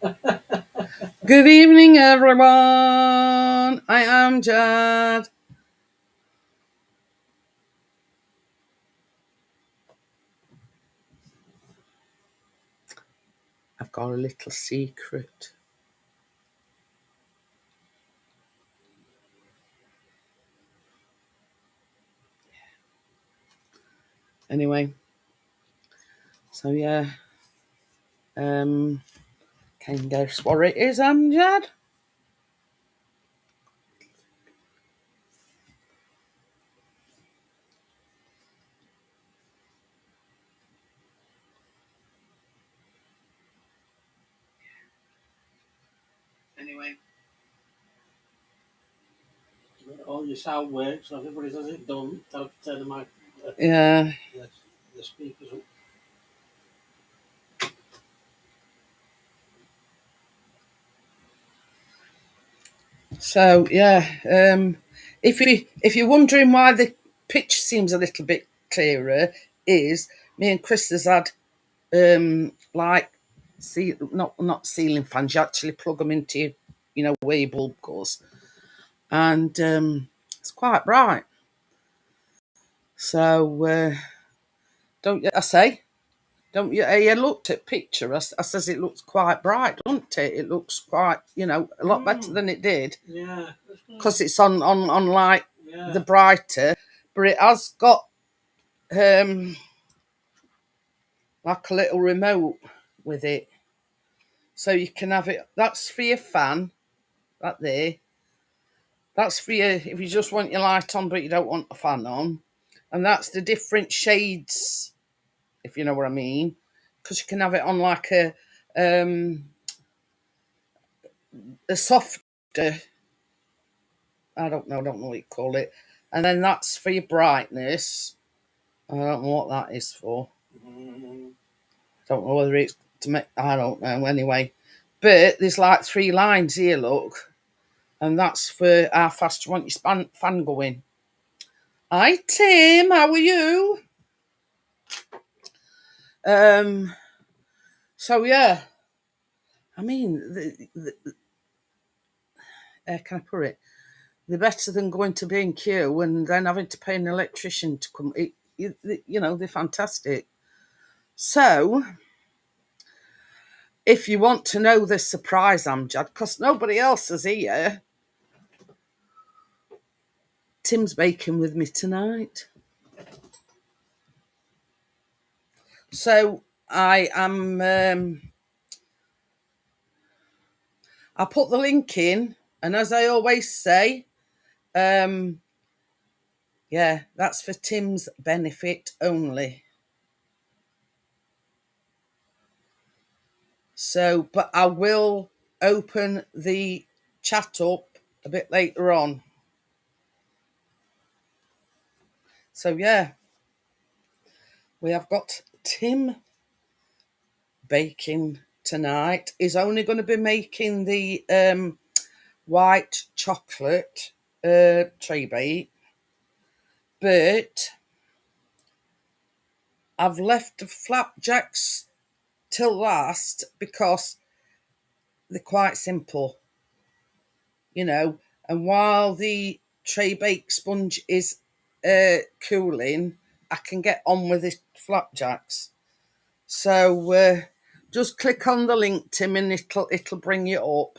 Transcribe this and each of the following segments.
Good evening, everyone. I am Jad. I've got a little secret. Anyway, so yeah, can you guess what it is, Amjad? Anyway, all your sound works, so everybody says it done. Tell to turn the mic, yeah. the speakers up. So yeah, if you're wondering why the picture seems a little bit clearer, is me and Chris has had like not ceiling fans. You actually plug them into way bulb cores, and it's quite bright. So don't you? I say, don't you? You looked at picture. I says it looks quite bright, doesn't it? It looks quite, a lot better than it did. Yeah, because it's on like the brighter, but it has got like a little remote with it, so you can have it. That's for your fan, that there. That's for you if you just want your light on, but you don't want the fan on, and that's the different shades, if you know what I mean, because you can have it on like a softer. I don't know what you call it, and then that's for your brightness. I don't know what that is for. Don't know whether it's to make. I don't know. Anyway, but there's like 3 lines here. Look, and that's for how fast you want your fan going. Hi Tim, how are you? Um. So yeah, I mean, can I put it? They're better than going to B&Q and then having to pay an electrician to come. They're fantastic. So, if you want to know the surprise, Amjad, because nobody else is here, Tim's baking with me tonight. So I am. I put the link in, and as I always say, yeah, that's for Tim's benefit only. So, but I will open the chat up a bit later on. So yeah, we have got Tim baking tonight. He's only going to be making the white chocolate Traybake, but I've left the flapjacks till last because they're quite simple, and while the Traybake sponge is cooling, I can get on with the flapjacks. So just click on the link, Tim, and it'll bring you up.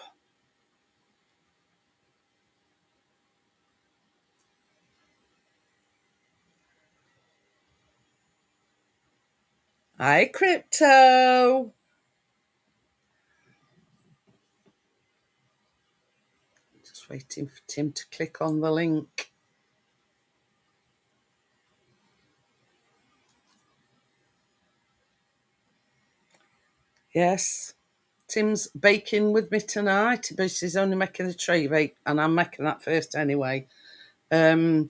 Hi, Crypto. Just waiting for Tim to click on the link. Yes, Tim's baking with me tonight, but he's only making the Traybake, and I'm making that first anyway. So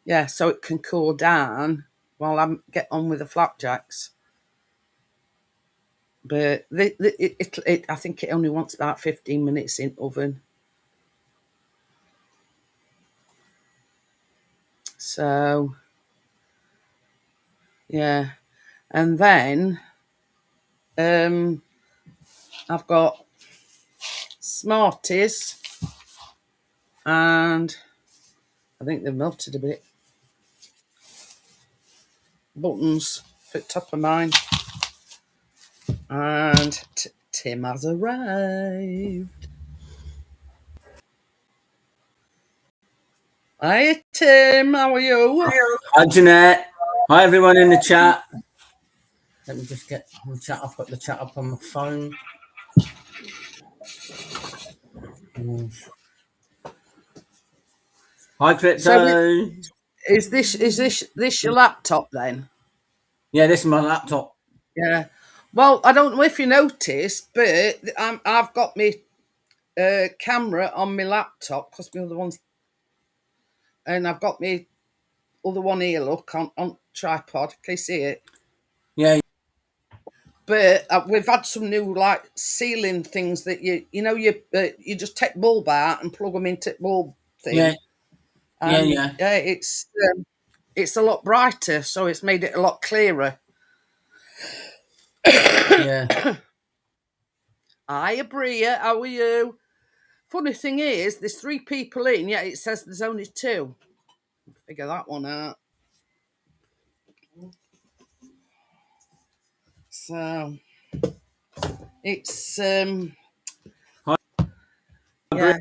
it can cool down while I get on with the flapjacks. But I think it only wants about 15 minutes in oven. So yeah, and then I've got Smarties, and I think they've melted a bit. Buttons for top of mine, and Tim has arrived. Hi Tim, how are you? Hi Jeanette. Hi everyone in the chat. Let me just get the chat. I've got the chat up on my phone. Hi Crypto. So is this your laptop then? Yeah, this is my laptop. Yeah. Well, I don't know if you noticed, but I've got my camera on my laptop because my other one's, and I've got my other one here. Look on tripod. Can you see it? Yeah. But we've had some new like ceiling things that you just take bulb out and plug them into bulb thing. Yeah. And Yeah. it's a lot brighter, so it's made it a lot clearer. Yeah. Hiya, Bria, how are you? Funny thing is, there's 3 people in, yet it says there's only 2. Figure that one out. So it's Hi, yeah.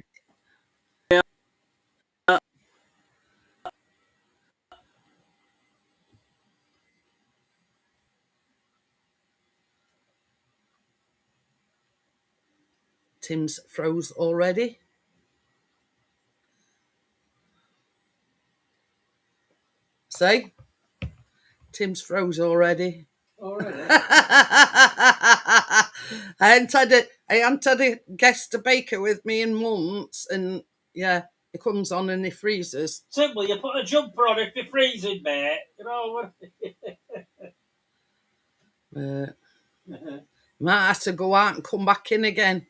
Tim's froze already. See? Tim's froze already. Already? I hadn't had a guest to baker with me in months, and yeah, it comes on and it freezes. Simple, you put a jumper on if you're freezing, mate. You know what? Might have to go out and come back in again.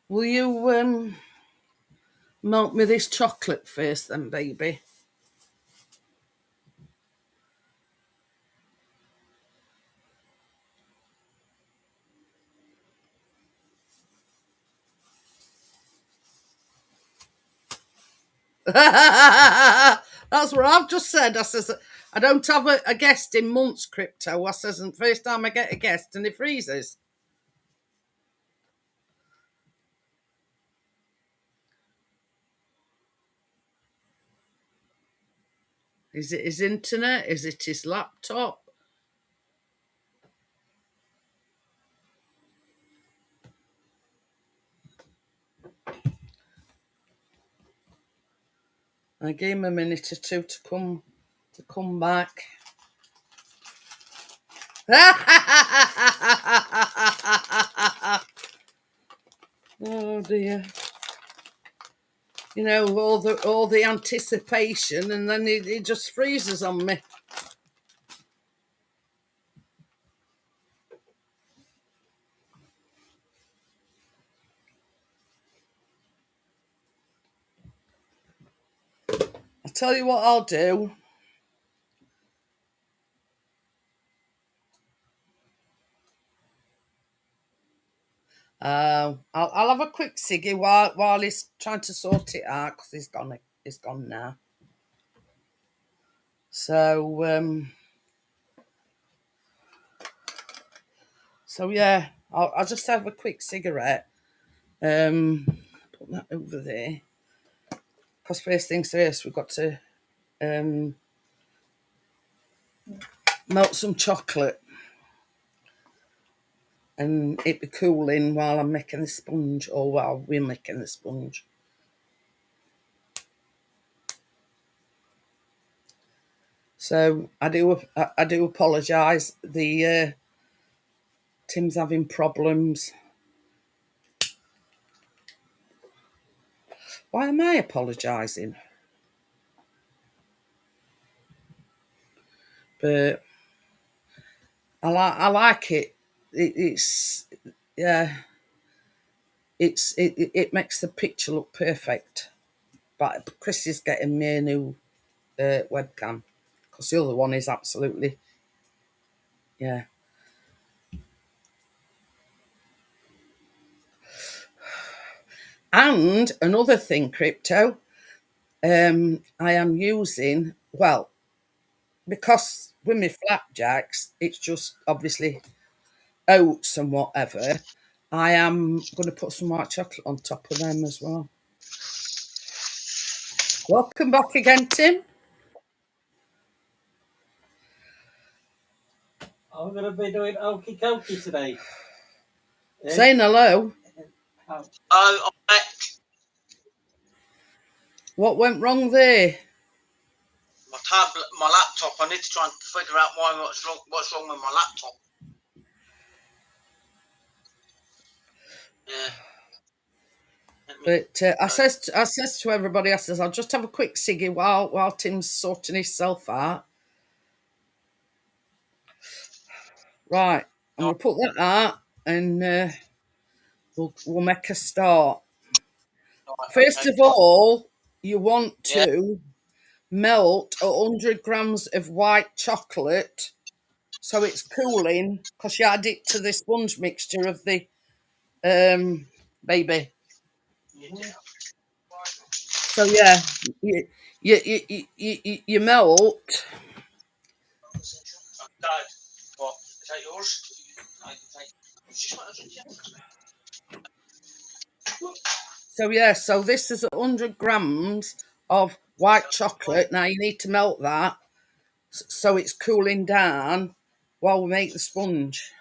Will you melt me this chocolate first then, baby? That's what I've just said. I says I don't have a guest in months, Crypto. I says, and first time I get a guest and it freezes. Is it his internet? Is it his laptop? I gave him a minute or 2 to come back. Oh dear. You know, all the anticipation, and then it just freezes on me. I'll tell you what I'll do. I'll have a quick ciggy while he's trying to sort it out, because he's gone now. So yeah, I'll just have a quick cigarette. Put that over there, because first things first, we've got to melt some chocolate, and it be cooling while I'm making the sponge, or while we're making the sponge. So I do apologise. The Tim's having problems. Why am I apologising? But I like it. It's yeah. It makes the picture look perfect. But Chris is getting me a new webcam, because the other one is absolutely Yeah. And another thing, Crypto, I am using, well, because with my flapjacks, it's just obviously oats and whatever. I am going to put some white chocolate on top of them as well. Welcome back again, Tim. I'm going to be doing okie dokie today. Saying hello. Oh, What went wrong there? my tablet, my laptop. I need to try and figure out what's wrong with my laptop. Yeah. But I says to everybody, I says, I'll just have a quick ciggy while Tim's sorting himself out. Right, I'm going to put that out and we'll make a start. First of all, you want to melt 100 grams of white chocolate so it's cooling, because you add it to the sponge mixture of the baby. So yeah, you melt. What? Is that yours? So yeah, so this is 100 grams of white chocolate. Now you need to melt that so it's cooling down while we make the sponge.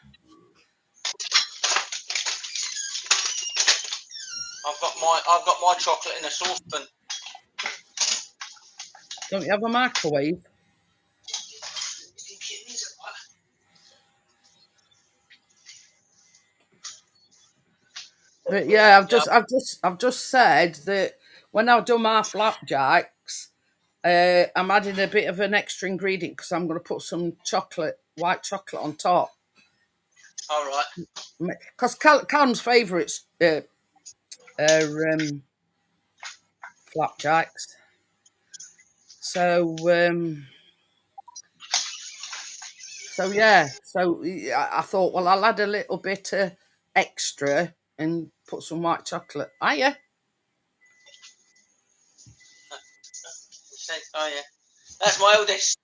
I've got my chocolate in a saucepan. Don't you have a microwave? But yeah, I've just said that when I've done my flapjacks, I'm adding a bit of an extra ingredient because I'm going to put some white chocolate on top. All right. Because Callum's favourites are flapjacks. So yeah, so I thought, well, I'll add a little bit extra and put some white chocolate. Are you? Oh yeah, that's my oldest.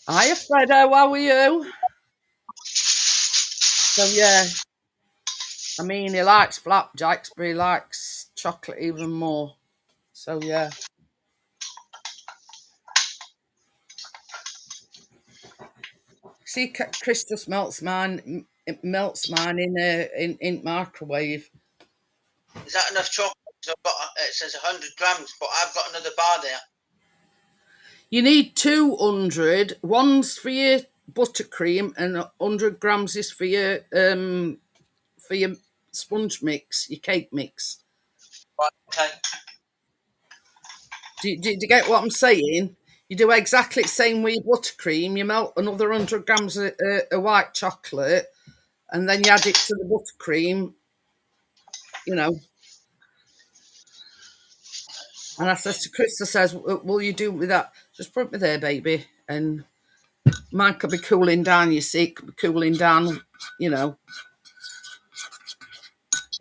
Hiya, Fredo, how are you? So yeah, I mean, he likes flapjacks, but he likes chocolate even more. So yeah. See, Chris just melts mine. It melts mine in microwave. Is that enough chocolate? It says 100 grams, but I've got another bar there. You need 200. One's for your buttercream, and 100 grams is for your sponge mix, your cake mix. Right. Okay. Do you get what I'm saying? You do exactly the same with your buttercream. You melt another 100 grams of white chocolate, and then you add it to the buttercream. You know. And I says to Chris, I says, will you do with that? Just put me there, baby. And mine could be cooling down, you see. It could be cooling down, you know.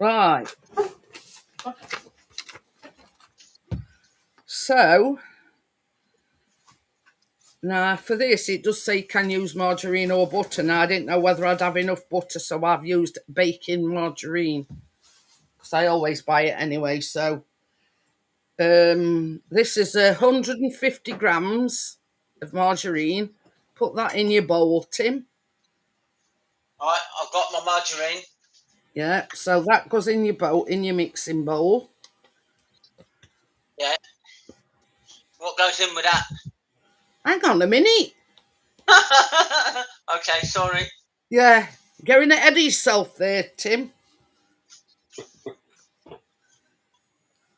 Right. So, now for this, it does say you can use margarine or butter. Now, I didn't know whether I'd have enough butter, so I've used baking margarine. Because I always buy it anyway, so... this is 150 grams of margarine. Put that in your bowl, Tim. All right, I've got my margarine. Yeah, so that goes in your bowl, in your mixing bowl. Yeah. What goes in with that? Hang on a minute. Okay, sorry. Yeah, getting ahead of yourself there, Tim.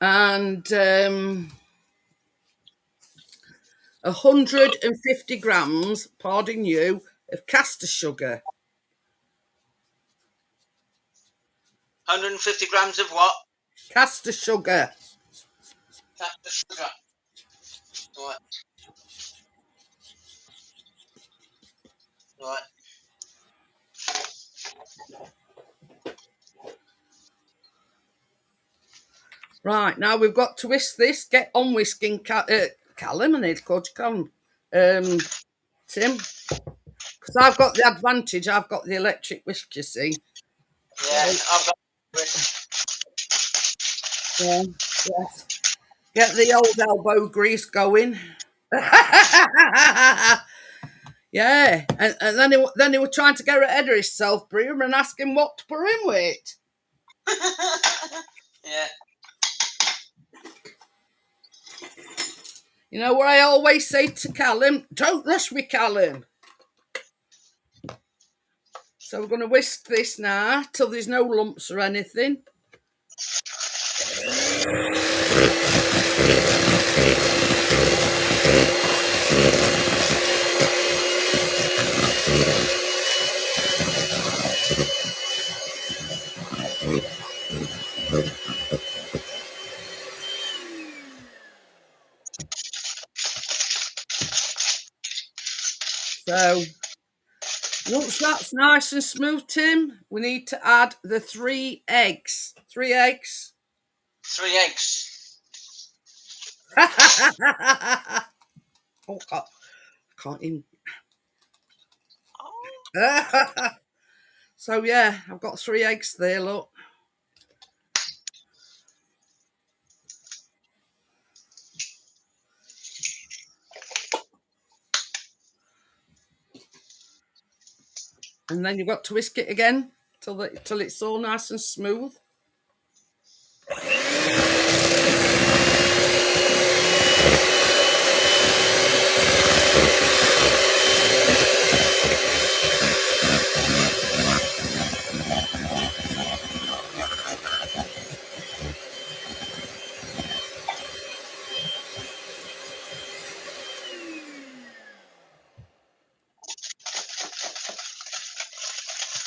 And 150 grams, pardon you, of caster sugar. 150 grams of what? Caster sugar. Caster sugar. Right. Right. Right, now we've got to whisk this. Get on whisking, Callum, and it's called Callum. Tim, because I've got the advantage. I've got the electric whisk, you see. Yeah, I've got Yeah, yes. Get the old elbow grease going. Yeah, and then he was trying to get ahead of himself, Bream, and ask him what to put in with it. Yeah. You know what I always say to Callum? Don't rush me, Callum. So we're going to whisk this now till there's no lumps or anything. So once that's nice and smooth, Tim, we need to add the 3 eggs. 3 eggs. 3 eggs. Oh, God. Can't even. Oh. So, yeah, I've got 3 eggs there, look. And then you've got to whisk it again till it's all nice and smooth.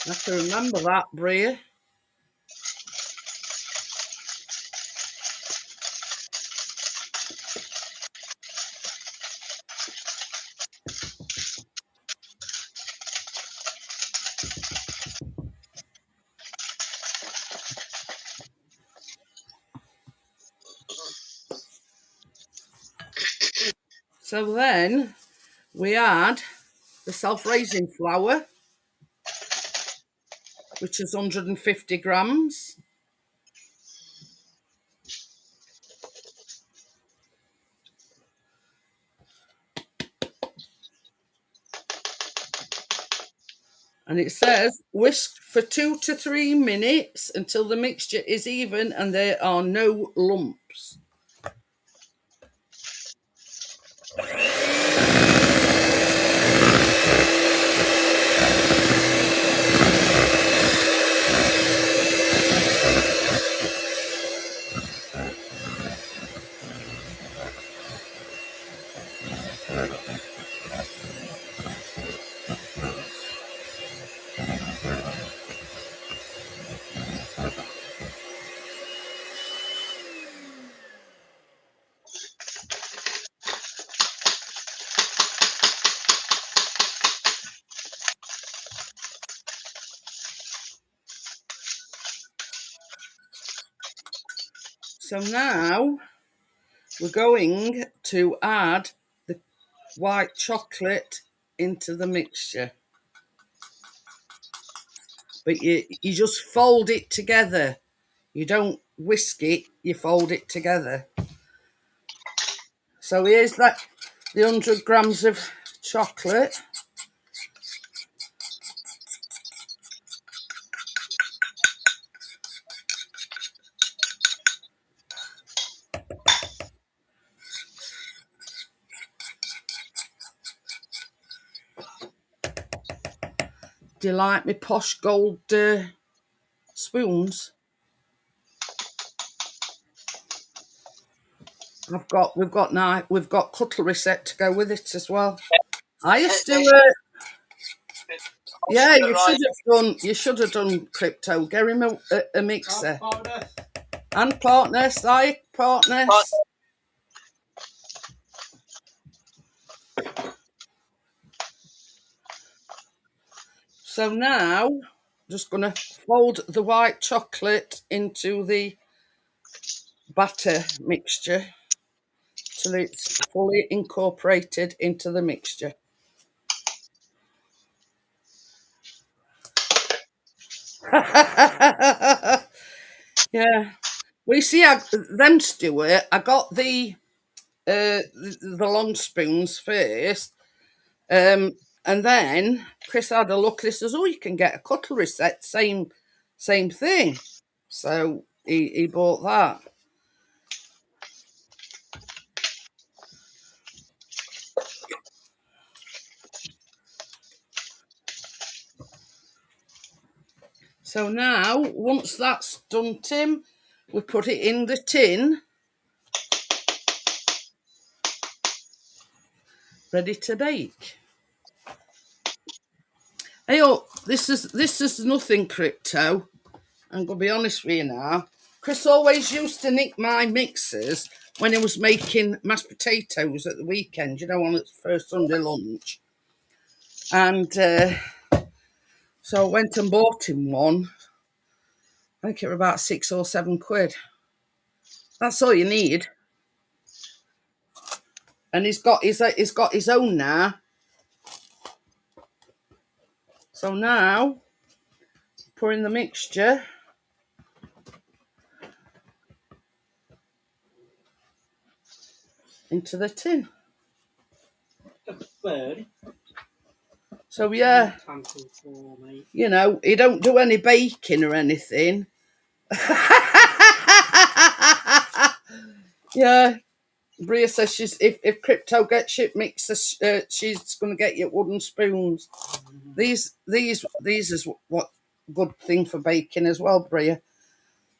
I have to remember that, Bria. So then we add the self-raising flour, which is 150 grams. And it says whisk for 2 to 3 minutes until the mixture is even and there are no lumps. So now we're going to add the white chocolate into the mixture. But you just fold it together. You don't whisk it, you fold it together. So here's the 100 grams of chocolate. Do you like me posh gold spoons? We've got cutlery set to go with it as well. I used to yeah, you should have done crypto. Get him a mixer. And partners, partners. So now, just going to fold the white chocolate into the batter mixture till it's fully incorporated into the mixture. Yeah. Well, you see, them, Stuart, I got the long spoons first, and then Chris had a look. He says, "Oh, you can get a cutlery set, same thing." So he bought that. So now, once that's done, Tim, we put it in the tin, ready to bake. Hey, oh, this is nothing, Crypto. I'm going to be honest with you now. Chris always used to nick my mixers when he was making mashed potatoes at the weekend, on its first Sunday lunch. And so I went and bought him one. I think it was about £6 or £7. That's all you need. And he's got his own now. So now, pour in the mixture into the tin. So yeah, he don't do any baking or anything. Yeah, Bria says if Crypto gets shit mixers, she's going to get you wooden spoons. These is what good thing for baking as well, Bria.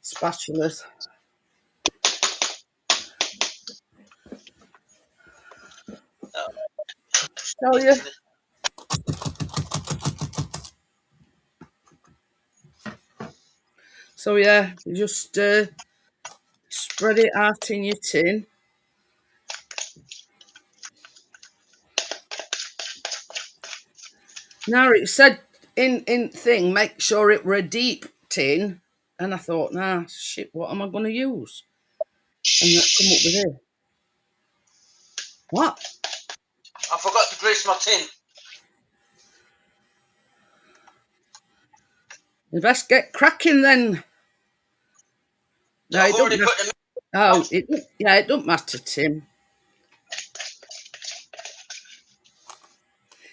Spatulas. Tell you. So yeah, you just spread it out in your tin. Now it said in thing, make sure it were a deep tin, and I thought, nah, shit, what am I going to use? And that come up with it. What? I forgot to grease my tin. You best get cracking then. No, I've already put them. Oh, it don't matter, Tim.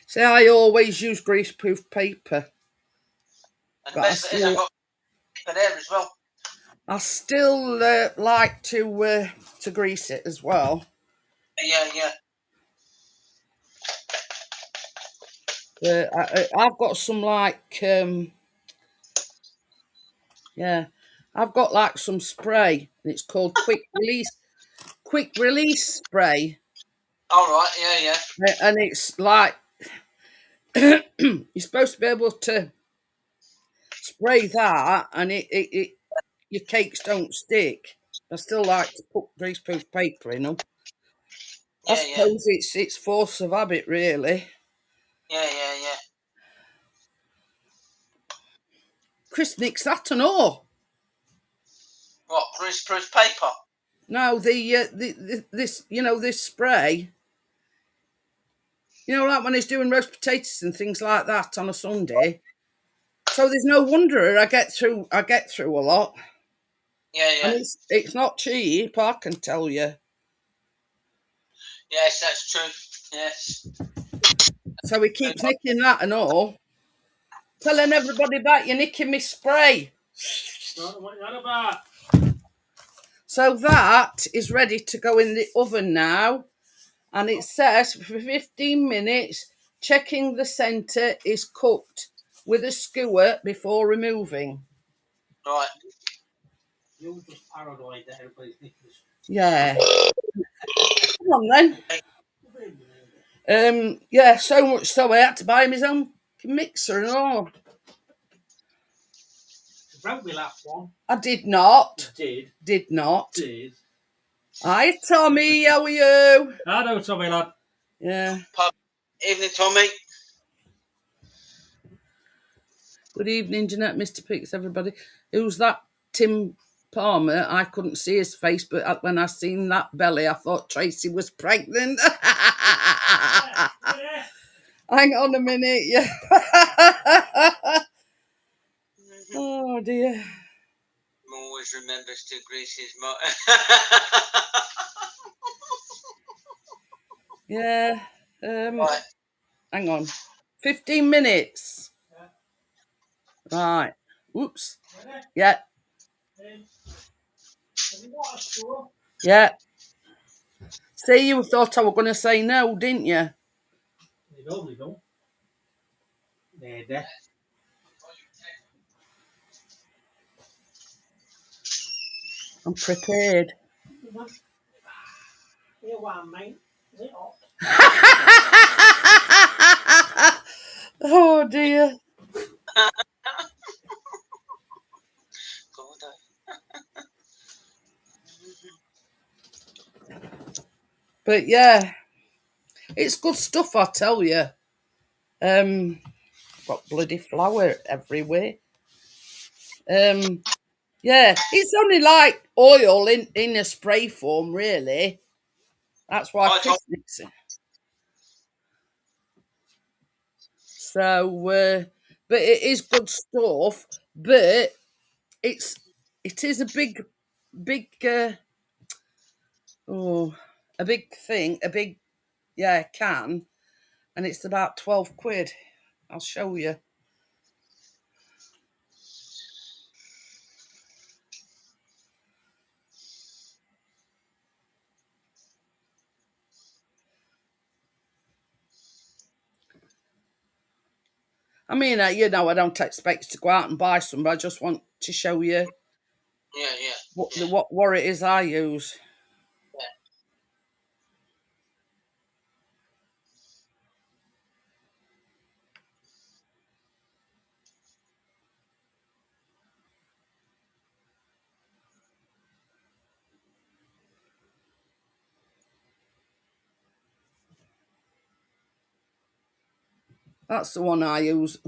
See, I always use greaseproof paper. And the best is I've got paper there as well. I still like to grease it as well. Yeah. I've got some I've got like some spray, and it's called quick release spray. All right, yeah. And it's like you're supposed to be able to spray that, and it your cakes don't stick. I still like to put greaseproof paper in them. I suppose it's force of habit, really. Yeah. Chris nicks that and all. What, greaseproof paper? No, this this spray. Like when he's doing roast potatoes and things like that on a Sunday. So there's no wonder I get through a lot. Yeah. And it's not cheap, I can tell you. Yes, that's true. Yes. So he keeps nicking that and all. Telling everybody about you nicking me spray. What you on about? So that is ready to go in the oven now. And it says for 15 minutes, checking the centre is cooked with a skewer before removing. Right. You're just paranoid that everybody's nicking. Yeah. Come on then. Yeah, so much so I had to buy him his own mixer and all. You broke me last one. I did not. You did. Did not. Did. Hi, Tommy. How are you? Hello, Tommy lad. Yeah. Evening, Tommy. Good evening, Jeanette, Mr. Pix, everybody. Who's that? Tim Palmer. I couldn't see his face, but when I seen that belly, I thought Tracy was pregnant. Hang on a minute. Yeah. Oh, dear. Always remembers to grease his Yeah. Right. Hang on. 15 minutes. Right. Oops. Yeah. Yeah. See, you thought I was going to say no, didn't you? You normally don't. There. I'm prepared. Here one, mate. Is it hot? Oh, dear. But yeah, it's good stuff, I tell you. Got bloody flour everywhere. Yeah, it's only like oil in a spray form, really. That's why Chris mixes it. So, but it is good stuff. But it is a big, a big thing, can, and it's about 12 quid. I'll show you. I mean, I don't expect to go out and buy some, but I just want to show you what it is I use. That's the one I use.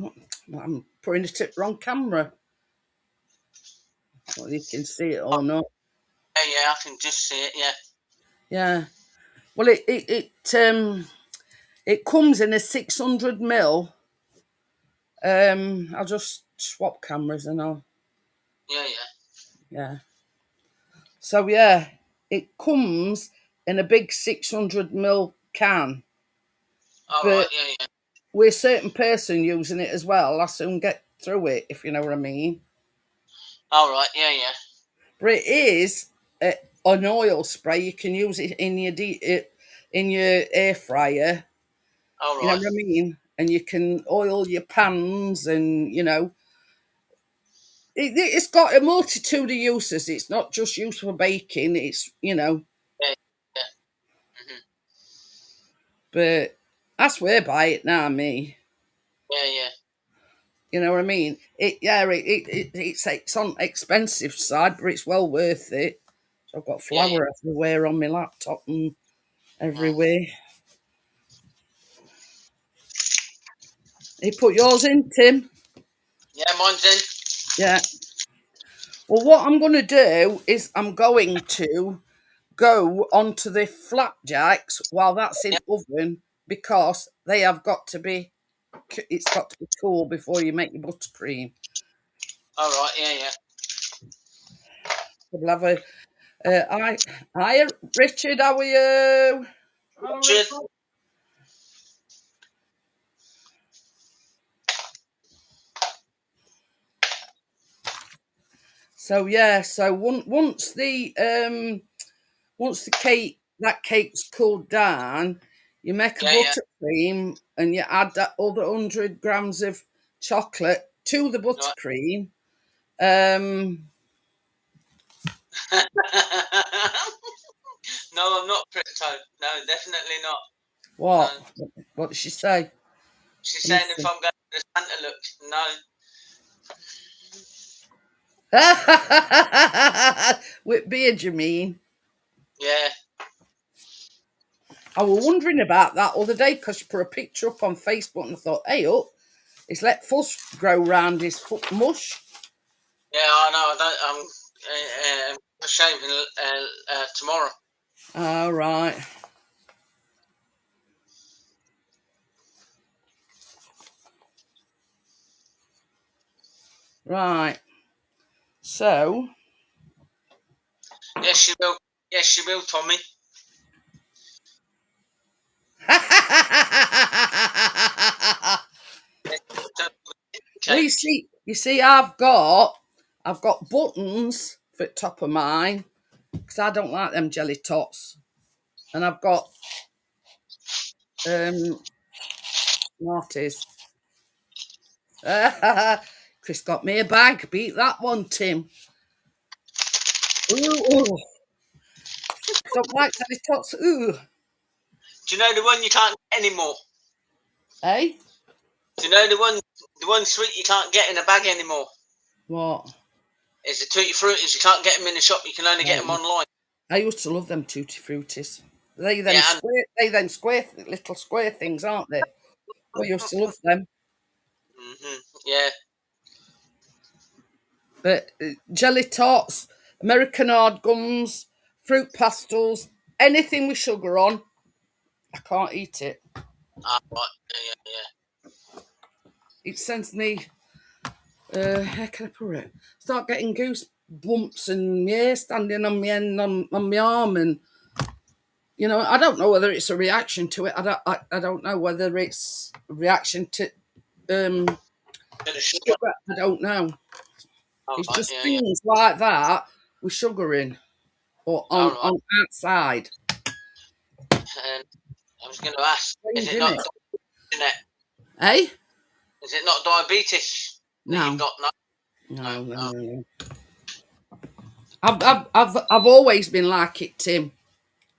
I'm putting it at the wrong camera. Well, you can see it or not. Yeah, I can just see it. Yeah. Yeah. Well, it comes in a 600 ml. I'll just swap cameras and I'll. Yeah. So yeah, it comes in a big 600 ml can. All but right. Yeah. with a certain person using it as well, I soon get through it, if you know what I mean. All right. Yeah. But it is an oil spray. You can use it in your air fryer. All You know right. what I mean? And you can oil your pans, and it's got a multitude of uses. It's not just used for baking. It's Yeah. but I swear by it now, me. Yeah. You know what I mean? It's on expensive side, but it's well worth it. So I've got flour everywhere on my laptop and everywhere. You put yours in, Tim? Yeah, mine's in. Yeah. Well, what I'm going to do is I'm going to go onto the flapjacks while that's in oven, because they have got to be. It's got to be cool before you make your buttercream. All right. Yeah. We'll have a. Hi, Richard. How are you? Richard. So yeah, so once the cake's cooled down, you make a buttercream and you add that other 100 grams of chocolate to the buttercream. No, I'm not crypto. No, definitely not. What? No. What did she say? She's saying if I'm going to the Santa look, no. With beard, you mean? Yeah. I was wondering about that other day because she put a picture up on Facebook and I thought, hey, up, He's let fuss grow round his foot mush. Yeah, I know. I'm shaving tomorrow. Oh, right. Right. So. Yes, she will. Yes, she will, Tommy. Well, you see, I've got buttons for the top of mine because I don't like them jelly tots, and I've got Smarties. Chris got me a bag. Beat that one, Tim. Ooh. Don't like jelly tots. Ooh. Do you know the one you can't get anymore? Hey? Do you know the one sweet you can't get in a bag anymore? What? It's the Tutti Fruities. You can't get them in the shop. You can only get them online. I used to love them Tutti Fruities. They them square little square things, aren't they? I used to love them. Yeah. But jelly tots, American hard gums, fruit pastels, anything with sugar on, I can't eat it. Ah, right. Yeah. It sends me, how can I put it? Start getting goosebumps and standing on my end on my arm, and I don't know whether it's a reaction to it. I don't know whether it's a reaction to sugar. I don't know. It's just things like that with sugar in or on outside. And I was going to ask, is it not Jeanette? Eh? Is it not diabetes that you've got? No. I've always been like it, Tim.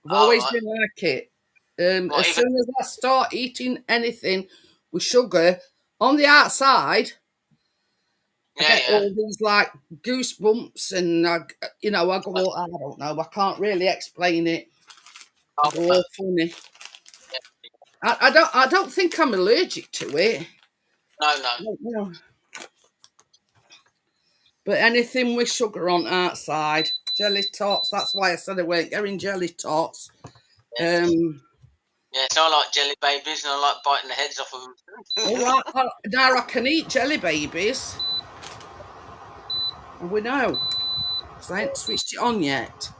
I've always been like it. As soon as I start eating anything with sugar on the outside, I get all these like goosebumps, and I go. I don't know. I can't really explain it. I go all funny. I don't think I'm allergic to it. No. But anything with sugar on outside, jelly tots. That's why I said I weren't getting jelly tots. Yeah, so I like jelly babies and I like biting the heads off of them. All right, now I can eat jelly babies. We know. Because I ain't switched it on yet.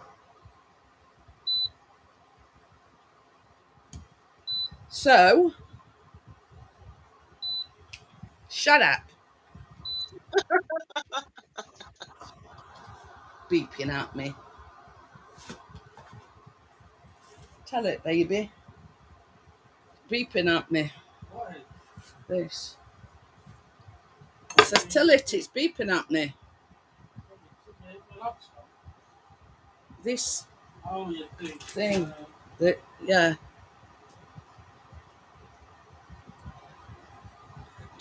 So, shut up. Beeping at me. Tell it, baby. Beeping at me. What? This. It says, tell it, it's beeping at me. This thing. Yeah.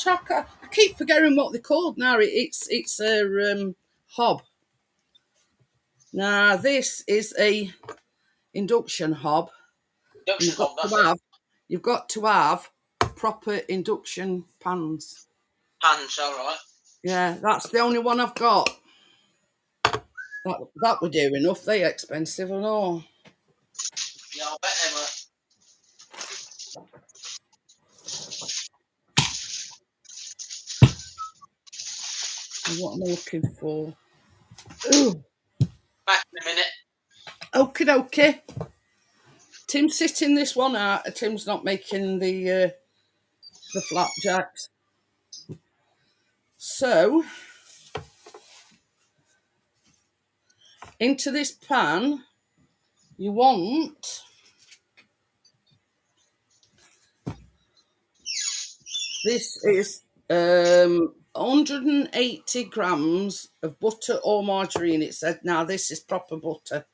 I keep forgetting what they're called now. It's a hob. Now this is a induction hob. You've got to have proper induction pans. Pans, all right. Yeah, that's the only one I've got. That would do enough. They're expensive and all. Yeah, I bet they were. What am I looking for? Ooh. Back in a minute. Okie dokie. Tim's sitting this one out. Tim's not making the flapjacks. So, into this pan, you want this is 180 grams of butter or margarine. It said, now this is proper butter.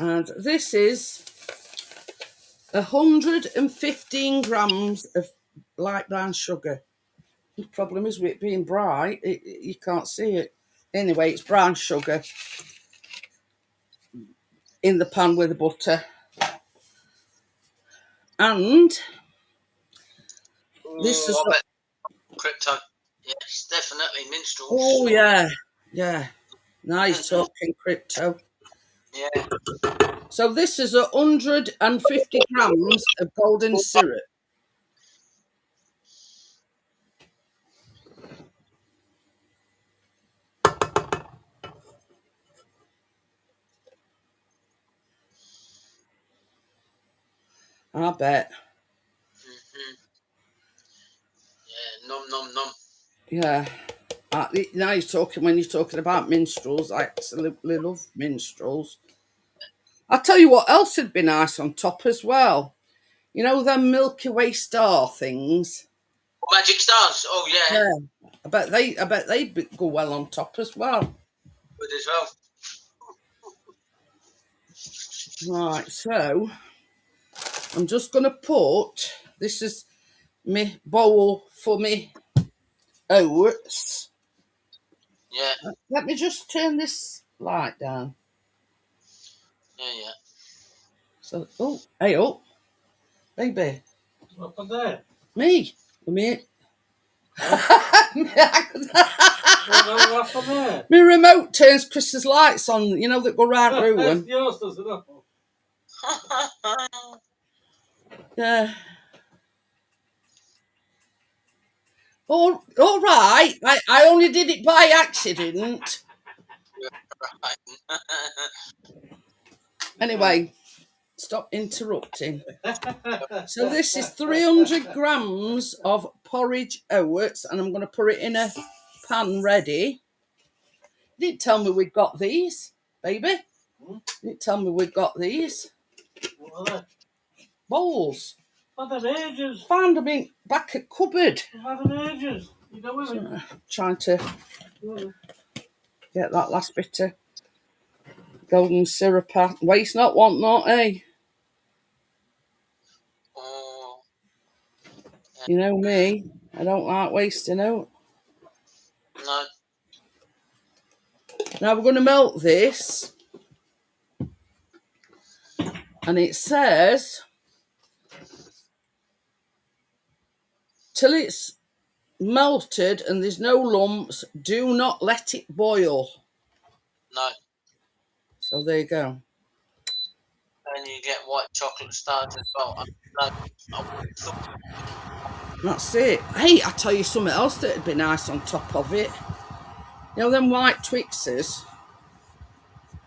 And this is 115 grams of light brown sugar. The problem is with it being bright, you can't see it. Anyway, it's brown sugar in the pan with the butter. And this is... Crypto. Yes, definitely minstrels. Oh, yeah. Yeah. Nice talking crypto. Yeah. So this is 150 grams of golden syrup. I bet. Yeah, nom nom nom. Yeah. Now when you're talking about minstrels, I absolutely love minstrels. I'll tell you what else would be nice on top as well. You know them Milky Way star things? Magic stars. Oh yeah. Yeah. I bet they'd go well on top as well. Good as well. Right, so I'm just gonna put, this is my bowl for me oats. Yeah. Let me just turn this light down. Yeah. So, oh, hey up, baby. What's on there? Me. My What's on there? remote turns Chris's lights on, you know, that go right through them. Yours doesn't it? Yeah. All right. I only did it by accident. Right. Anyway, stop interrupting. So this is 300 grams of porridge oats, and I'm going to put it in a pan ready. You didn't tell me we'd got these, baby. You didn't tell me we'd got these. What are they? Bowls. I've had them ages. Found them in back at cupboard. I've had them ages. You know with me? Trying to get that last bit of golden syrup out. Waste not, want not, eh? Oh. You know me. I don't like wasting out. No. Now we're going to melt this. And it says, till it's melted and there's no lumps, do not let it boil. No. So there you go. And you get white chocolate stars as well. That's it. Hey, I tell you something else that'd be nice on top of it. You know them white Twixes?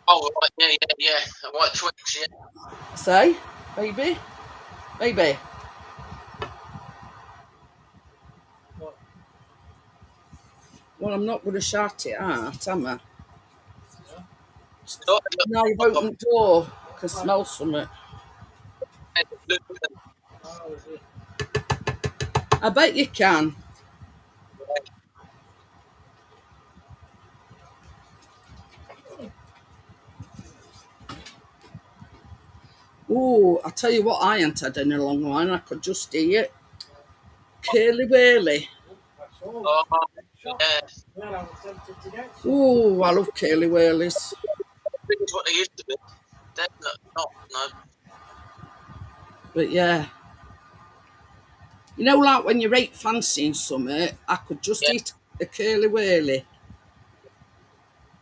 Oh, right, yeah. White Twix, yeah. Say, baby? Baby? What? Well, I'm not going to shout it out, am I? No, Now you've opened the door. I can smell something. Oh, is it? I bet you can. Oh, I tell you what, I ain't had in a long while. I could just eat it. Curly whirly. That's all. Oh, yeah. Yeah, I was tempted to get some. Oh, I love curly whirlies. It's what they used to be. They're not, no. But yeah. You know, like when you're eight fancy in summer, I could just eat a curly whirly.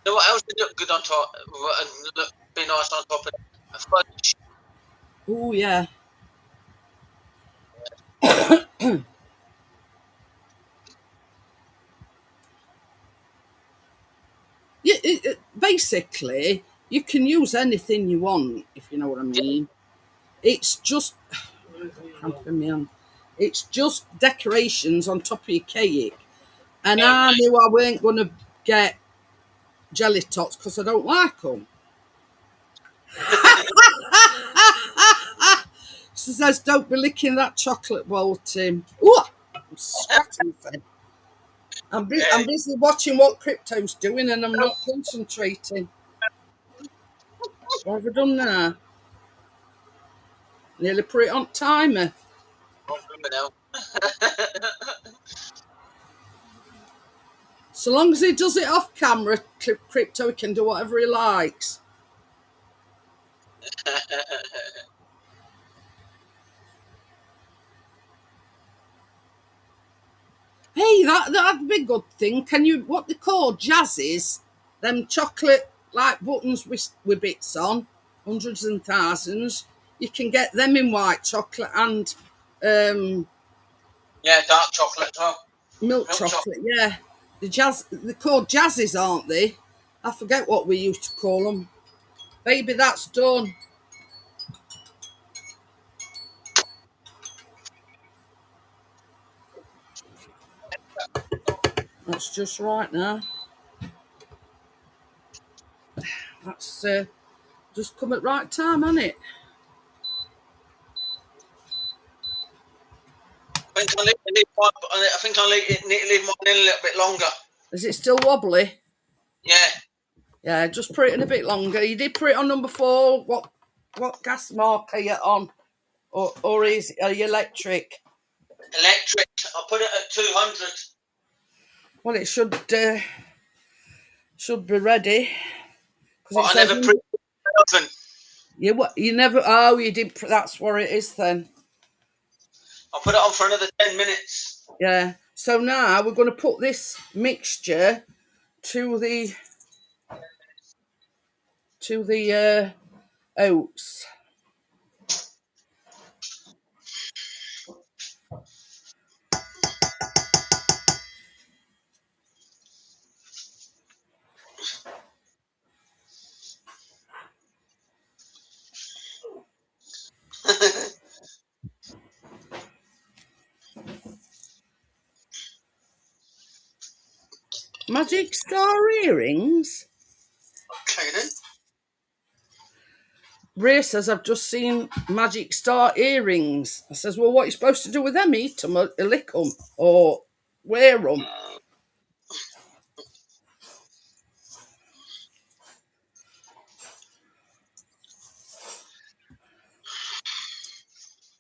You know what else would look good on top? Be nice on top of a fudge. Oh, yeah. Basically, you can use anything you want, if you know what I mean. It's just... It's just decorations on top of your cake. And I knew I weren't going to get jelly tots because I don't like them. She says, don't be licking that chocolate bowl, Tim. Ooh, I'm scratching then. I'm busy watching what Crypto's doing and I'm not concentrating. What have I done now? Nearly put it on timer. I don't remember now. So long as he does it off camera, Crypto, he can do whatever he likes. Hey, that'd be a good thing. Can you, what they call jazzies, them chocolate like buttons with bits on, hundreds and thousands. You can get them in white chocolate and Yeah, dark chocolate as well. milk chocolate. Yeah, they're called jazzies, aren't they? I forget what we used to call them. Baby, that's done. That's just right now. That's just come at right time, hasn't it? I think I need to leave mine in a little bit longer. Is it still wobbly? Yeah. Yeah, just put it in a bit longer. You did put it on number 4. What gas mark are you on? Or are you electric? Electric. I put it at 200. Well, it should be ready. But I never preheat the oven. You never. Oh, you did. That's what it is then. I'll put it on for another 10 minutes. Yeah. So now we're going to put this mixture to the oats. Magic Star earrings? Okay then. Ray says, I've just seen Magic Star earrings. I says, well, what are you supposed to do with them? Eat them or lick them or wear them?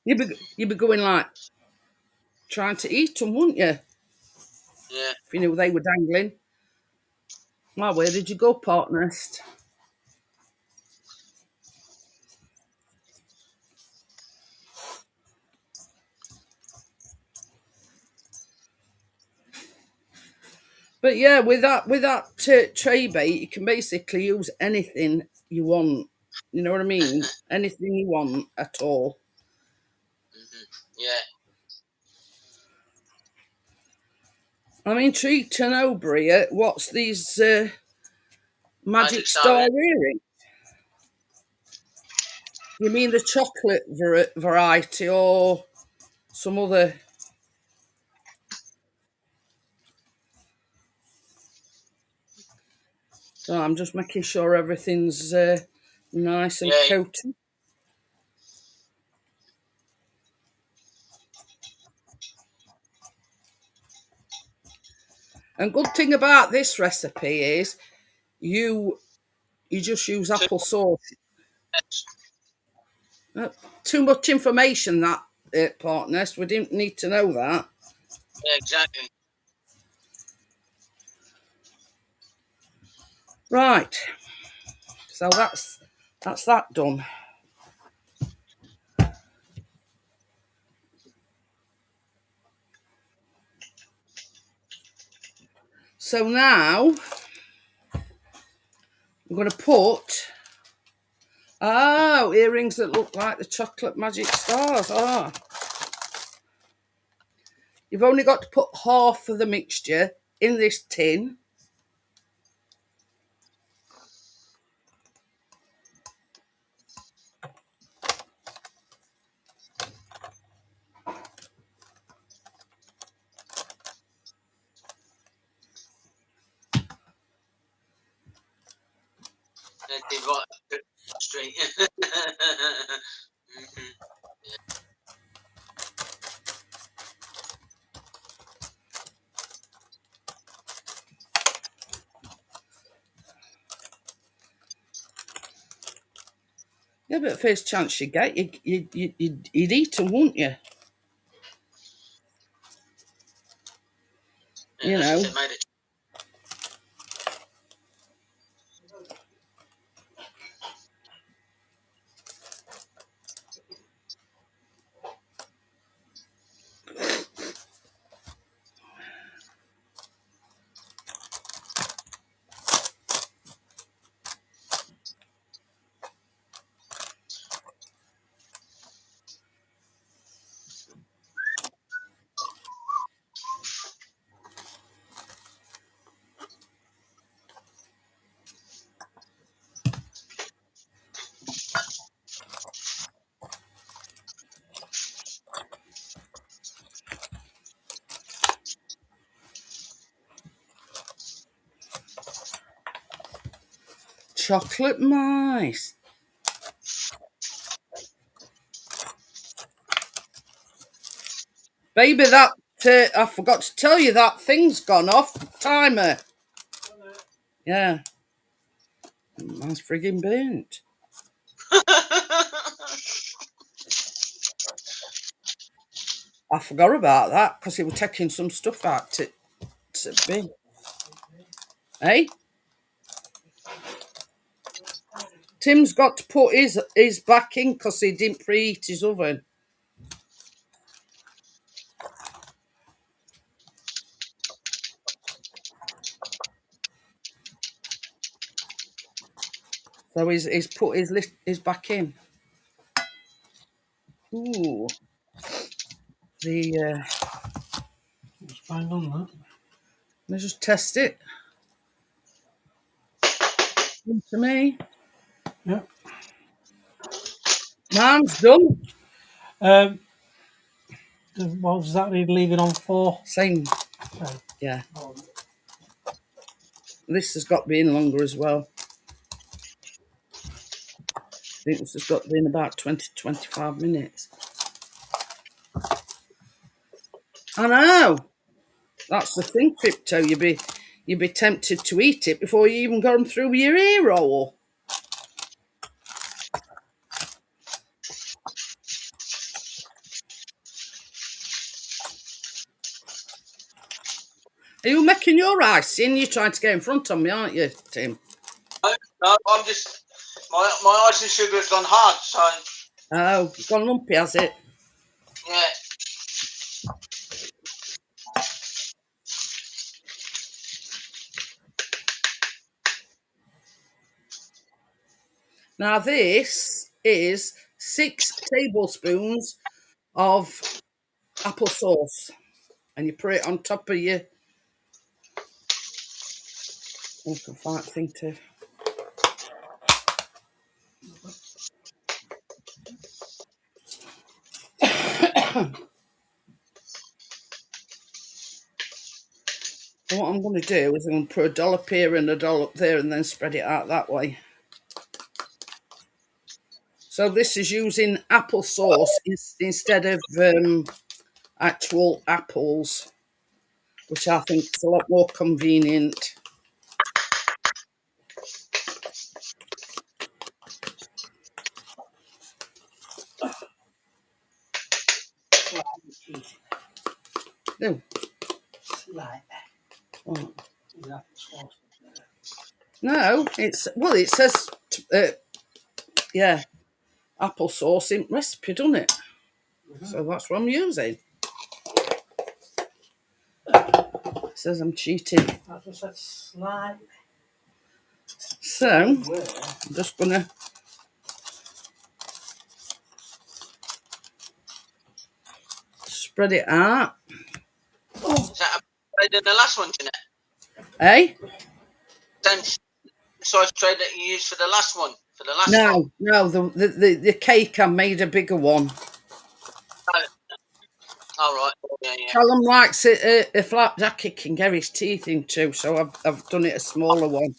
You'd be going like trying to eat them, wouldn't you? Yeah. If you knew they were dangling. Well, where did you go, partnerist? But yeah, with that Traybake, you can basically use anything you want. You know what I mean? Anything you want at all. Yeah. I'm intrigued to know, Bria, what's these Magic Star Star earrings? You mean the chocolate variety or some other? So I'm just making sure everything's nice and coated. And good thing about this recipe is you just use apple sauce. Too much information, that partners. We didn't need to know that. Yeah, exactly. Right. So that's that done. So now I'm going to put earrings that look like the chocolate magic stars. You've only got to put half of the mixture in this tin. Straight. Yeah, but first chance you get, you'd eat them, wouldn't you? Yeah, You that's know. if they made it. Chocolate mice. Baby, that I forgot to tell you that thing's gone off the timer. Yeah. Mine's frigging burnt. I forgot about that because he was taking some stuff out to bin. Hey? Tim's got to put his back in because he didn't preheat his oven. So he's put his back in. Ooh. The It's bang on that. let's just test it. To me. Yeah. Mine's done. What was that need leaving on for? Same. Okay. Yeah. This has got to be in longer as well. I think this has got to be in about 20-25 minutes. I know. That's the thing, Crypto. You'd be tempted to eat it before you even got them through your ear roll. Are you making your icing? You're trying to get in front of me, aren't you, Tim? No, I'm just my icing sugar has gone hard, so Oh, gone lumpy, has it? yeah. Now this is 6 tablespoons of applesauce, and you put it on top of your. Oh, I can find thing to. So what I'm going to do is I'm going to put a dollop here and a dollop there and then spread it out that way. So this is using applesauce instead of actual apples, which I think is a lot more convenient. No. Right. Oh. That sauce. No, it says yeah, applesauce in recipe, doesn't it? So that's what I'm using. It says I'm cheating. That's what said slide. So I'm just gonna spread it out. Is that better than the last one, Jeanette? Eh? Same size tray that you used for the last one, for the last pot. No, the cake I made a bigger one. All right. Yeah, yeah. Callum likes a flapjack he can get his teeth into, so I've done it a smaller one.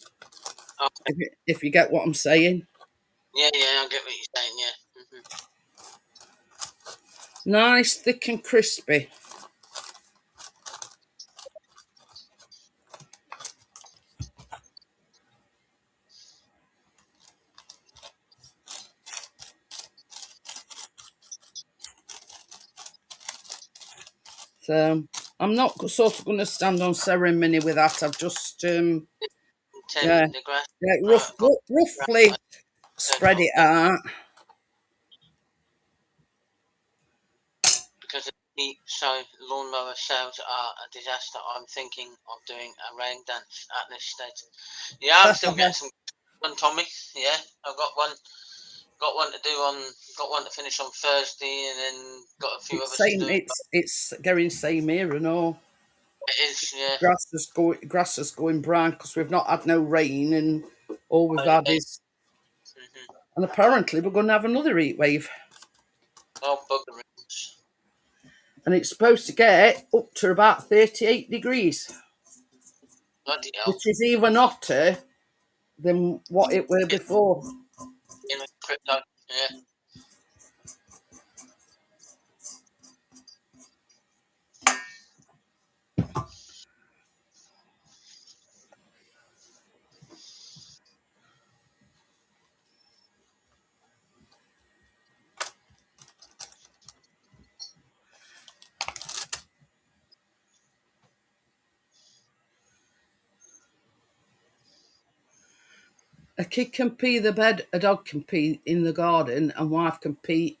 Okay. If you get what I'm saying. Yeah, I get what you're saying. Yeah. Nice, thick and crispy. So I'm not sort of going to stand on ceremony with that. I've just yeah, The grass. roughly spread it out. Because of the heat, so lawnmower sales are a disaster. I'm thinking of doing a rain dance at this stage. Yeah, I'm still getting some on Tommy. Yeah, I've got one to do on, got one to finish on Thursday, and then got a few others to do. It's getting same here and all. It is, yeah. Grass is going brown because we've not had no rain, and all we've had is. And apparently we're going to have another heat wave. Oh, buggerings. And it's supposed to get up to about 38 degrees. Bloody hell. Which is even hotter than what it were before. In a crypto, yeah. A kid can pee the bed, a dog can pee in the garden, and wife can pee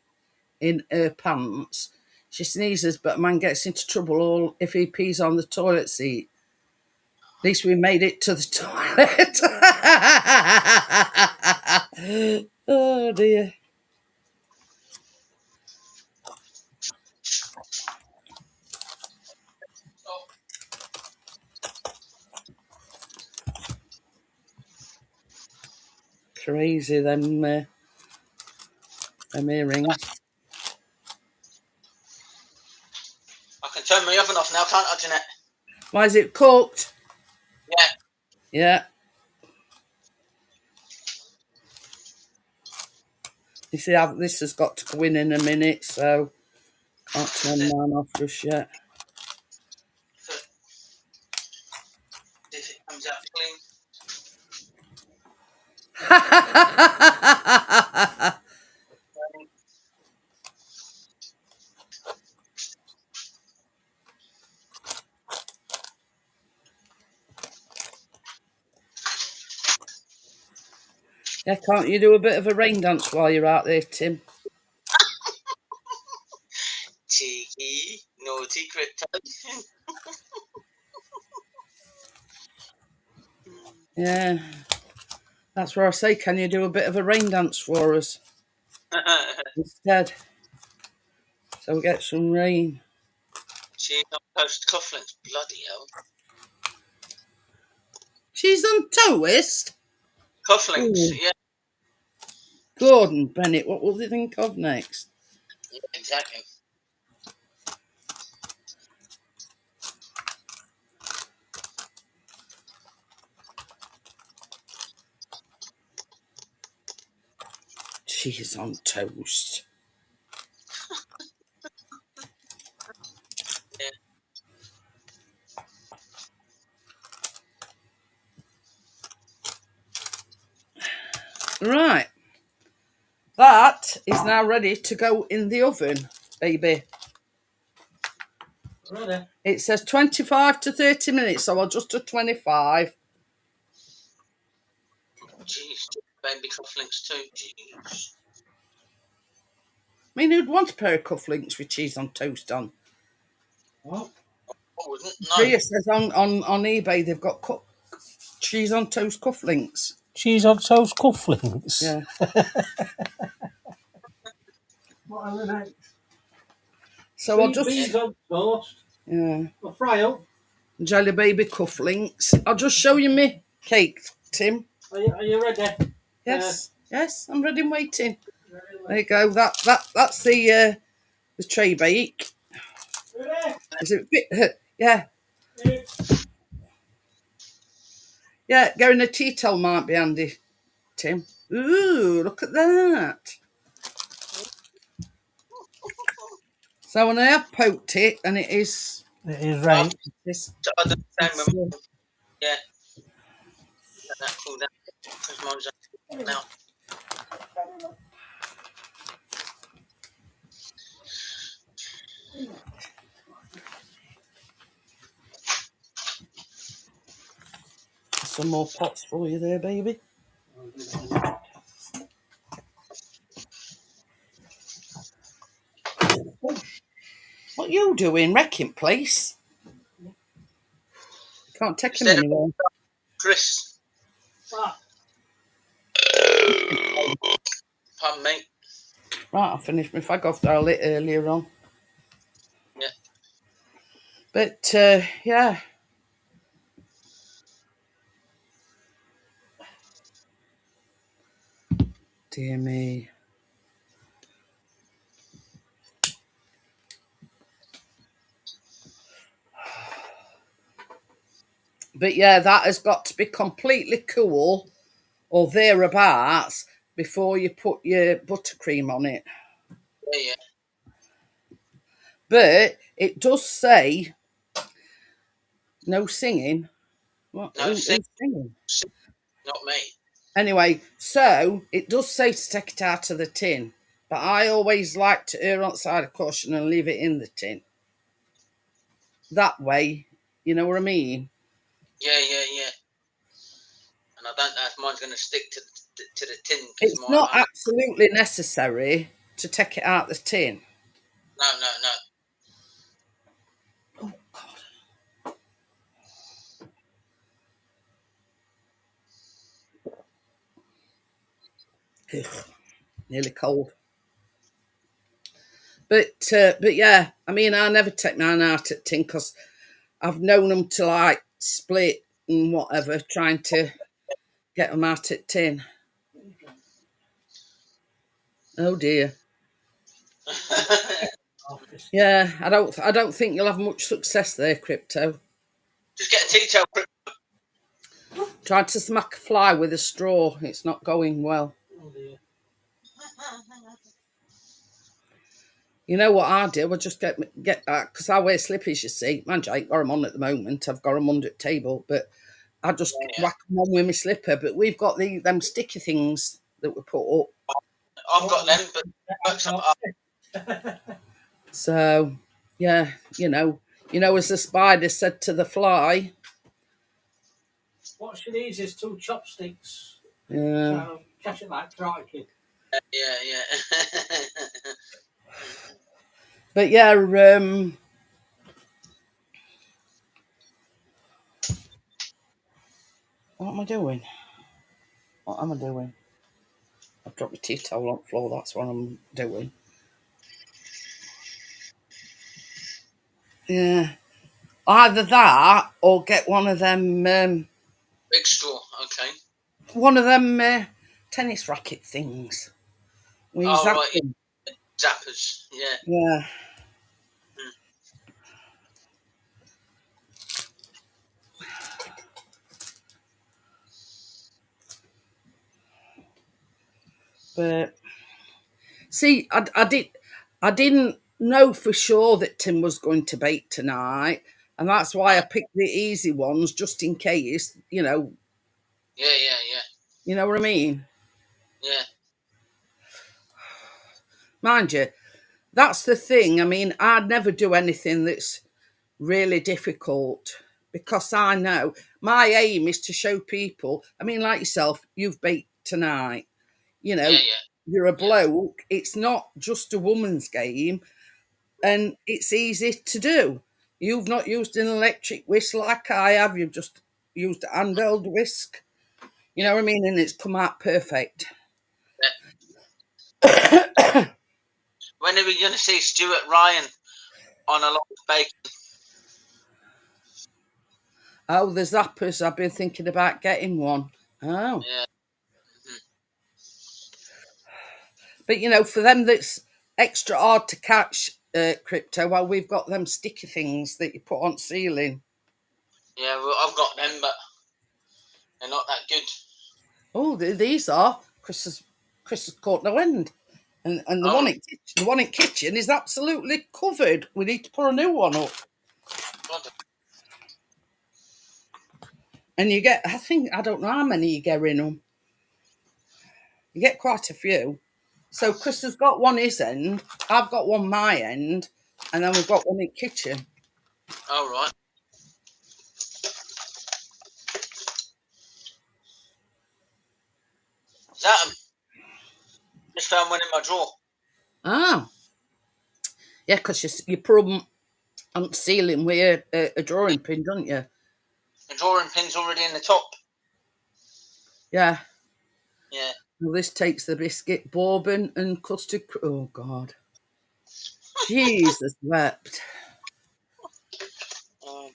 in her pants. She sneezes, but a man gets into trouble all if he pees on the toilet seat. At least we made it to the toilet. Oh dear. Crazy them earrings. I can turn my oven off now, can't I, Jeanette? Why is it cooked? Yeah. Yeah. You see, this has got to go in a minute, so can't turn mine off just yet. See if it comes out clean. Yeah, can't you do a bit of a rain dance while you're out there, Tim? Cheeky, naughty crypto. Yeah. That's where I say, can you do a bit of a rain dance for us instead? So we get some rain. She's on post cufflinks, bloody hell. She's on toast? Cufflinks, Ooh. yeah. Gordon Bennett, what will they think of next? Yeah, exactly. She's on toast. Yeah. Right. That is now ready to go in the oven, baby. Ready? It says 25 to 30 minutes, so I'll just do 25. Jeez, baby cufflinks too, jeez. I mean, who'd want a pair of cufflinks with cheese on toast on? What? I wouldn't, no. Ria says on eBay they've got cheese on toast cufflinks. Cheese on toast cufflinks. Yeah. What are the next? So I'll Sweet just beans on toast. yeah. I'll fry up. Jelly baby cufflinks. I'll just show you my cake, Tim. Are you ready? Yes, yes, I'm ready and waiting. There you go. That's the Traybake. Ready? Is it a bit? Yeah, yeah. Getting a tea towel might be handy, Tim. Ooh, look at that. So when I have poked it, and it is It is right. this. I do the same with mine. Yeah. Let that cool down. Because mine's up now. some more pots for you there, baby. What you doing, wrecking place? Can't take him anywhere. Chris. Ah, Pardon me. Right, I finished my fag off that I lit earlier on. Yeah. But yeah. Dear me. But yeah, that has got to be completely cool or thereabouts before you put your buttercream on it. Yeah. But it does say no singing. What? No, Who's singing? not me. Anyway, so it does say to take it out of the tin, but I always like to err on the side of caution and leave it in the tin. That way, you know what I mean? Yeah. And I don't know if mine's going to stick to the tin. It's not absolutely necessary to take it out the tin. No. Oh, God. Ugh, nearly cold. But yeah, I mean, I never take mine out at tin because I've known them to like split and whatever, trying to get them out at tin. Oh dear. Yeah, I don't think you'll have much success there, Crypto. Just get a tea towel. Tried to smack a fly with a straw. It's not going well. oh dear. You know what I do? I just get that because I wear slippers. You see, mind you, I ain't got them on at the moment. I've got them under the table, but I just whack them on with my slipper. But we've got them sticky things that we put up. I've got them, but it works up. So yeah, you know, as the spider said to the fly. What she needs is 2 chopsticks. Yeah. So catch it like Karate Kid. Yeah. But yeah, what am I doing? I've dropped my tea towel on the floor. That's what I'm doing. Yeah. Either that or get one of them Big straw, okay. Tennis racket things. Oh, right. Zappers, yeah. Yeah. But see, I didn't know for sure that Tim was going to bake tonight, and that's why I picked the easy ones just in case. You know. Yeah. You know what I mean? Yeah. Mind you, that's the thing. I mean, I'd never do anything that's really difficult because I know my aim is to show people. I mean, like yourself, you've baked tonight. You know, Yeah. you're a bloke. It's not just a woman's game, and it's easy to do. You've not used an electric whisk like I have. You've just used a handheld whisk. You know what I mean? And it's come out perfect. When are we going to see Stuart Ryan on a lot of bacon? Oh, the zappers. I've been thinking about getting one. Oh. Yeah. But, you know, for them that's extra hard to catch, Crypto, well, we've got them sticky things that you put on ceiling. Yeah, well, I've got them, but they're not that good. Oh, these are. Chris has caught no end. And the one in kitchen is absolutely covered. We need to put a new one up. God. And you get, I don't know how many you get in them. You get quite a few. So Chris has got one his end, I've got one my end, and then we've got one in kitchen. All right. That just found one in my drawer. Ah. Yeah, because you put them on the ceiling with a drawing pin, don't you? The drawing pin's already in the top. Yeah. Yeah. Well, this takes the biscuit, bourbon and custard. Oh, God. Jesus wept. Oh,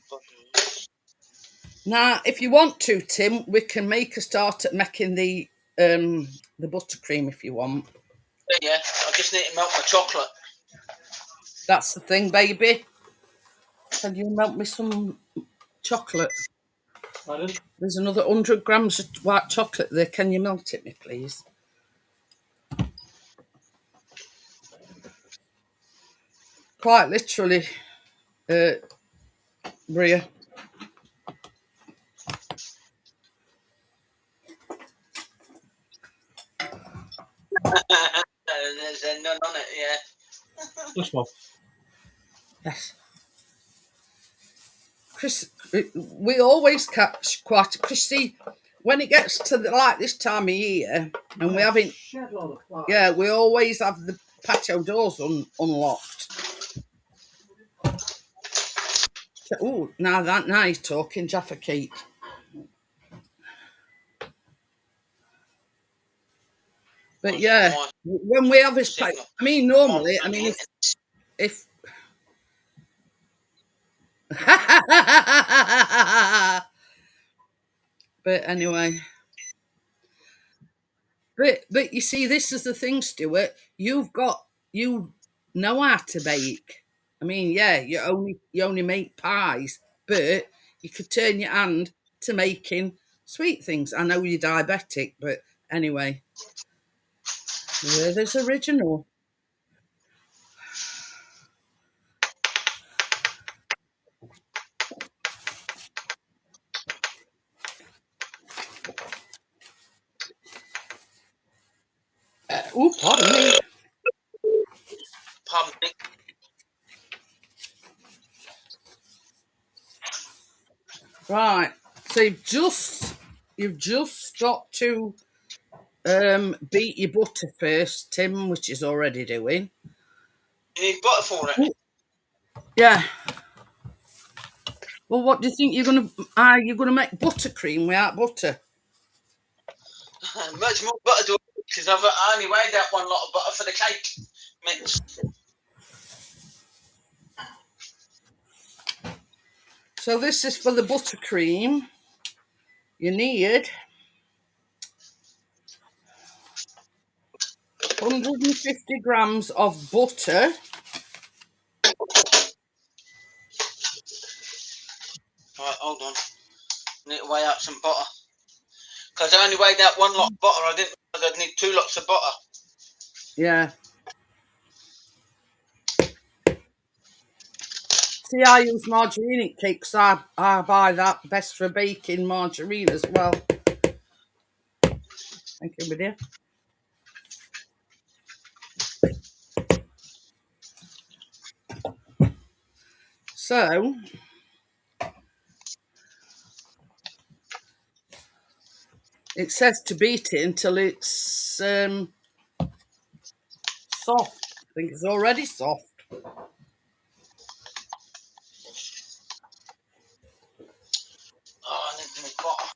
Now, if you want to, Tim, we can make a start at making the buttercream if you want. yeah, I just need to melt my chocolate. That's the thing, baby. Can you melt me some chocolate? Pardon? There's another 100 grams of white chocolate there. Can you melt it me, please? Quite literally, Bria. There's none on it, yeah. This one. Yes. Chris, we always catch quite a Chrissy when it gets to like this time of year, and we haven't. Shed load of flies. Yeah, we always have the patio doors unlocked. So, oh, now you're talking Jaffa cake. But yeah, when we have this, I mean, normally, I mean, if but anyway, but you see, this is the thing, Stuart. You know how to bake. I mean, yeah, you only make pies, but you could turn your hand to making sweet things. I know you're diabetic, but anyway, Werther's original. Oh, pardon me. Pardon me. Right. So you've just got to beat your butter first, Tim, which is already doing. You need butter for it. Yeah. Well, what do you think you're gonna make buttercream without butter? Much more butter do I because I only weighed out one lot of butter for the cake mix. So this is for the buttercream. You need 150 grams of butter. Right, hold on. I need to weigh out some butter. Because I only weighed out one lot of butter. I didn't know I'd need 2 lots of butter. Yeah. See, I use margarine in cakes. I buy that best for baking margarine as well. Thank you, my dear. So it says to beat it until it's soft. I think it's already soft. Oh, I need more butter.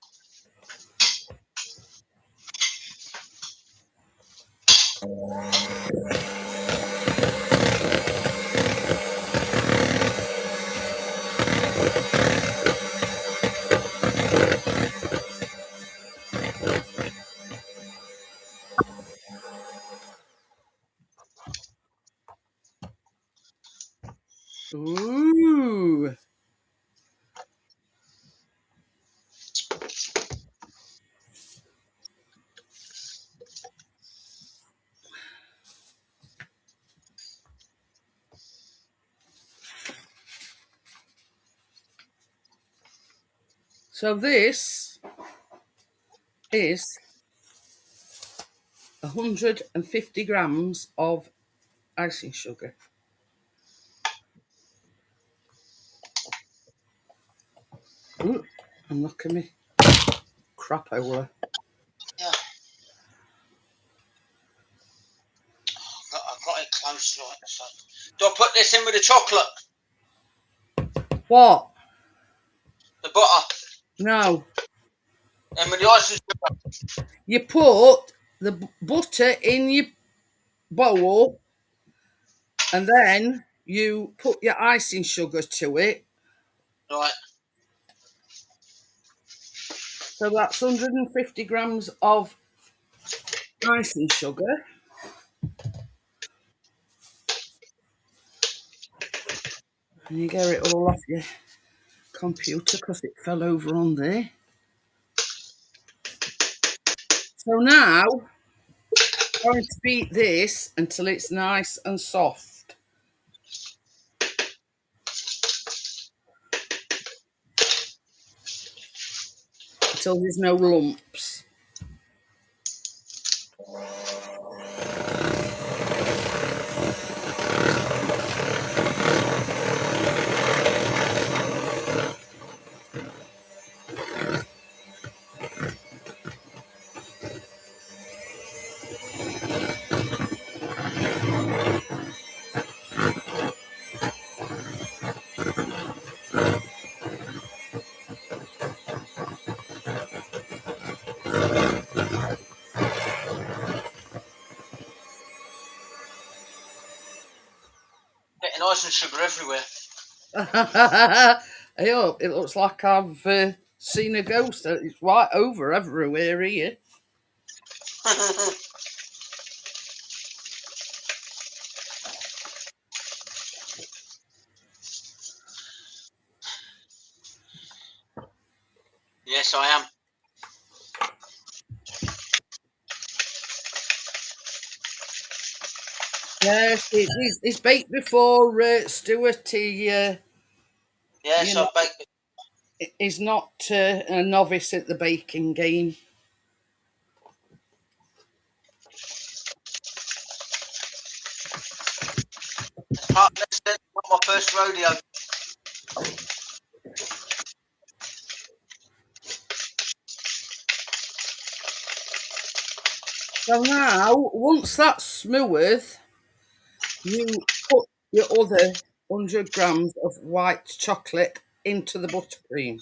Ooh. So this is 150 grams of icing sugar. Ooh, I'm knocking me crap over. Yeah. Do I put this in with the chocolate? What? The butter? No. And with the icing sugar? You put the butter in your bowl and then you put your icing sugar to it. Right. So that's 150 grams of icing sugar. And you get it all off your computer because it fell over on there. So now I'm going to beat this until it's nice and soft. Until there's no lumps. Getting icing sugar everywhere. Oh, it looks like I've seen a ghost. It's right over everywhere here. Yes, I am. Yes, it's baked before Stuart. Yes, You know, I baked it. he's not a novice at the baking game. That's not my first rodeo. So now, once that's smooth, you put your other 100 grams of white chocolate into the buttercream.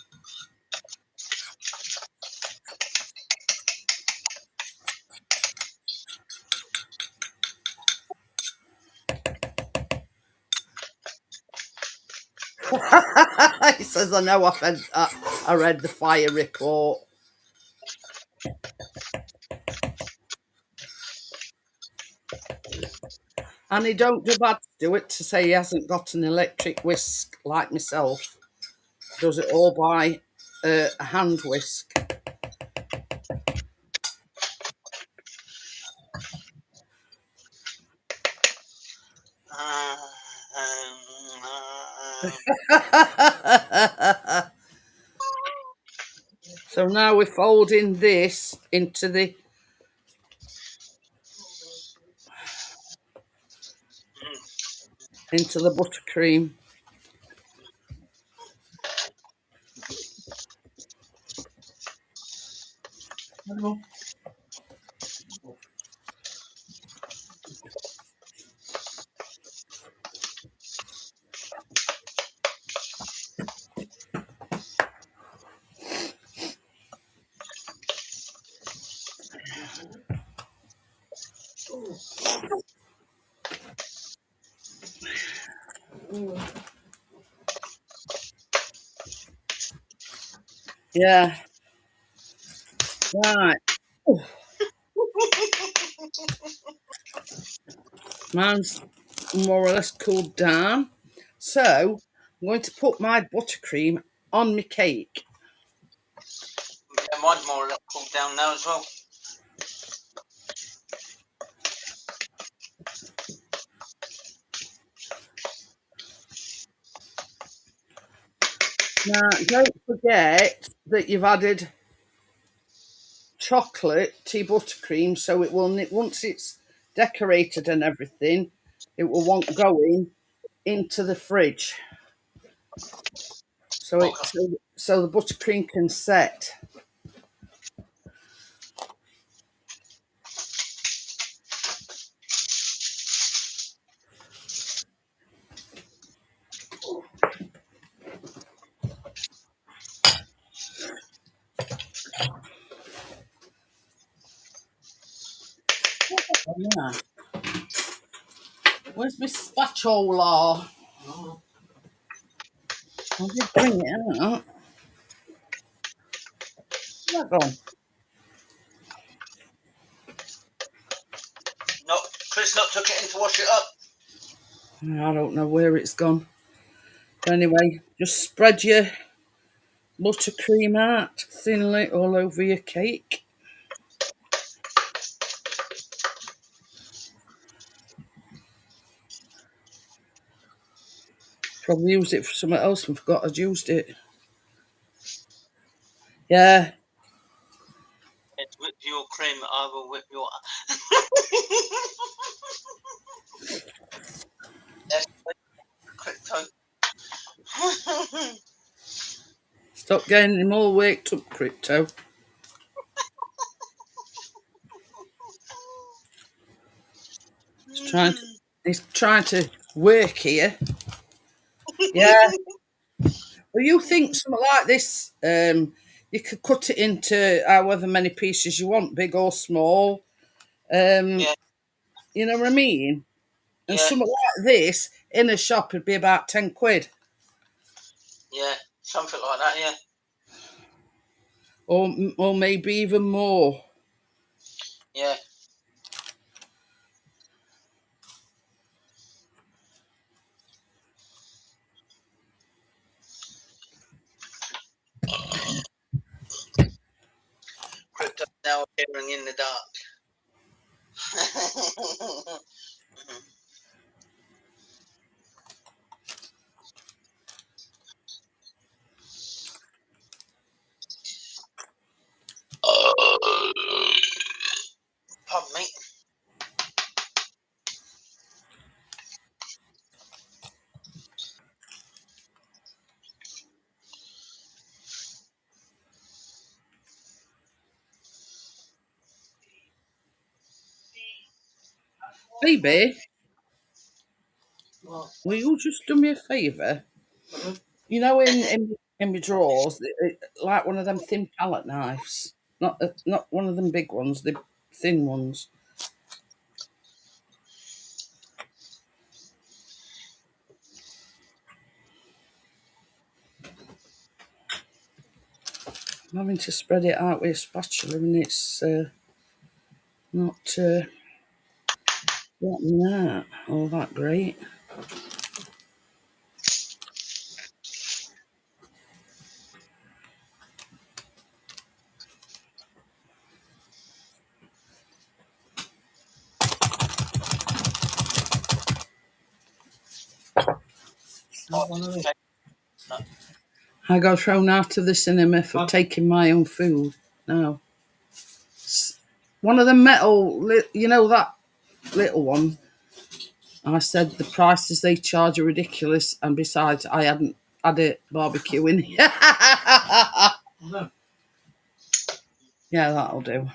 He says, I know I read the fire report. And he don't do bad to do it to say he hasn't got an electric whisk like myself. Does it all by a hand whisk. So now we're folding this into the buttercream. Yeah. Right. Mine's more or less cooled down. So I'm going to put my buttercream on my cake. Yeah, mine's more or less cooled down now as well. Now, don't forget that you've added chocolate to buttercream, so it will, once it's decorated and everything, it will want going into the fridge. So so the buttercream can set. Yeah. Where's my spatula? Oh, I did bring it out. Where's that gone? No, Chris not took it in to wash it up. I don't know where it's gone. But anyway, just spread your buttercream out thinly all over your cake. Probably used it for something else and forgot I'd used it. Yeah. Let's whip your cream, I will whip your. That's crypto. Stop getting him all waked up, Crypto. He's trying to work here. Yeah. Well, you think something like this, you could cut it into however many pieces you want, big or small. Yeah, You know what I mean? And yeah, something like this in a shop would be about 10 quid. yeah, something like that. Yeah, Or maybe even more. yeah. Crypto now appearing in the dark. Pardon me. Baby, well, will you just do me a favour? pardon? You know, in my drawers, like one of them thin palette knives. Not one of them big ones, the thin ones. I'm having to spread it out with a spatula and it's not getting that all that great. Have one of these. I got thrown out of the cinema for taking my own food. No. One of the metal, you know, that little one. I said the prices they charge are ridiculous, and besides, I hadn't had a barbecue in. No. Yeah, that'll do.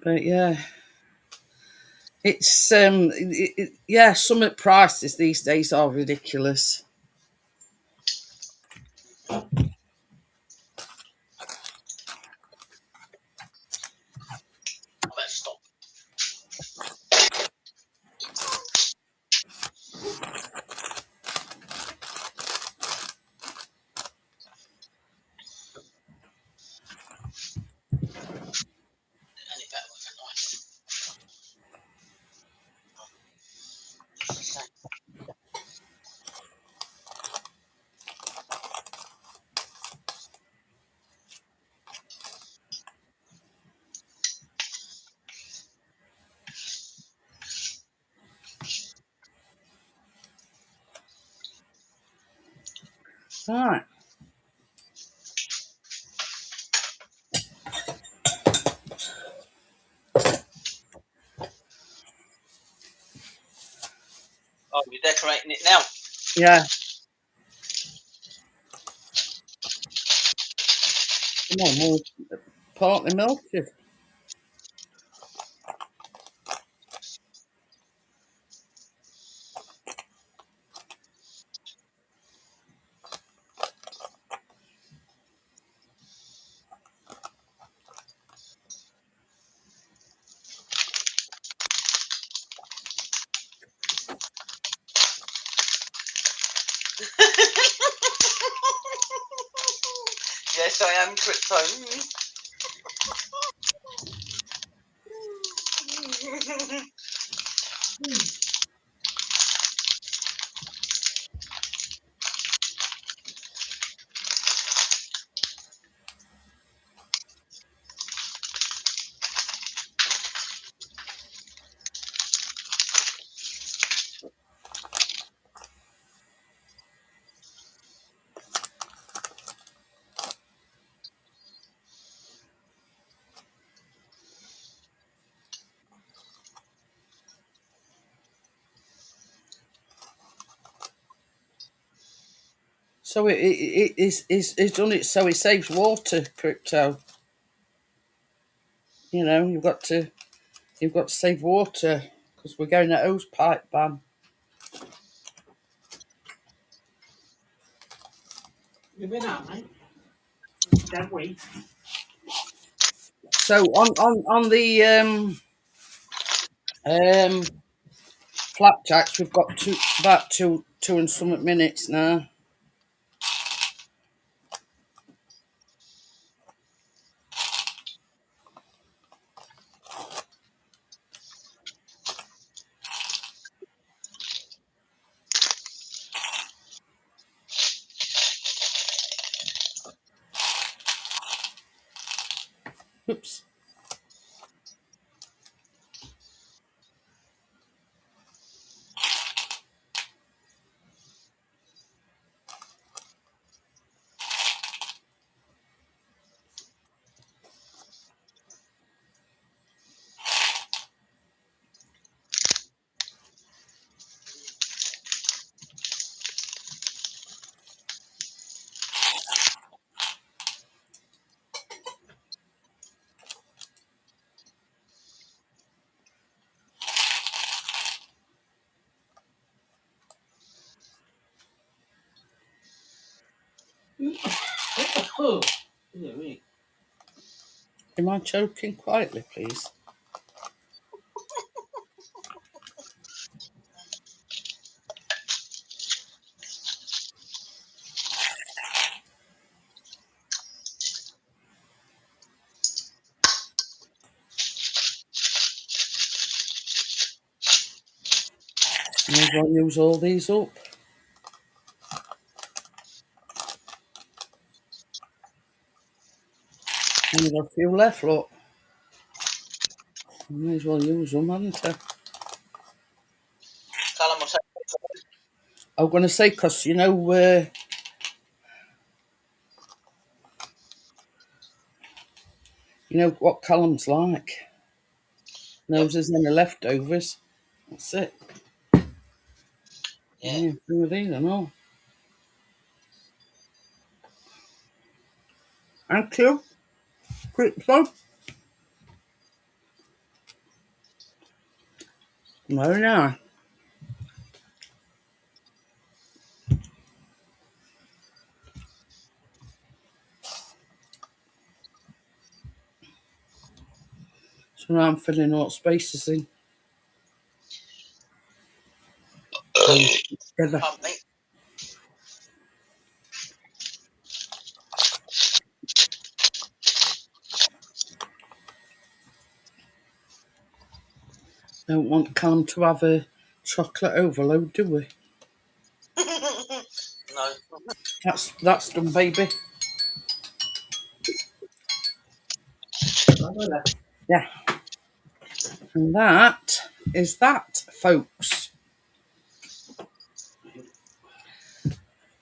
But yeah, it's yeah. Some of the prices these days are ridiculous. Let's stop. Any better with a knife? It's the same. Right. Oh, you're decorating it now. Yeah. Come on, we're partly melted. Yes, I am crypto. So it's done it so it saves water, crypto. You know, you've got to save water because we're going at hose pipe ban. You've been out, mate. Dead weight. So on the flapjacks, we've got about two and something minutes now. Oops. Oh, yeah, me. Am I choking quietly, please? May as well use all these up. Only got a few left, look. May as well use them, haven't I? Callum will say, I was going to say, because you know what Callum's like. Knows there's any leftovers. That's it. yeah. Yeah, few of these and all. Thank you. Quick plug. Very nice. So now I'm filling all spaces in. Together. Pardon me. Don't want Callum to have a chocolate overload, do we? No. That's done, baby. Yeah. And that is that, folks.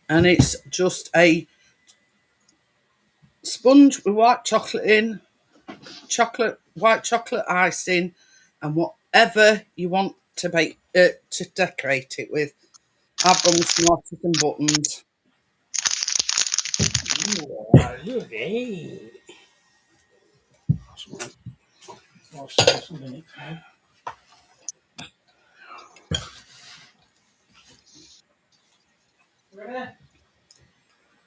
And it's just a sponge with white chocolate in, white chocolate icing, and whatever you want to bake to decorate it with. I've gone with Smarties and buttons. Look, hey. I'll say something next time. Ready?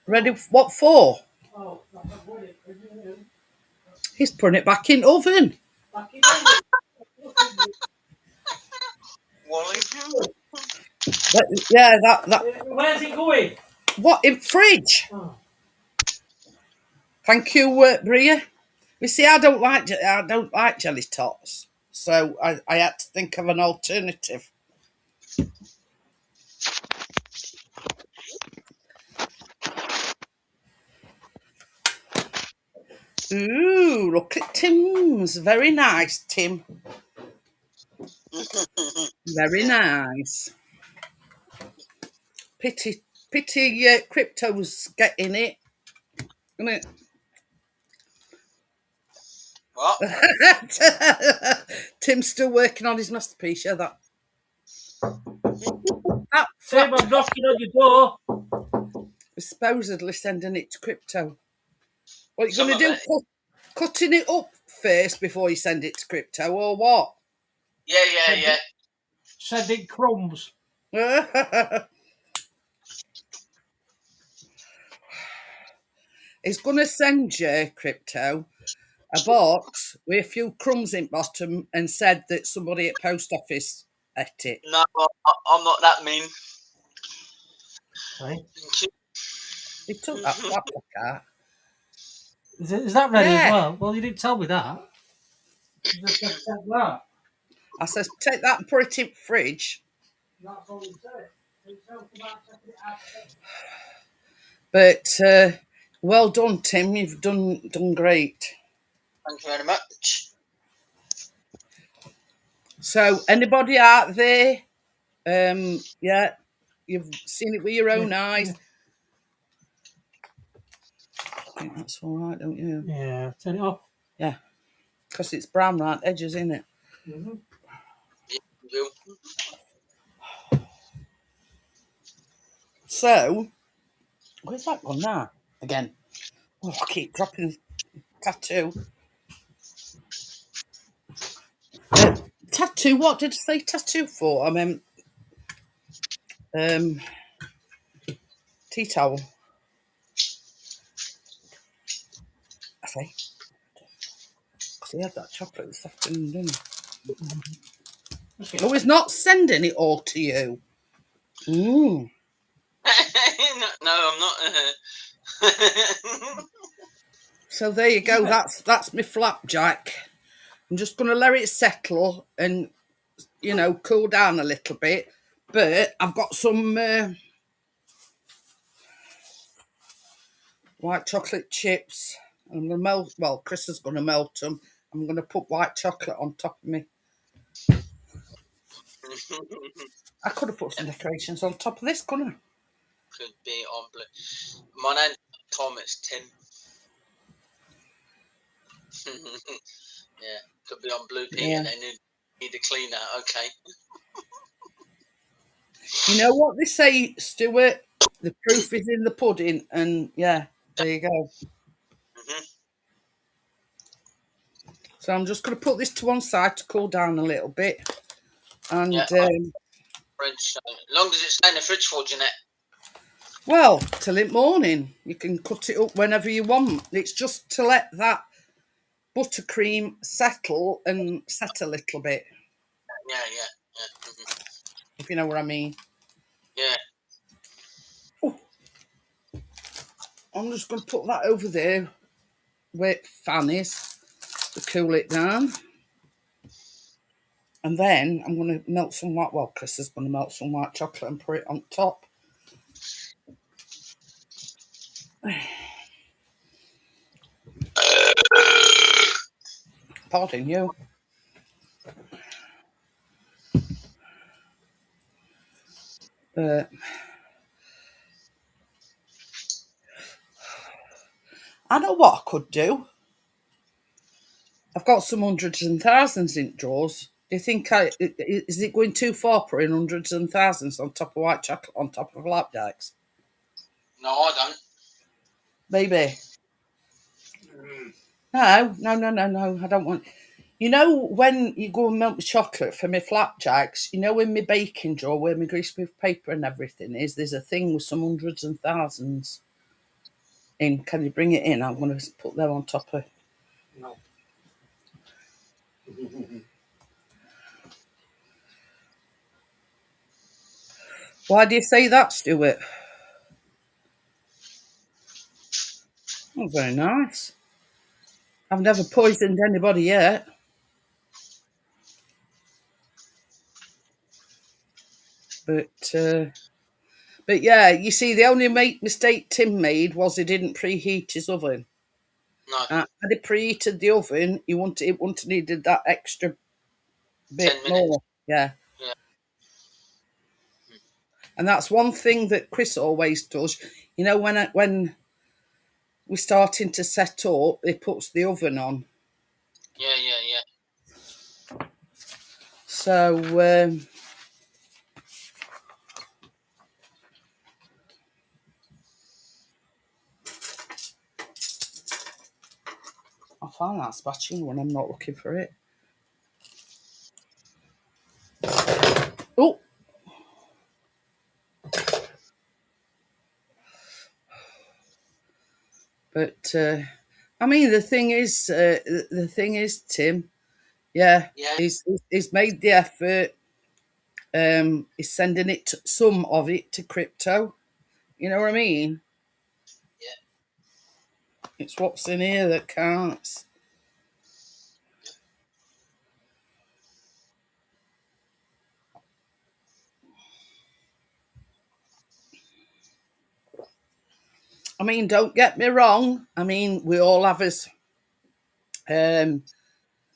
Ready? What for? Oh, I've got it. He's putting it back in oven. Back in. Wally. Yeah, that. Where's it going? What in fridge? Oh. Thank you, Bria. You see, I don't like jelly tots, so I had to think of an alternative. Ooh, look at Tim's. Very nice, Tim. Very nice. Pity, Crypto's getting it. Isn't it? What? Tim's still working on his masterpiece. Yeah, that. Tim, I'm knocking on your door. Supposedly sending it to Crypto. What are you Some going to of do? it. Cutting it up first before you send it to Crypto, or what? Yeah. Sending crumbs. He's going to send you, Crypto, a box with a few crumbs in bottom and said that somebody at post office ate it. No, I'm not that mean. Right. He took that Flapjack out. Is that ready Yeah. as well? Well, you didn't tell me that. You just said that. I says, take that and put it in the fridge. That's all you said. But well done, Tim. You've done great. Thank you very much. So, anybody out there? Yeah, you've seen it with your own eyes. I think that's all right, don't you? Yeah, turn it off. Yeah, because it's brown round edges, isn't it? Mm-hmm. Yeah. So, where's that gone now? Again. Oh, I keep dropping tattoo. Tattoo? What did I say tattoo for? I meant tea towel. I say. Because he had that chocolate this afternoon, didn't he? Mm-hmm. Oh, he's not sending it all to you. Mm. No, I'm not. So there you go. That's my flapjack. I'm just going to let it settle and, cool down a little bit. But I've got some white chocolate chips. I'm going to melt. Well, Chris is going to melt them. I'm going to put white chocolate on top of me. I could have put some decorations on top of this, couldn't I? Could be on blue. My name Tom. It's Tim. Yeah, could be on blue Pete, Yeah. and they need a cleaner. Okay. You know what they say, Stuart? The proof is in the pudding, and yeah, there you go. Mm-hmm. So I'm just going to put this to one side to cool down a little bit, and Fridge. As long as it's in the fridge for Jeanette. well, till in morning. You can cut it up whenever you want. It's just to let that buttercream settle and set a little bit. Yeah. Mm-hmm. If you know what I mean. Yeah. Oh. I'm just going to put that over there where fan is to cool it down. And then I'm going to melt some white, well, Chris is going to melt some white chocolate and put it on top. Pardon you. I know what I could do. I've got some hundreds and thousands in drawers. Do you think is it going too far putting hundreds and thousands on top of white chocolate on top of Flapjacks? No, I don't. Maybe. No. I don't want. You know when you go and melt the chocolate for my Flapjacks, in my baking drawer where my greaseproof paper and everything is, there's a thing with some hundreds and thousands in. Can you bring it in? I'm going to put them on top of. No. Why do you say that, Stuart? Oh, very nice. I've never poisoned anybody yet. But yeah, you see, the only mistake Tim made was he didn't preheat his oven. No, Had he preheated the oven, it wouldn't have needed that extra 10 bit minutes. more. Yeah. Yeah. And that's one thing that Chris always does. You know, when we're starting to set up, he puts the oven on. Yeah, yeah, yeah. So I find that spatula when I'm not looking for it. Oh, but I mean, the thing is, Tim. Yeah, Yeah, he's made the effort. He's sending some of it to crypto. You know what I mean? yeah. It's what's in here that counts. I mean, don't get me wrong. I mean, we all have us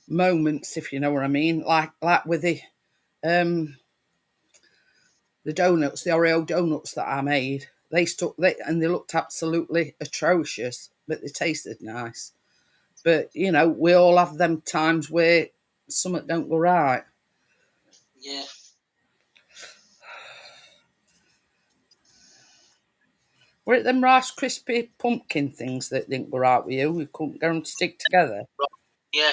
moments, if you know what I mean. Like with um the donuts, the Oreo donuts that I made. They looked absolutely atrocious, but they tasted nice. But you know, we all have them times where something don't go right. Yeah. Were it them Rice Krispie pumpkin things that didn't go right with you? We couldn't get them to stick together. Yeah.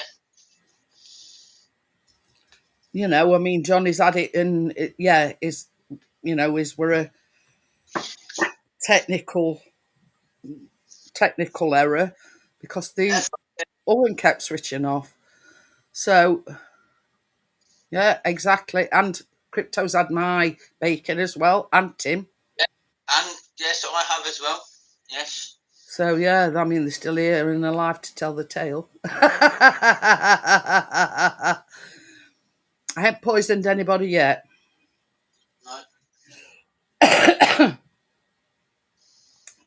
You know, I mean, Johnny's had it, and is we're a technical error because the oven kept switching off. So yeah, exactly. And Crypto's had my bacon as well, and Tim. Yeah. And yes, I have as well. Yes. So yeah, I mean, they're still here and alive to tell the tale. I haven't poisoned anybody yet. No.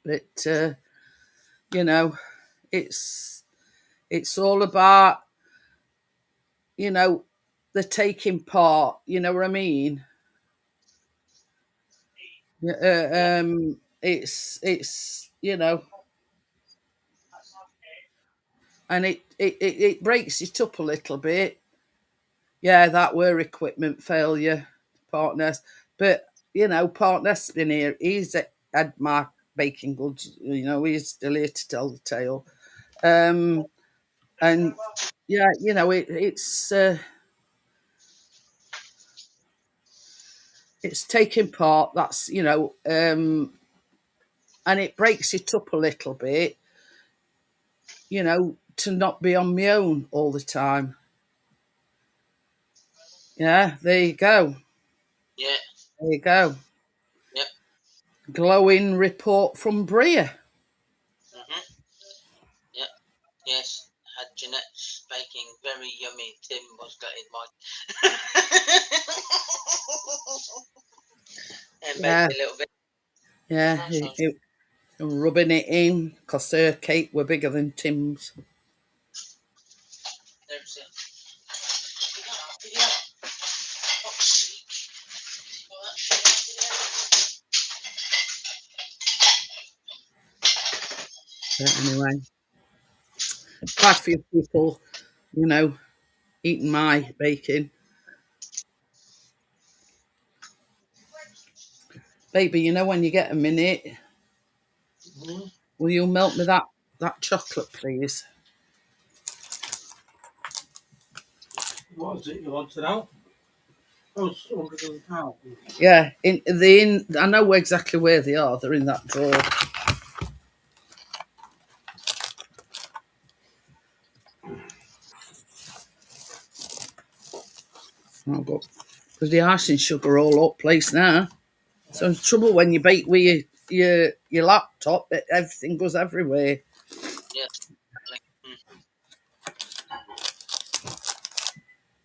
But you know, it's all about, you know, the taking part. You know what I mean? Yeah. It's you know, and it breaks it up a little bit. Yeah, that were equipment failure, partners. But you know, partner's been here. He's had my baking goods. You know, he's still here to tell the tale. And yeah, you know, it's taking part. That's, you know, and it breaks it up a little bit. You know, to not be on my own all the time. Yeah, there you go. Yeah. There you go. Yep. Glowing report from Bria. Mhm. Yep. Yes. Had Jeanette's baking very yummy. Tim was gutted mine. And Yeah, baked a little bit. yeah. Nice one. Rubbing it in because her cake were bigger than Tim's. There's it. Pick it up. Fuck's sake. Got that shit But anyway, quite a few people, you know, eating my bacon. Baby, you know, when you get a minute, Mm-hmm. will you melt me that chocolate, please? What is it you wanted out? Oh, it's 100 pounds. Yeah, I know exactly where they are. They're in that drawer. Oh, but because the icing sugar all up place now. So it's trouble when you bake with your laptop, everything goes everywhere. Yes.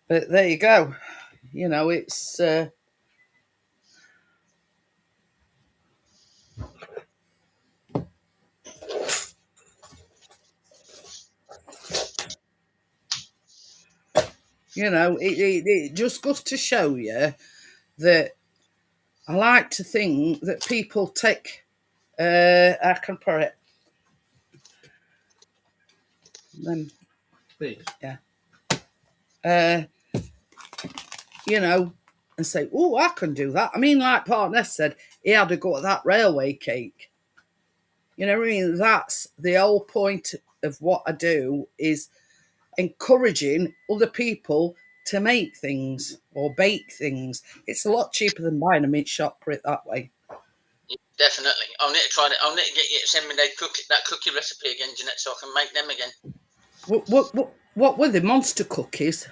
But there you go. You know, it's you know, it just goes to show you that I like to think that people take I can put it Please. yeah. You know, and say, oh, I can do that. I mean, like Partner said, he had to go at that railway cake. You know what I mean? That's the whole point of what I do, is encouraging other people to make things or bake things. It's a lot cheaper than buying them in shop, put it that way. Definitely. I'll need to try it. I'll need to get you to send me that cookie recipe again, Jeanette, so I can make them again. What were the monster cookies?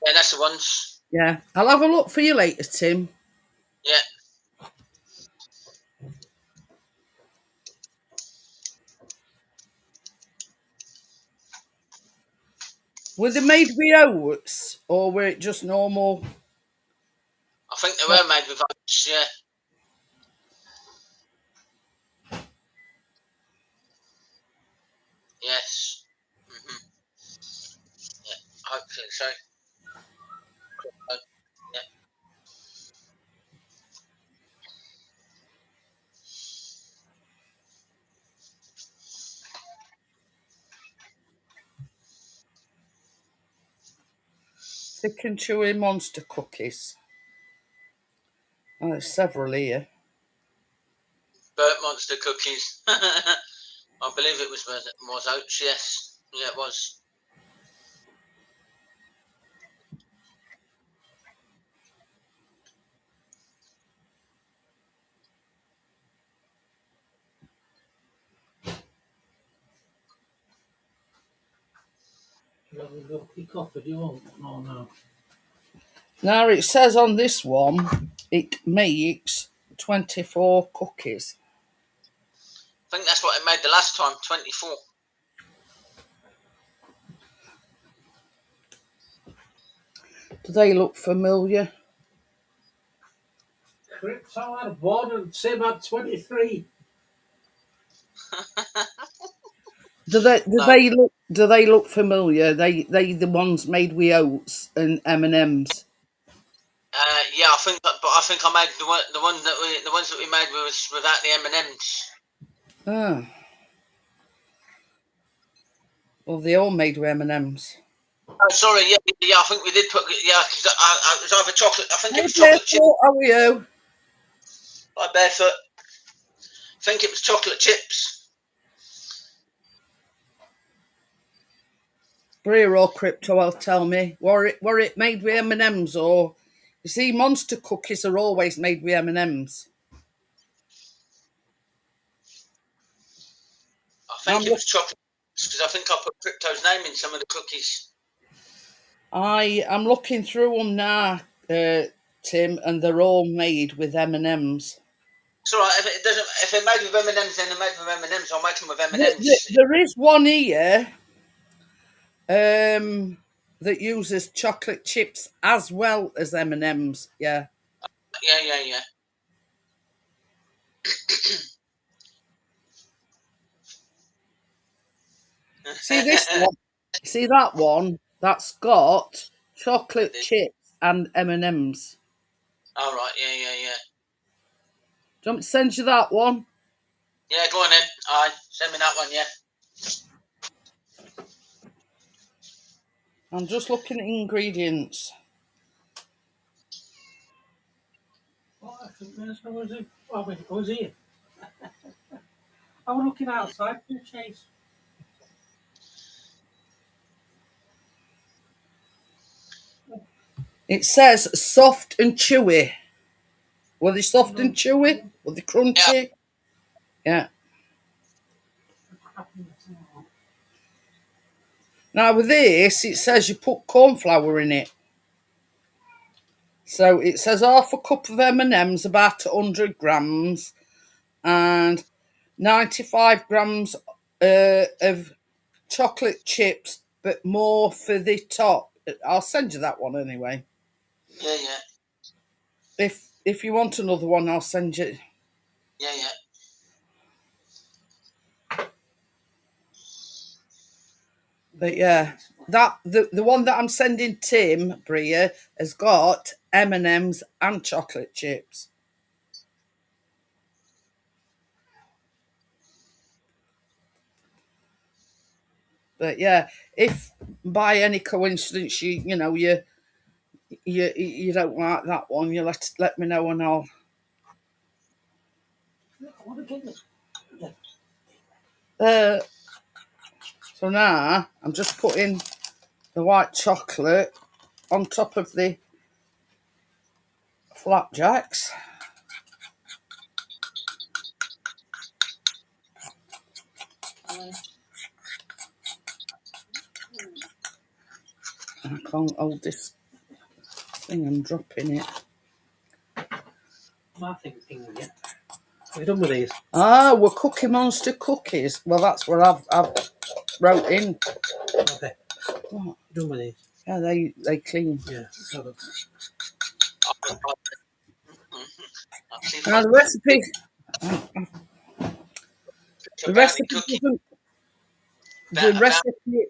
Yeah, that's the ones. Yeah, I'll have a look for you later, Tim. Yeah. Were they made with oats or were it just normal? I think they were made with oats, yeah. Yes. Yeah, hopefully so. Yeah. Thick and chewy monster cookies. Oh, there's several here. Burnt monster cookies. I believe it was oats, yes. Yeah, it was. You have a little kick off if you want. Oh, no. Now it says on this one it makes 24 cookies. I think that's what it made the last time, 24. Do they look familiar? Crypto out of water, say about 23. Do they look familiar? They the ones made with oats and M&Ms. Yeah, I think I made the ones that we made was without the M&Ms. Ah. Well, they all made with M&Ms. Oh, sorry, yeah, I think we did put, yeah, because it was either chocolate, I think it Hey, was chocolate chip. Barefoot, how are you? Like Barefoot. I think it was chocolate chips. Brea or Crypto, will tell me. Were it made with M&Ms or... You see, monster cookies are always made with M&Ms. I think it was chocolate because I think I put Crypto's name in some of the cookies. I'm looking through them now, Tim, and they're all made with M&Ms. It's all right. If they're made with M&Ms, then they're made with M&Ms. I'll make them with M&Ms. There is one here that uses chocolate chips as well as M&Ms. Yeah. Yeah. See this one? See that one? That's got chocolate chips and M&Ms. All right. Yeah. Do you want me to send you that one? Yeah, go on then. All right, send me that one. Yeah. I'm just looking at ingredients. Oh, I think I was here. I was here. I was looking outside for Chase. It says soft and chewy. Were they soft and chewy? Were they crunchy? Yeah. Now with this, it says you put corn flour in it. So it says half a cup of M&Ms, about 100 grams, and 95 grams of chocolate chips, but more for the top. I'll send you that one anyway. Yeah, yeah. If you want another one, I'll send you. Yeah, yeah. But yeah, that the one that I'm sending Tim Bria has got M&Ms and chocolate chips. But yeah, if by any coincidence you don't like that one, you let me know and I'll. So now I'm just putting the white chocolate on top of the flapjacks. I can't hold this thing, I'm dropping it. My thing pinging yet. Are you done with these? Ah, we're Cookie Monster cookies. Well, that's what I've wrote in. Okay. What? You done with these? Yeah, they clean. Yeah. Now the recipe Cookie. doesn't. The recipe.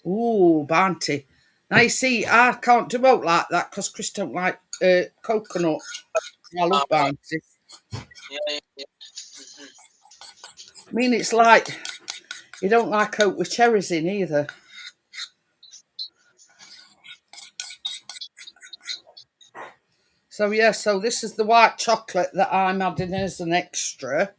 Ooh, Bounty. Now you see, I can't do out like that because Chris don't like coconut. I love Bounty. Yeah, yeah. I mean, it's like you don't like oat with cherries in either. So yeah, so this is the white chocolate that I'm adding as an extra.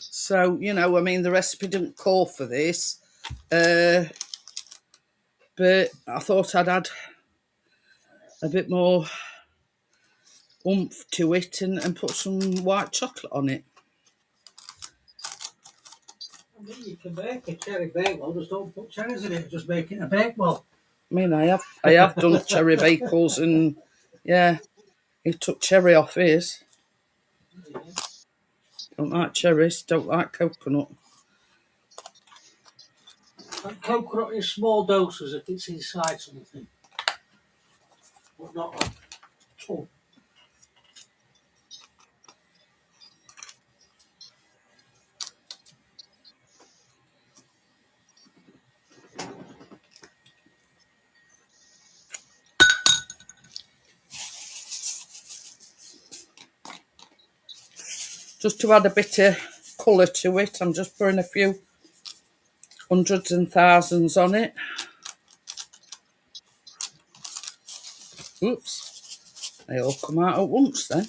So, I mean, the recipe didn't call for this, but I thought I'd add a bit more oomph to it and put some white chocolate on it. I mean, you can make a cherry bagel, just don't put cherries in it, just make it a bakewell. I mean, I have done cherry bagels and, yeah, he took cherry off his. Yeah. Don't like cherries, don't like coconut. And coconut in small doses if it's inside something. But not a ton. Just to add a bit of colour to it, I'm just putting a few hundreds and thousands on it. Oops, they all come out at once then.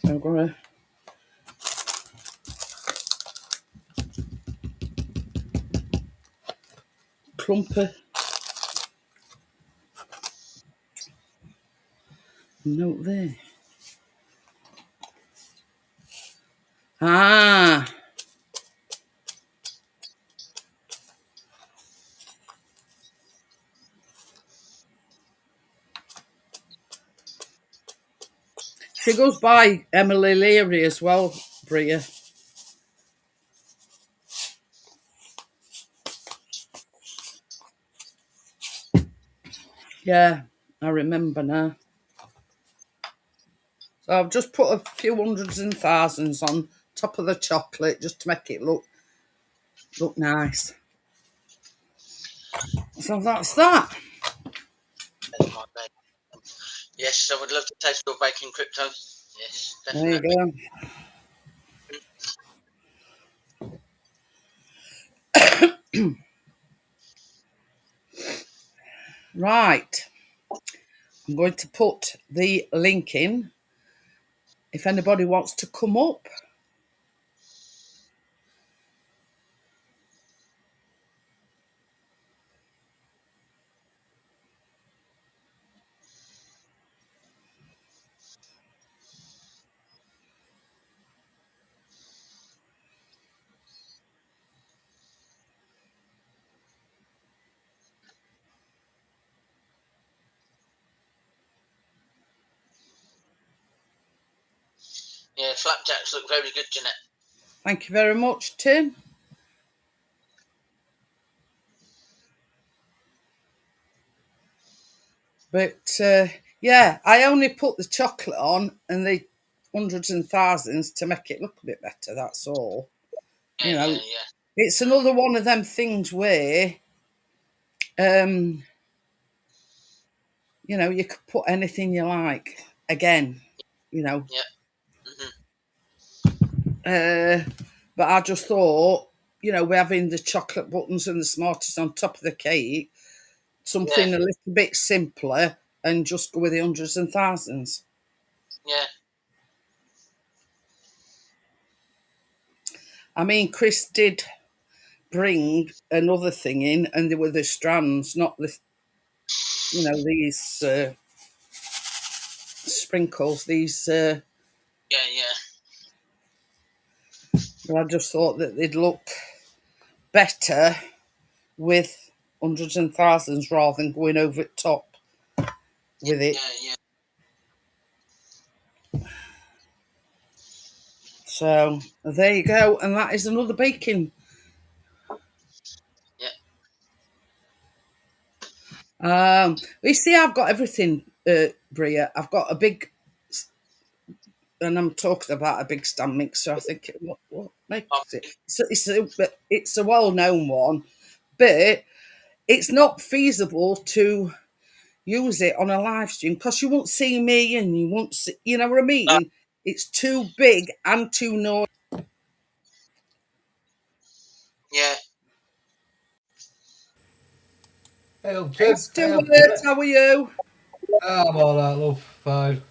So I'm going to clump a note there. Ah, she goes by Emily Leary as well, Bria. Yeah, I remember now. So I've just put a few hundreds and thousands on top of the chocolate just to make it look nice. So that's that. That's my bag. Yes, I would love to taste your baking crypto. Yes, There you definitely. go. Right. I'm going to put the link in if anybody wants to come up. Yeah, flapjacks look very good, Jeanette. Thank you very much, Tim. But yeah, I only put the chocolate on and the hundreds and thousands to make it look a bit better. That's all. Yeah, You know, yeah. it's another one of them things where, you could put anything you like again. Yeah. But I just thought, we're having the chocolate buttons and the Smarties on top of the cake, something a little bit simpler, and just go with the hundreds and thousands. Yeah. I mean, Chris did bring another thing in, and they were the strands, not the, these sprinkles. These, Yeah. I just thought that they'd look better with hundreds and thousands rather than going over the top with it. Yeah. So there you go, and that is another baking. You see, I've got everything, Bria. I've got a big, and I'm talking about a big stand mixer. I think what makes it? It's a well-known one, but it's not feasible to use it on a live stream because you won't see me and you won't see, you know what I mean? It's too big and too noisy. Yeah. Hey, Tim. Hey, Stuart, how are you? I'm all right, love. Fine.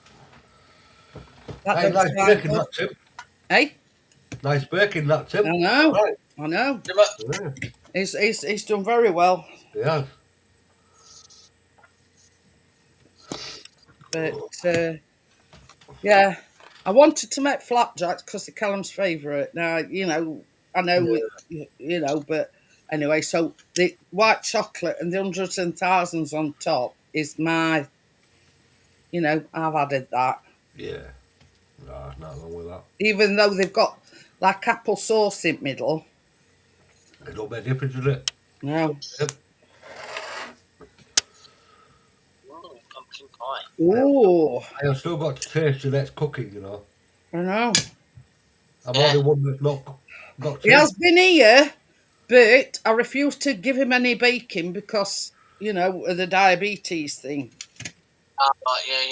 Hey, nice baking that, Tim. Hey? Nice baking that, Tim. I know. Right. I know. Yeah. He's done very well. Yeah. But yeah, I wanted to make flapjacks because they're Callum's favourite. Now, I know, but anyway, so the white chocolate and the hundreds and thousands on top is my, I've added that. Yeah. No, there's nothing wrong with that. Even though they've got like apple sauce in the middle. It don't make a difference, does it? No. Yep. Pumpkin pie. Ooh. I have still got to taste Jeanette's cooking, I know. I'm only one that's not got He has been here, but I refuse to give him any baking because, of the diabetes thing. Yeah.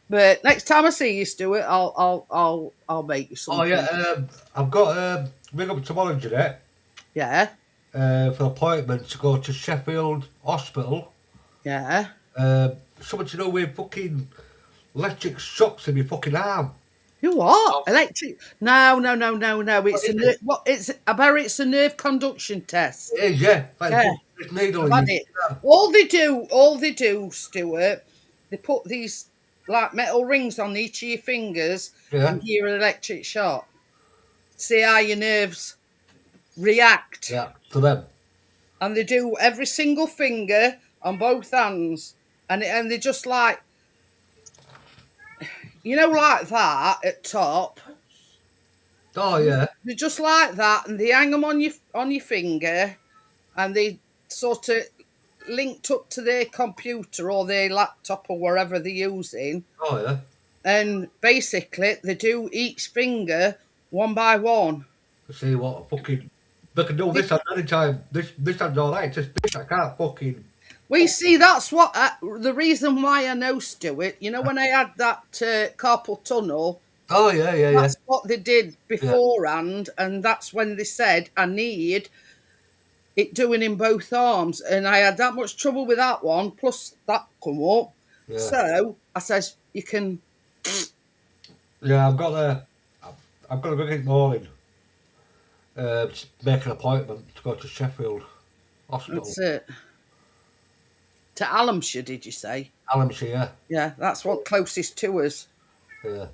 But next time I see you, Stuart, I'll make you something. Oh yeah, I've got ring up tomorrow, Jeanette. Yeah. For an appointment to go to Sheffield Hospital. Yeah. Someone to know with fucking electric shocks in my fucking arm. You what? Electric? No. It's it's a nerve conduction test. It is, yeah. This needle in it. All they do, Stuart, they put these like metal rings on each of your fingers and hear an electric shock. See how your nerves react. Yeah, to them. And they do every single finger on both hands, and they just like, like that at top. Oh yeah. They just like that, and they hang them on your finger, and they sort of linked up to their computer or their laptop or wherever they're using. Oh yeah. And basically, they do each finger one by one. See what fucking. They can do this at any time. This time's all right. Just this, I can't fucking. We see that's what the reason why I know, Stuart. When I had that carpal tunnel. Oh yeah. That's what they did beforehand, and that's when they said I need it doing in both arms, and I had that much trouble with that one. Plus that come up, so I says you can. Yeah, I've got to go in the morning. Make an appointment to go to Sheffield Hospital. That's it. To Alhamshire, did you say? Alhamshire, yeah. Yeah, that's what closest to us. Yeah.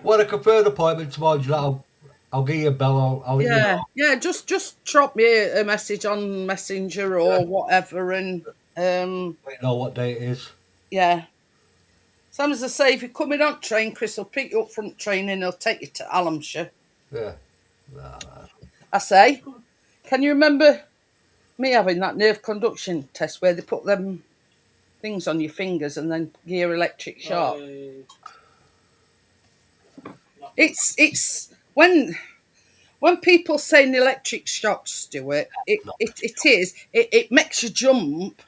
Well, a confirmed appointment tomorrow, I'll give you a bell. I'll Yeah. Just drop me a message on Messenger or whatever, and let you know what day it is. Yeah, Some as I say, if you're coming on train, Chris will pick you up front train and he'll take you to Hallamshire. Yeah. I say, can you remember me having that nerve conduction test where they put them things on your fingers and then give you electric shock? It's when people say an electric shock, Stuart, it makes you jump,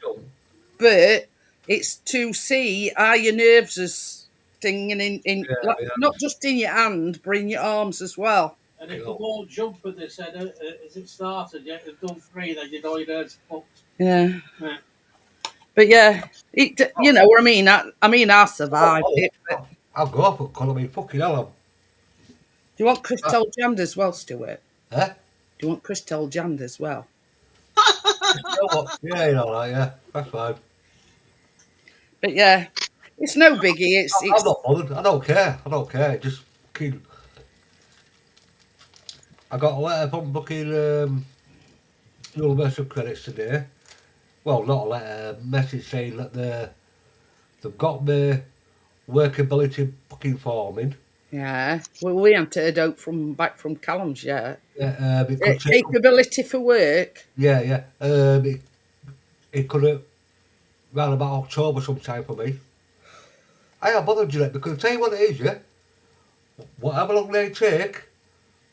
but it's to see how your nerves is stinging in like, not just in your hand, but in your arms as well. And if you won't jump at this, said, as it started, you have done 3, then you know your nerves fucked. Yeah. But yeah, you know what I mean. I survived it. But I'll go off at colour me fucking hell. do you want Crystal jammed as well, Stuart? Eh? Do you want Crystal jammed as well? Yeah, you know, like, yeah, that's fine. But yeah, it's no biggie. I'm not bothered. I don't care. Just fucking. I got a letter from fucking Universal Credits today. Well, not a letter, a message saying that they've got the workability fucking form in. Yeah. Well, we haven't heard out back from Callum's yet. Yeah, Capability for work. Yeah. It could have round about October sometime for me. I ain't bothered, Jeanette, because I'll tell you what it is, yeah? Whatever long they take,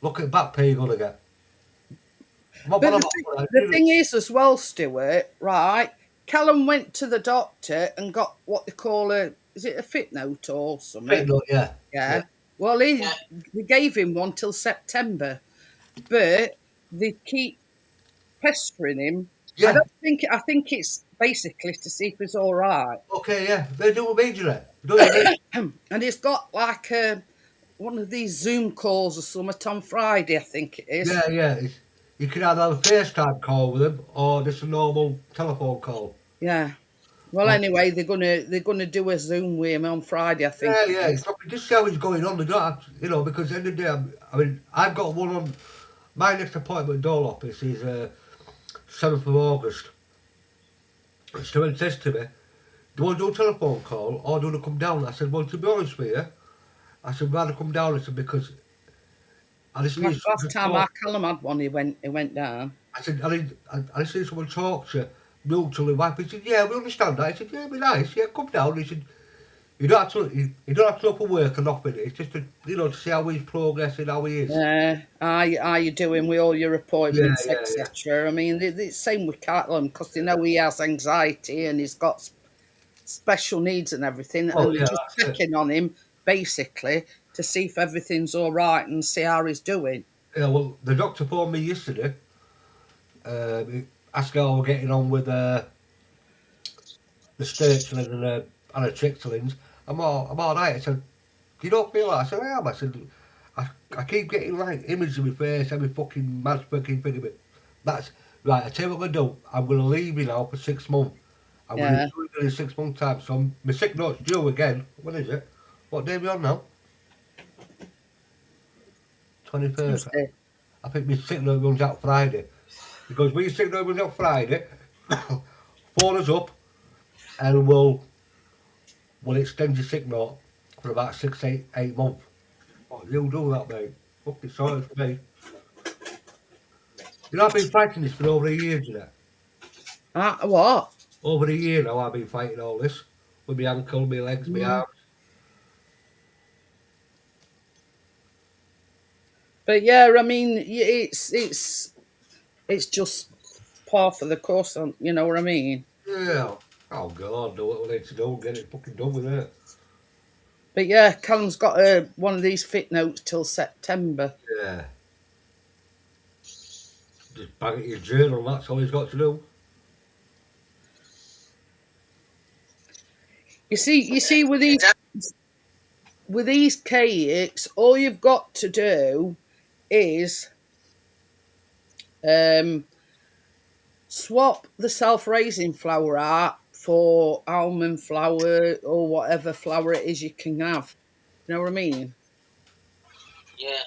look at back pay you're going to get. But the thing is as well, Stuart, right? Callum went to the doctor and got what they call is it a fit note or something? Fit note, yeah. Yeah. Well, we gave him one till September, but they keep pestering him. Yeah. I think it's basically to see if he's all right. Okay, yeah. They do a major. And he's got like one of these Zoom calls or something on Friday, I think it is. Yeah. You can either have a FaceTime call with him or just a normal telephone call. Yeah. Well, anyway, they're gonna do a Zoom with him on Friday, I think. Yeah. Just see how he's going on. They don't have, because at the end of the day, I mean, I've got one on my next appointment at Dole office is 7th of August. Someone says to me, "Do you want to do a telephone call or do you want to come down?" I said, "Well, to be honest with you, I said rather come down." I said because I just need last time our Callum had one, he went down. I said, I just need someone to talk to mutually. Wife. He said, "Yeah, we understand that." I said, "Yeah, it'd be nice. Yeah, come down." He said, "You don't have to look for work or nothing. It's just to see how he's progressing, how he is." Yeah, how you doing with all your appointments, etc. I mean, it's same with Callum because they know he has anxiety and he's got special needs and everything, and they're just checking on him basically to see if everything's all right and see how he's doing. Yeah, well, the doctor phoned me yesterday, asking how we're getting on with the sturgeon and the trichterlings. I'm all right. I said, "Do you not feel that?" I said, "I am." I said, I keep getting like images of my face, every fucking mad fucking thing of it. That's right. I tell you what I'm gonna do. I'm gonna leave you now for 6 months. I'm gonna do it in 6 months' time. So my sick note's due again. When is it? What day are we on now? 23rd. I think my sick note runs out Friday. Because when your sick note runs out Friday, phone us up and we'll extend your sick note for about 8 months. Oh, you'll do that, mate. Fucking sorted for me. I've been fighting this for over a year, Jeanette. What? Over a year now I've been fighting all this. With my ankle, my legs, my arms. But yeah, I mean, it's just part of the course, you know what I mean? Yeah. Oh, God, do what we need to do. Get it fucking done with it. But yeah, Callum's got one of these fit notes till September. Yeah. Just bang it in his journal, that's all he's got to do. You see, with these cakes, all you've got to do is swap the self-raising flour out for almond flour or whatever flour it is you can have. You know what I mean? Yeah.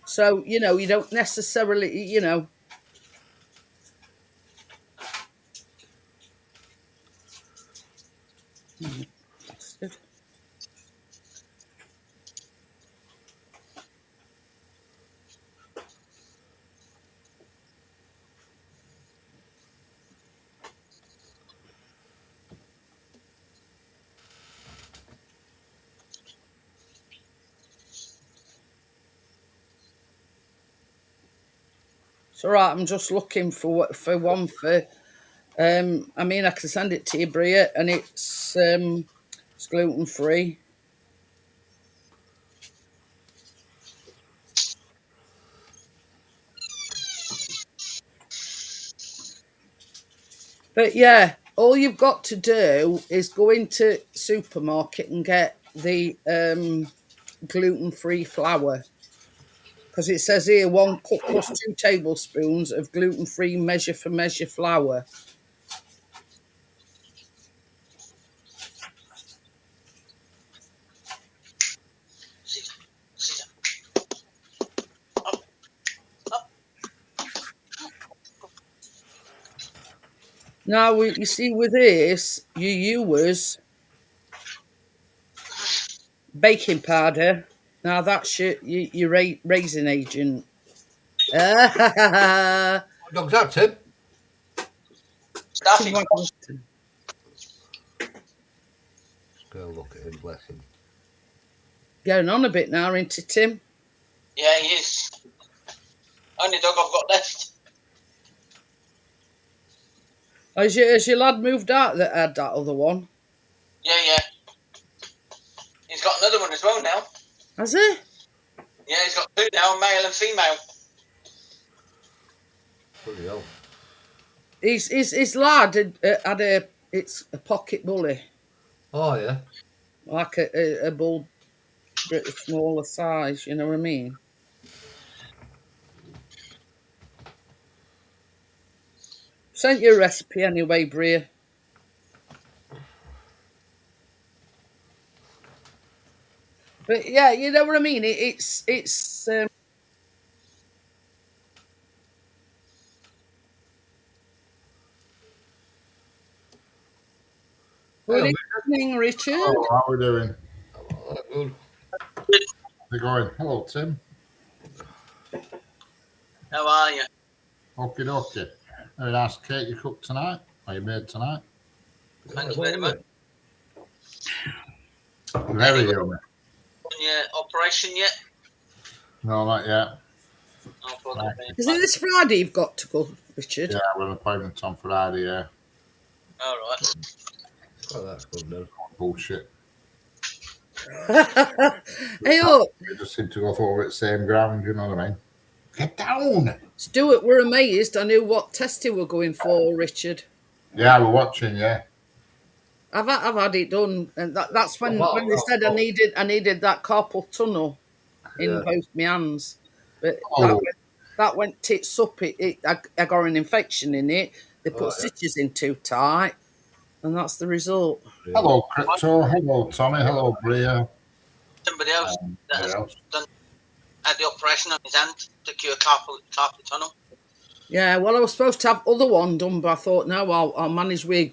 So, you don't necessarily, It's all right. I'm just looking for one for. I mean, I can send it to you, Bria, and it's gluten free. But yeah, all you've got to do is go into supermarket and get the gluten-free flour, because it says here 1 cup plus 2 tablespoons of gluten-free measure for measure flour. Now, you see, with this, you use baking powder. Now, that's your raisin agent. What dog's that, Tim? Staffy. Go look at him, bless him. Going on a bit now, isn't it, Tim? Yeah, he is. Only dog I've got left. Has your lad moved out that had that other one? Yeah. He's got another one as well now. Has he? Yeah, he's got 2 now, male and female. Bloody hell. His lad had it's a pocket bully, Oh, yeah. like a bull, bit smaller size. You know what I mean? Sent you a recipe anyway, Bria. But yeah, you know what I mean. It's good evening, Richard. Hello, how are we doing? Good. How's it going? Hello, Tim. How are you? Okie dokie. Very nice cake you cooked tonight, or you made tonight. Thanks very much. Very yummy. On your operation yet? No, not yet. I'll put that in. Is it this Friday you've got to go, Richard? Yeah, we've an appointment on Friday, yeah. All right. Oh, that's good, then. Bullshit. Hey, up. We just seem to go over the same ground, you know what I mean? Get down! Stuart, we're amazed. I knew what test you were going for, Richard. Yeah, we're watching, yeah. I've had it done, and that's when they said I needed that carpal tunnel in both my hands, but that went tits up. I got an infection in it. They put stitches in too tight, and that's the result. Yeah. Hello, Crypto. Hello, Tommy. Hello, Bria. Somebody else that has had the operation on his hand to cure carpal tunnel. Yeah, well, I was supposed to have other one done, but I thought no, I'll manage with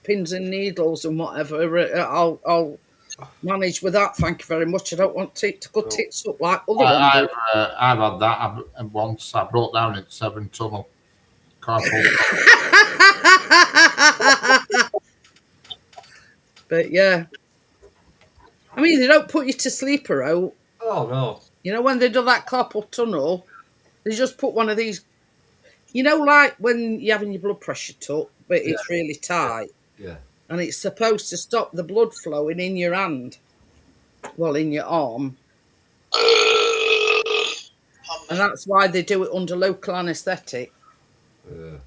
pins and needles and whatever. I'll manage with that. Thank you very much. I don't want to go tits up like other ones. I've had that once. I broke down in 7 tunnel. Carpal. But yeah, I mean, they don't put you to sleep, out. Oh, no. You know, when they do that carpal tunnel, they just put one of these, like when you're having your blood pressure took, but it's really tight. Yeah. And it's supposed to stop the blood flowing in your hand, in your arm. And that's why they do it under local anaesthetic. Yeah.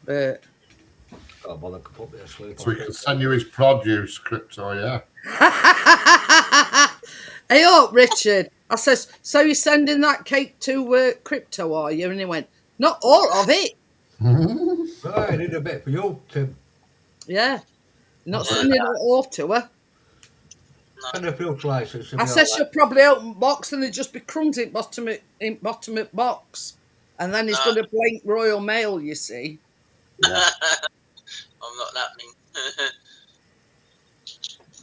But Oh, well, I could put me asleep. So we can send you his produce, Crypto, yeah? Hey up, Richard. I says, so you're sending that cake to Crypto, are you? And he went, not all of it. I need a bit for you, Tim. Yeah. Not sending it all to her. And a few slices. I said she'll probably open the box and there'll just be crumbs in bottom of box. And then he's going to blank Royal Mail, you see. Yeah. I'm not that mean.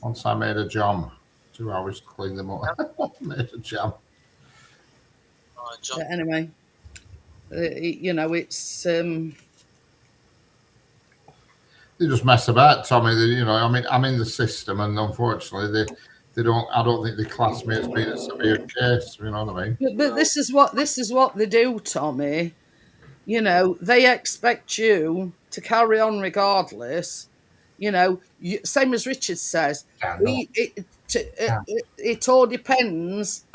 Once I made a jam, 2 hours to clean them up. Made a jam. But anyway, it's They just mess about, Tommy. I'm in the system, and unfortunately, they don't. I don't think they class me as being a severe case. You know what I mean? But this is what they do, Tommy. You know, they expect you to carry on regardless. You know, same as Richard says, Yeah, no. it all depends.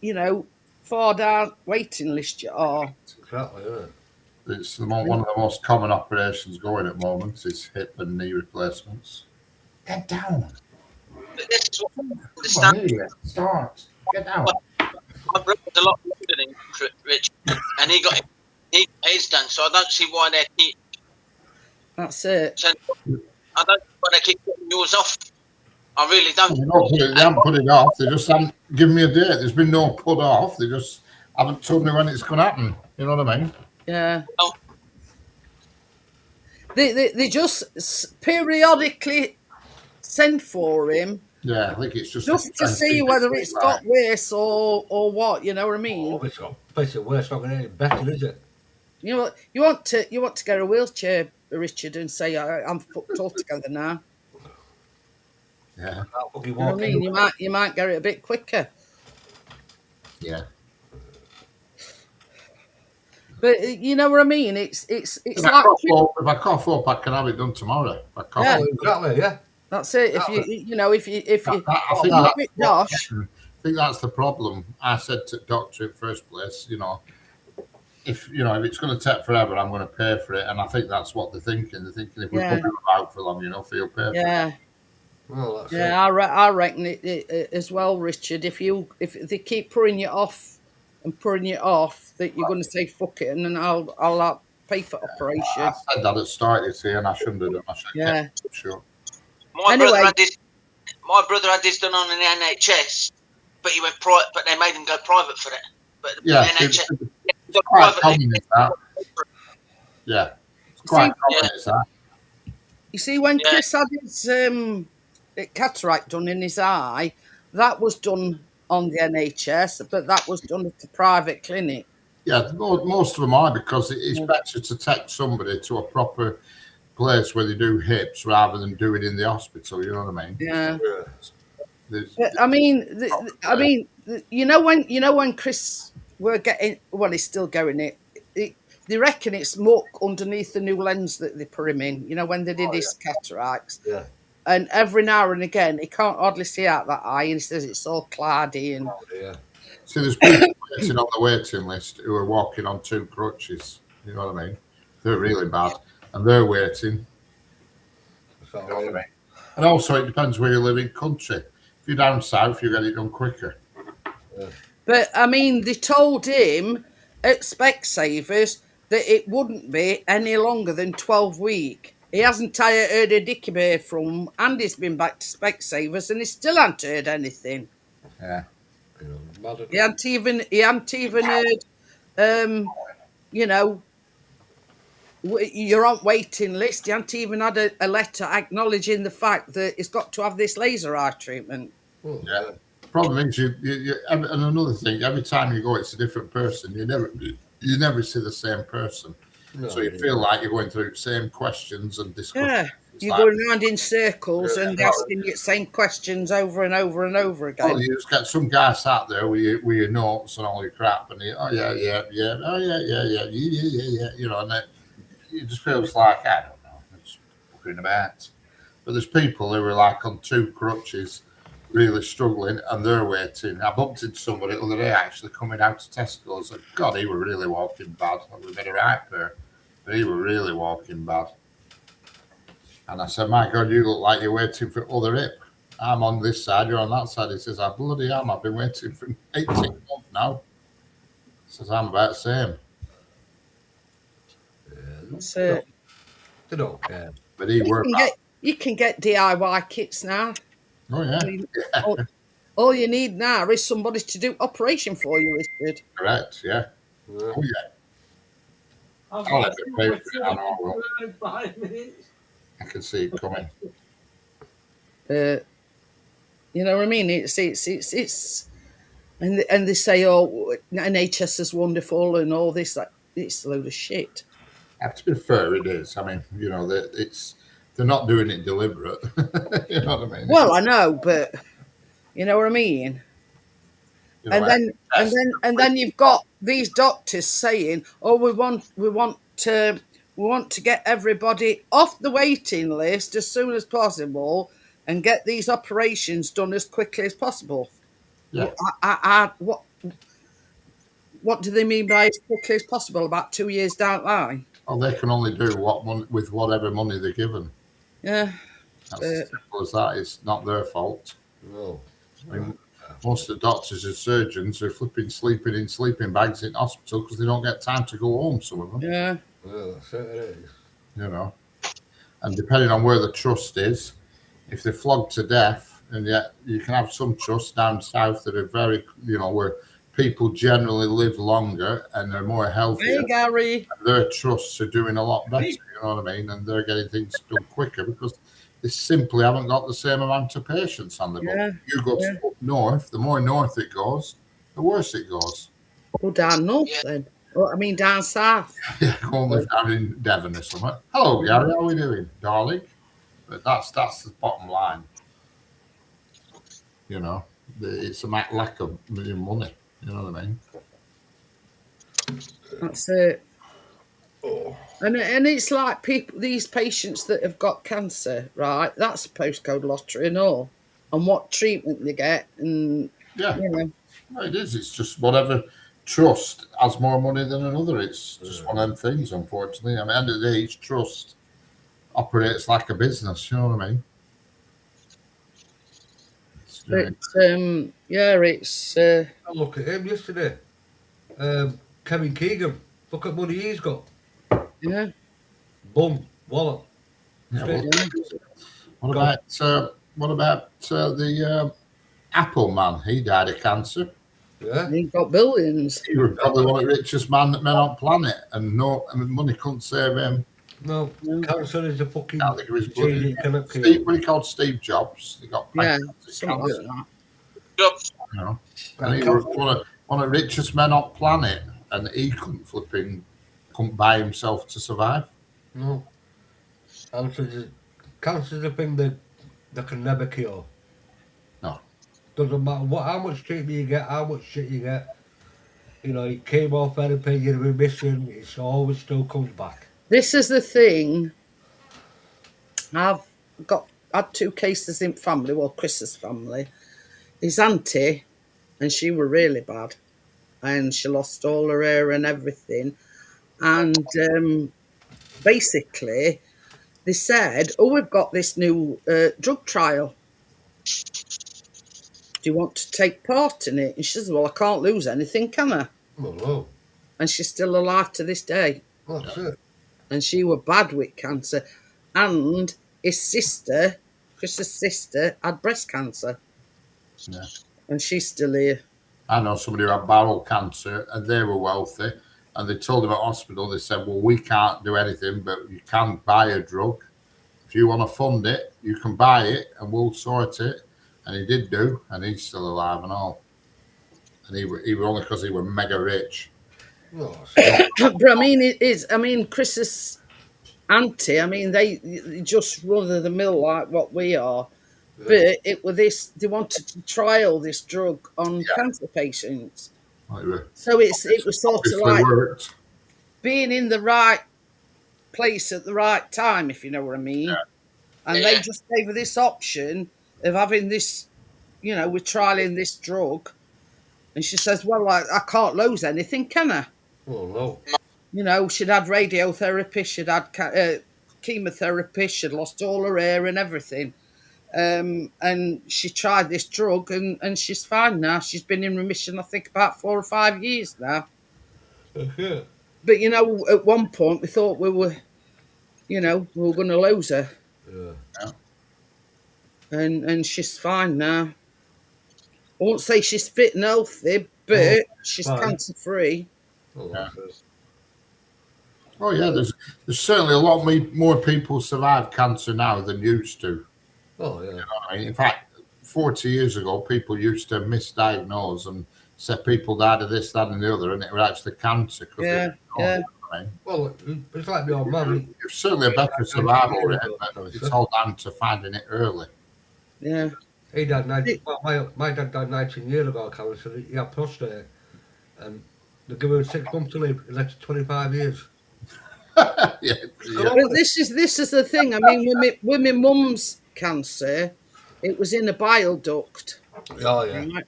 You know, far down waiting list you are. Exactly, yeah. It's one of the most common operations going at the moment is hip and knee replacements. Get down. But this is what I Come understand. on, idiot. Start. Get down. My brother's a lot younger than you, Rich, and he got his done, so I don't see why they keep. That's it. I don't see why they keep getting yours off. I really don't. They haven't put it off. They just haven't given me a date. There's been no put off. They just haven't told me when it's going to happen. You know what I mean? Yeah. Oh. They just periodically send for him. Yeah, I think it's just to see whether it's got worse or what. You know what I mean? Oh, it's got basically worse. Not going to get any better, is it? You know, you want to get a wheelchair, Richard, and say I'm fucked altogether now. Yeah. You know what I mean? You might get it a bit quicker. Yeah. But you know what I mean? It's if like I cough up, I can have it done tomorrow. If I cough yeah, up. Exactly. Yeah. That's it. If you I think that's the problem. I said to the doctor in first place, you know, if it's going to take forever, I'm going to pay for it, and I think that's what they're thinking. They're thinking if we put them out for long enough, he'll pay for it. Well, that's it. I reckon it as well, Richard. If they keep putting you off and putting you off, that you're going to say fuck it, and then I'll pay for operation. I said that at the start this year, and I shouldn't have done. I should have kept it short. My brother had this done on an NHS, but he went private. But they made him go private for it. But the NHS, it's quite common, is that? Yeah, it's quite common, is that? You see, when Chris had his cataract done in his eye, that was done on the NHS, but that was done at a private clinic. Yeah, most of them are, because it's better to take somebody to a proper place where they do hips rather than do it in the hospital. You know what I mean? Yeah. I mean, you know when Chris were getting, well, he's still going it. They reckon it's muck underneath the new lens that they put him in. You know, when they did his cataracts. Yeah. And every now and again, he can't hardly see out that eye, and he says it's all cloudy. And see, there's people waiting on the waiting list who are walking on 2 crutches. You know what I mean? They're really bad, and they're waiting. You know what I mean? And also, it depends where you live in country. If you're down south, you get it done quicker. Yeah. But I mean, they told him at Specsavers that it wouldn't be any longer than 12 weeks. He hasn't heard a dicky bear from, and he's been back to Specsavers, and he still hasn't heard anything. Yeah. He hadn't even heard, you know, you're on waiting list. He hadn't even had a letter acknowledging the fact that he's got to have this laser eye treatment. Yeah. The problem is, and another thing, every time you go, it's a different person. You never see the same person. No, so you feel like you're going through the same questions and discussions. Yeah, you're going around in circles and asking the same questions over and over and over again. Well, you just get some guy sat there with your notes and all your crap, and you know, and it just feels like, I don't know, it's fucking about. But there's people who are like on 2 crutches, really struggling, and they're waiting. I bumped into somebody the other day actually coming out to Tesco's, and God, he were really walking bad. We made a right there, but he were really walking bad. And I said, my God, you look like you're waiting for other hip. I'm on this side, you're on that side. He says, I bloody am. I've been waiting for 18 months now. He says, I'm about the same. That's it. They don't care. But you can get DIY kits now. Oh, yeah. All you need now is somebody to do operation for you, Richard. Correct, yeah. Oh, yeah. I'll have to pay for it. 5 minutes. I can see it coming. You know what I mean? It's and they say, oh, NHS is wonderful and all this. It's a load of shit. To be fair, it is. I mean, you know, they're not doing it deliberate. You know what I mean? Well, I know, but You know what I mean? You know, And then you've got these doctors saying, "Oh, we want to get everybody off the waiting list as soon as possible and get these operations done as quickly as possible." yeah. What do they mean by as quickly as possible? About 2 years down the line? Well, they can only do with whatever money they're given. Yeah. That's as simple as that. It's not their fault. No. I mean, most of the doctors and surgeons are flipping sleeping in sleeping bags in hospital because they don't get time to go home. Some of them, Yeah. Yeah, that's it is. you know, and depending on where the trust is, if they're flogged to death, and yet you can have some trusts down south that are very, where people generally live longer and they're more healthy. Hey, Gary. Their trusts are doing a lot better, you know what I mean? And they're getting things done quicker because they simply haven't got the same amount of patients on the book. Yeah, You go up north, the more north it goes, the worse it goes. Go down north then. Well, I mean down south. Yeah, go and live down in Devon or something. Hello, Gary, how are we doing, darling? But that's the bottom line. It's a lack of money. You know what I mean? That's it. And it's like these patients that have got cancer, right? That's a postcode lottery and all, and what treatment they get, and Yeah, Well, it is. It's just whatever trust has more money than another. It's just one of them things, unfortunately. At the end of the day, each trust operates like a business. You know what I mean? It's I look at him yesterday. Kevin Keegan. Look at money he's got. yeah. Boom, wallet. Yeah, what about the Apple man? He died of cancer. Yeah. He got billions. He was probably one of the richest men on planet, and money couldn't save him. No, cancer is a fucking. I think it was bloody cannot kill. Steve, what he called Steve Jobs. He got Yeah, cancer. something like that. You know, and he was one of the richest men on planet, and he couldn't buy himself to survive. No. Cancer's a thing that can never cure. No. Doesn't matter how much treatment you get, how much shit you get. Chemotherapy, you're remission, it always still comes back. This is the thing. I've had 2 cases in family. Well, Chris's family. His auntie, and she were really bad, and she lost all her hair and everything. And basically, they said, "Oh, we've got this new drug trial. Do you want to take part in it?" And she says, "Well, I can't lose anything, can I?" Well, no. And she's still alive to this day. That's it. And she were bad with cancer. And his sister, Chris's sister, had breast cancer. Yeah. And she's still here. I know somebody who had bowel cancer, and they were wealthy, and they told him at hospital, they said, "Well, we can't do anything, but you can buy a drug. If you want to fund it, you can buy it, and we'll sort it." And he did do, and he's still alive and all. And he were only because he were mega rich. No, But I mean, Chris's auntie, I mean, they just run of the mill like what we are. Yeah. But it was this, they wanted to trial this drug on cancer patients. So it was sort of like worked. being in the right place at the right time, if you know what I mean. Yeah. And they just gave her this option of having this, we're trialing this drug. And she says, "Well, I can't lose anything, can I?" Oh, no. She'd had radiotherapy, she'd had chemotherapy, she'd lost all her hair and everything. And she tried this drug and she's fine now. She's been in remission, I think, about 4 or 5 years now. Okay. But, at one point we thought we were going to lose her. Yeah. And she's fine now. I won't say she's fit and healthy, but she's cancer free. Oh yeah, there's certainly a lot more people survive cancer now than used to. Oh yeah. You know what I mean? In fact, 40 years ago, people used to misdiagnose and say people died of this, that, and the other, and it was actually cancer. Yeah. Well, it's like the old man. It's certainly a better survival rate, but it's all down to finding it early. Yeah. He died 19. Well, my dad died 19 years ago of cancer. He had prostate, and they give him 6 months to live. He lived 25 years. Yeah. But this is the thing. I mean, with my mum's cancer, it was in a bile duct, Oh yeah. right?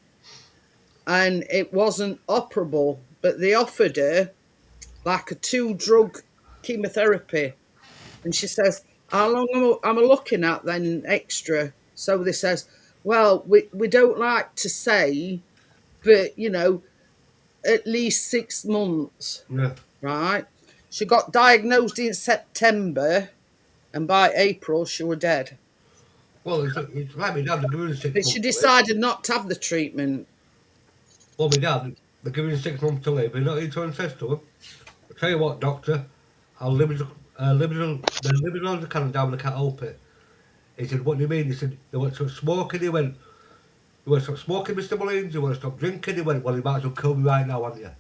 And it wasn't operable, but they offered her like a 2-drug chemotherapy, and she says, "How long am I looking at then extra?" So they says, "Well, we don't like to say, but at least 6 months." Yeah. Right? She got diagnosed in September, and by April she was dead. Well, it's like my dad. They're giving him 6 But months. she to live. decided not to have the treatment. Well, my dad, they're giving him 6 months to live. You know what he turned and says to him? "I tell you what, doctor, I'll live as long as I can down, and I can't help it." He said, "What do you mean?" He said, "They want to stop smoking." He went, "You want to stop smoking, Mr. Mullins? You want to stop drinking?" He went, "Well, you might as well kill me right now, haven't you?"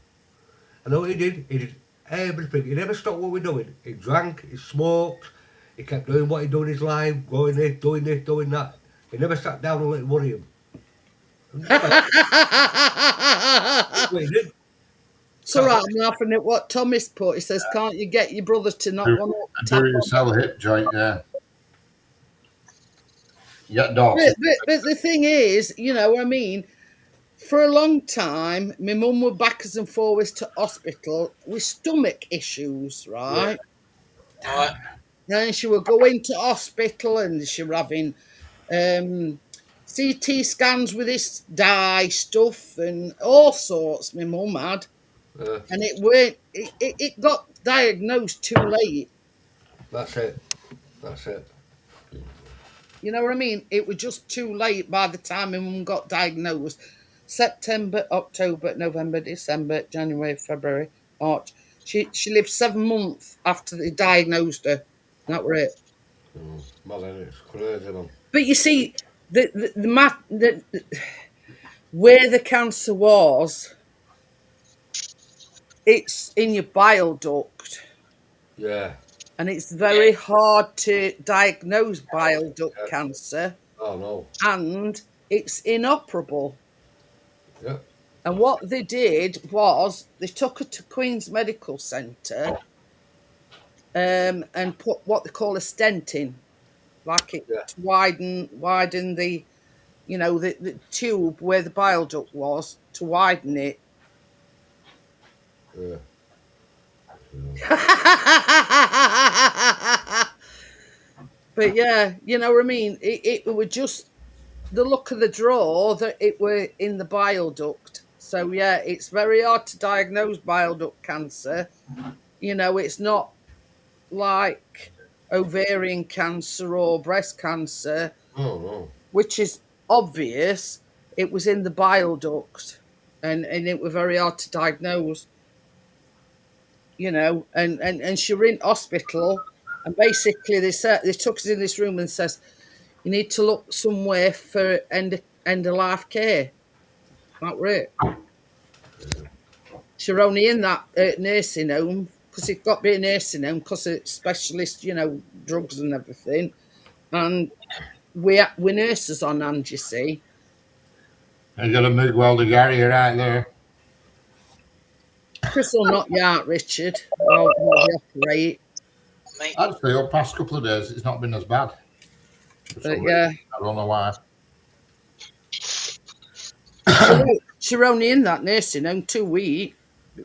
I know what he did. He did everything. He never stopped what we're doing. He drank, he smoked, he kept doing what he done in his life, going this, doing that. He never sat down and let it worry him. That's what he did. It's all right, I'm laughing at what Thomas put. He says, "Can't you get your brother to not want to tap Do on?" yourself a hip joint, yeah. You get dogs. But the thing is, I mean, for a long time, my mum would backwards and forwards to hospital with stomach issues, right? Right. And she would go into hospital and she were having CT scans with this dye stuff and all sorts. My mum had, and it got diagnosed too late. That's it. That's it. You know what I mean? It was just too late by the time my mum got diagnosed. September, October, November, December, January, February, March. She lived 7 months after they diagnosed her. That were it. Well, then it's crazy, man. But you see, where the cancer was, it's in your bile duct. Yeah. And it's very hard to diagnose bile duct cancer. Oh, no. And it's inoperable. Yeah. And what they did was they took her to Queen's Medical Centre and put what they call a stent in, like it to widen the, the tube where the bile duct was, to widen it. Yeah. But yeah, you know what I mean? It was just the luck of the draw that it were in the bile duct. So yeah, it's very hard to diagnose bile duct cancer. It's not like ovarian cancer or breast cancer, which is obvious. It was in the bile duct, and it was very hard to diagnose. And she were in hospital, and basically they took us in this room and says, "You need to look somewhere for end of life care." That were it. She were only in that nursing home because it got to be a nursing home because it's specialist, drugs and everything. And we nurses on hand, you see. You got a MIG welder Gary right there. Chris will knock you out, Richard. While we operate. Actually, the past couple of days, it's not been as bad. But yeah. I don't know why. She were only in that nursing home 2 weeks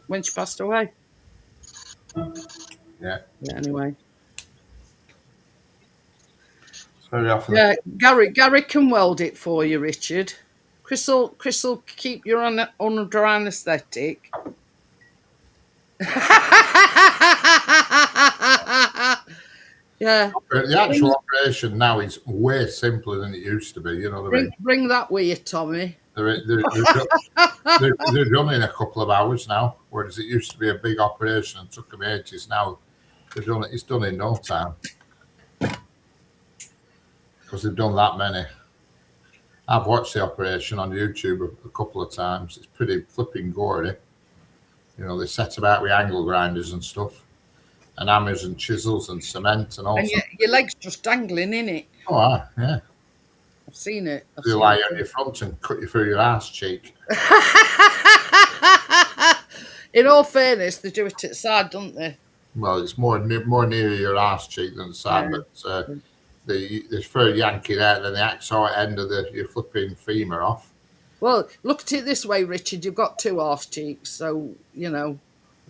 when she passed away. Yeah. Anyway. Very often. Yeah, Gary can weld it for you, Richard. Chris will keep you under anaesthetic. Yeah. The actual operation now is way simpler than it used to be. You know what I mean? Bring that with you, Tommy. They're done in a couple of hours now, whereas it used to be a big operation and took them ages. Now it's done in no time because they've done that many. I've watched the operation on YouTube a couple of times. It's pretty flipping gory. They set about with angle grinders and stuff, and hammers and chisels and cement and all. And your legs just dangling in it. Oh, yeah. I've I've seen it. They lie on your front and cut you through your arse cheek. In all fairness, they do it at the side, don't they? Well, it's more near your arse cheek than the side, Yeah. but they throw Yankee there, then they actually end of your flipping femur off. Well, look at it this way, Richard. You've got 2 arse cheeks, so you know.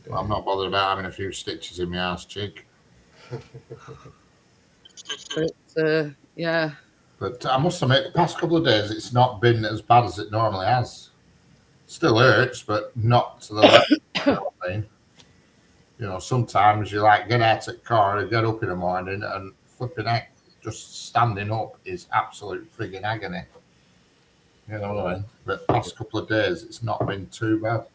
Well, I'm not bothered about having a few stitches in my arse cheek. But yeah. But I must admit, the past couple of days, it's not been as bad as it normally has. Still hurts, but not to the level. You know what I mean? You know, sometimes you like get out of the car and get up in the morning and flipping heck, just standing up is absolute frigging agony. You know what I mean? But the past couple of days, it's not been too bad.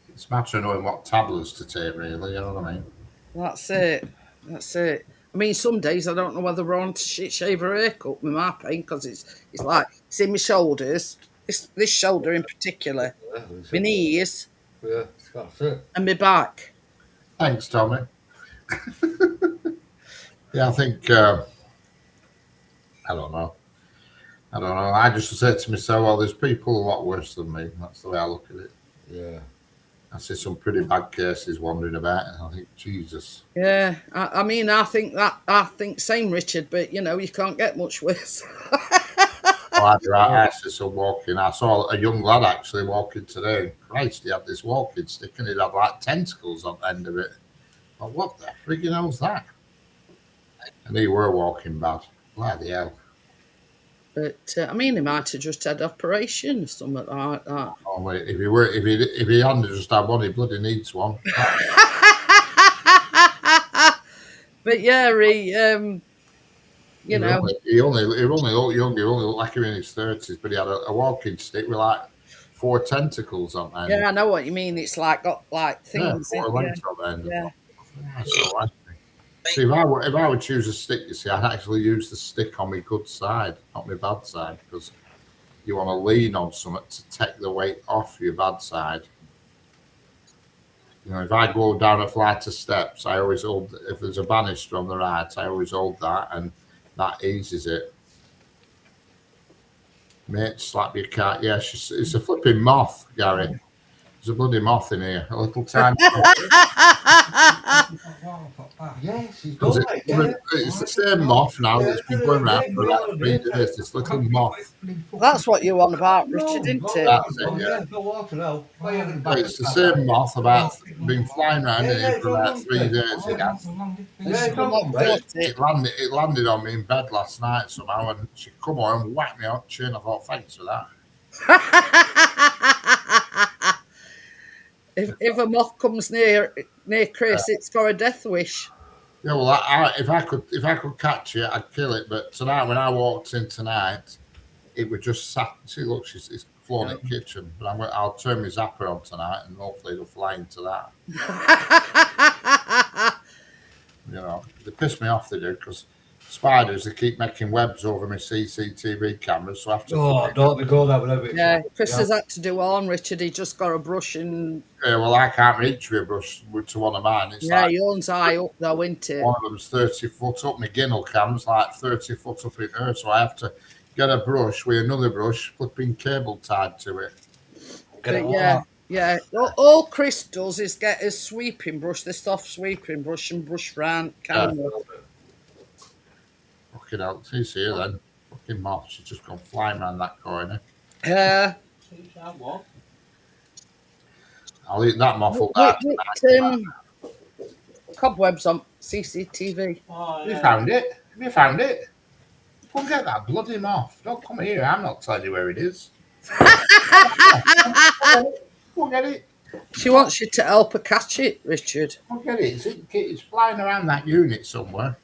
It's a matter of knowing what tablets to take, really. You know what I mean? That's it. That's it. I mean, some days I don't know whether we're on to shave or haircut with my pain because it's like it's in my shoulders. This shoulder in particular, my knees, Yeah, that's it. and my back. Thanks, Tommy. Yeah, I think I don't know. I just said to myself, well, there's people a lot worse than me. That's the way I look at it. Yeah. I see some pretty bad cases wandering about, and I think, Jesus. Yeah, I mean, I think same, Richard. But you know, you can't get much worse. I see some walking. I saw a young lad actually walking today. Christ, he had this walking stick, and it had like tentacles on the end of it. Well, what the friggin' hell's that? And he were walking bad. Bloody hell. But I mean, he might have just had operation or something like that. Oh wait, if he hadn't just had one, he bloody needs one. But yeah, he know, he only looked young. He only looked like he was in his 30s, but he had a walking stick with like 4 tentacles on there. yeah, I know what you mean. It's like got like things. Yeah, 4 legs on there. Yeah. That's so right. See, if I would choose a stick, you see, I'd actually use the stick on my good side, not my bad side, because you want to lean on something to take the weight off your bad side. You know, if I go down a flight of steps, I always hold, if there's a banister on the right, I always hold that, and that eases it. Mate, slap your cat. Yeah, it's a flipping moth, Gary. There's a bloody moth in here, a little tiny moth. Yes, he's Because got it. it's the same moth now that's been going around for about 3 days. This little moth. That's what you want about Richard, isn't it? That's it, yeah. It's the same moth been flying around in here for about 3 days. It landed on me in bed last night somehow, and she come on and whacked me out the chin. I thought, thanks for that. If a moth comes near Chris, it's got a death wish. Yeah, well, if I could catch it, I'd kill it. But tonight, when I walked in tonight, it was just sat. See, look, it's flown in the kitchen. But I'll turn my zapper on tonight, and hopefully it'll fly into that. You know, they piss me off. They do, because spiders, they keep making webs over my CCTV cameras, so I have to. Oh, don't be going over there. Yeah, Chris has had to do on Richard. He just got a brush and. Yeah, well, I can't reach with a brush to one of mine. It's yeah, like yours high up though, isn't it? one of them's 30 foot up. My ginnel cam's like 30 foot up in her, so I have to get a brush with another brush, flipping cable tied to it. But yeah. All Chris does is get a sweeping brush, the soft sweeping brush, and brush round camera. Fucking hell, she's here then. Fucking moth, she's just gone flying around that corner. I'll eat that moth up there. Cobwebs on CCTV. Have you found it? Have you found it? Go and get that bloody moth. Don't come here. I'm not telling you where it is. Go and get it. She wants you to help her catch it, Richard. Go and get it. It's flying around that unit somewhere.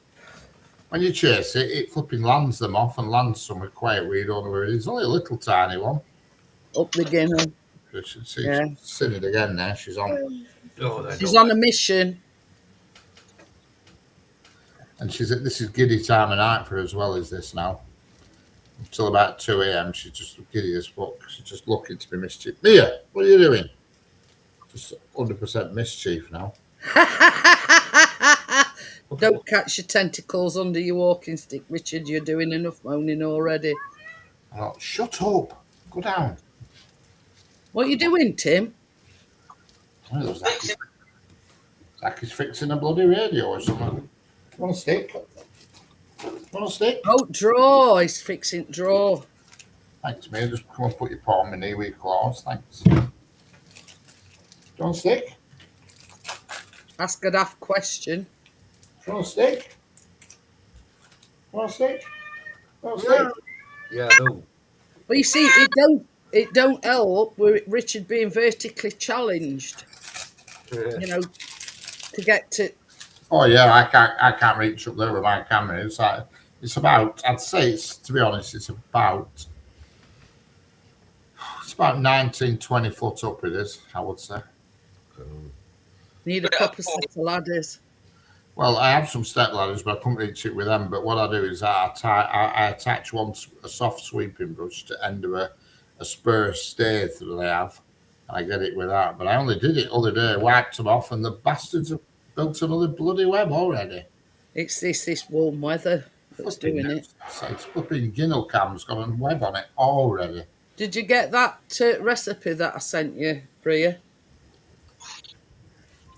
When you chase it, it flipping lands them off and lands somewhere quiet where you don't know where it is. It's only a little tiny one. Up the ginnel. She's seen it again now. She's on. She's on a mission. And this is giddy time of night for her as well as this now. Until about 2 a.m. she's just giddy as fuck. She's just looking to be mischief. Mia, what are you doing? Just 100% mischief now. Don't catch your tentacles under your walking stick, Richard. You're doing enough moaning already. Oh, shut up. Go down. What are you doing, Tim? Oh, Zacky's fixing a bloody radio or something. Want a stick? Want a stick? Oh, draw. He's fixing draw. Thanks, mate. Just come and put your paw on my knee with your claws. Thanks. Do you want a stick? Ask a daft question. Do you want a stick? Want a stick? Want a stick? Yeah, I do. Well, you see, it don't help with Richard being vertically challenged. Yeah. You know, to get to. Oh yeah, I can't reach up there with my camera. It's about. I'd say to be honest, it's about 19, 20 foot up. It is. I would say. Need a proper set of ladders. Well, I have some step ladders, but I couldn't reach it with them. But what I do is I attach a soft sweeping brush to end of a spur staith that they have, and I get it with that. But I only did it the other day, wiped them off, and the bastards have built another bloody web already. It's this warm weather that's doing it. It's flipping ginnel cam's got a web on it already. Did you get that recipe that I sent you, Bria?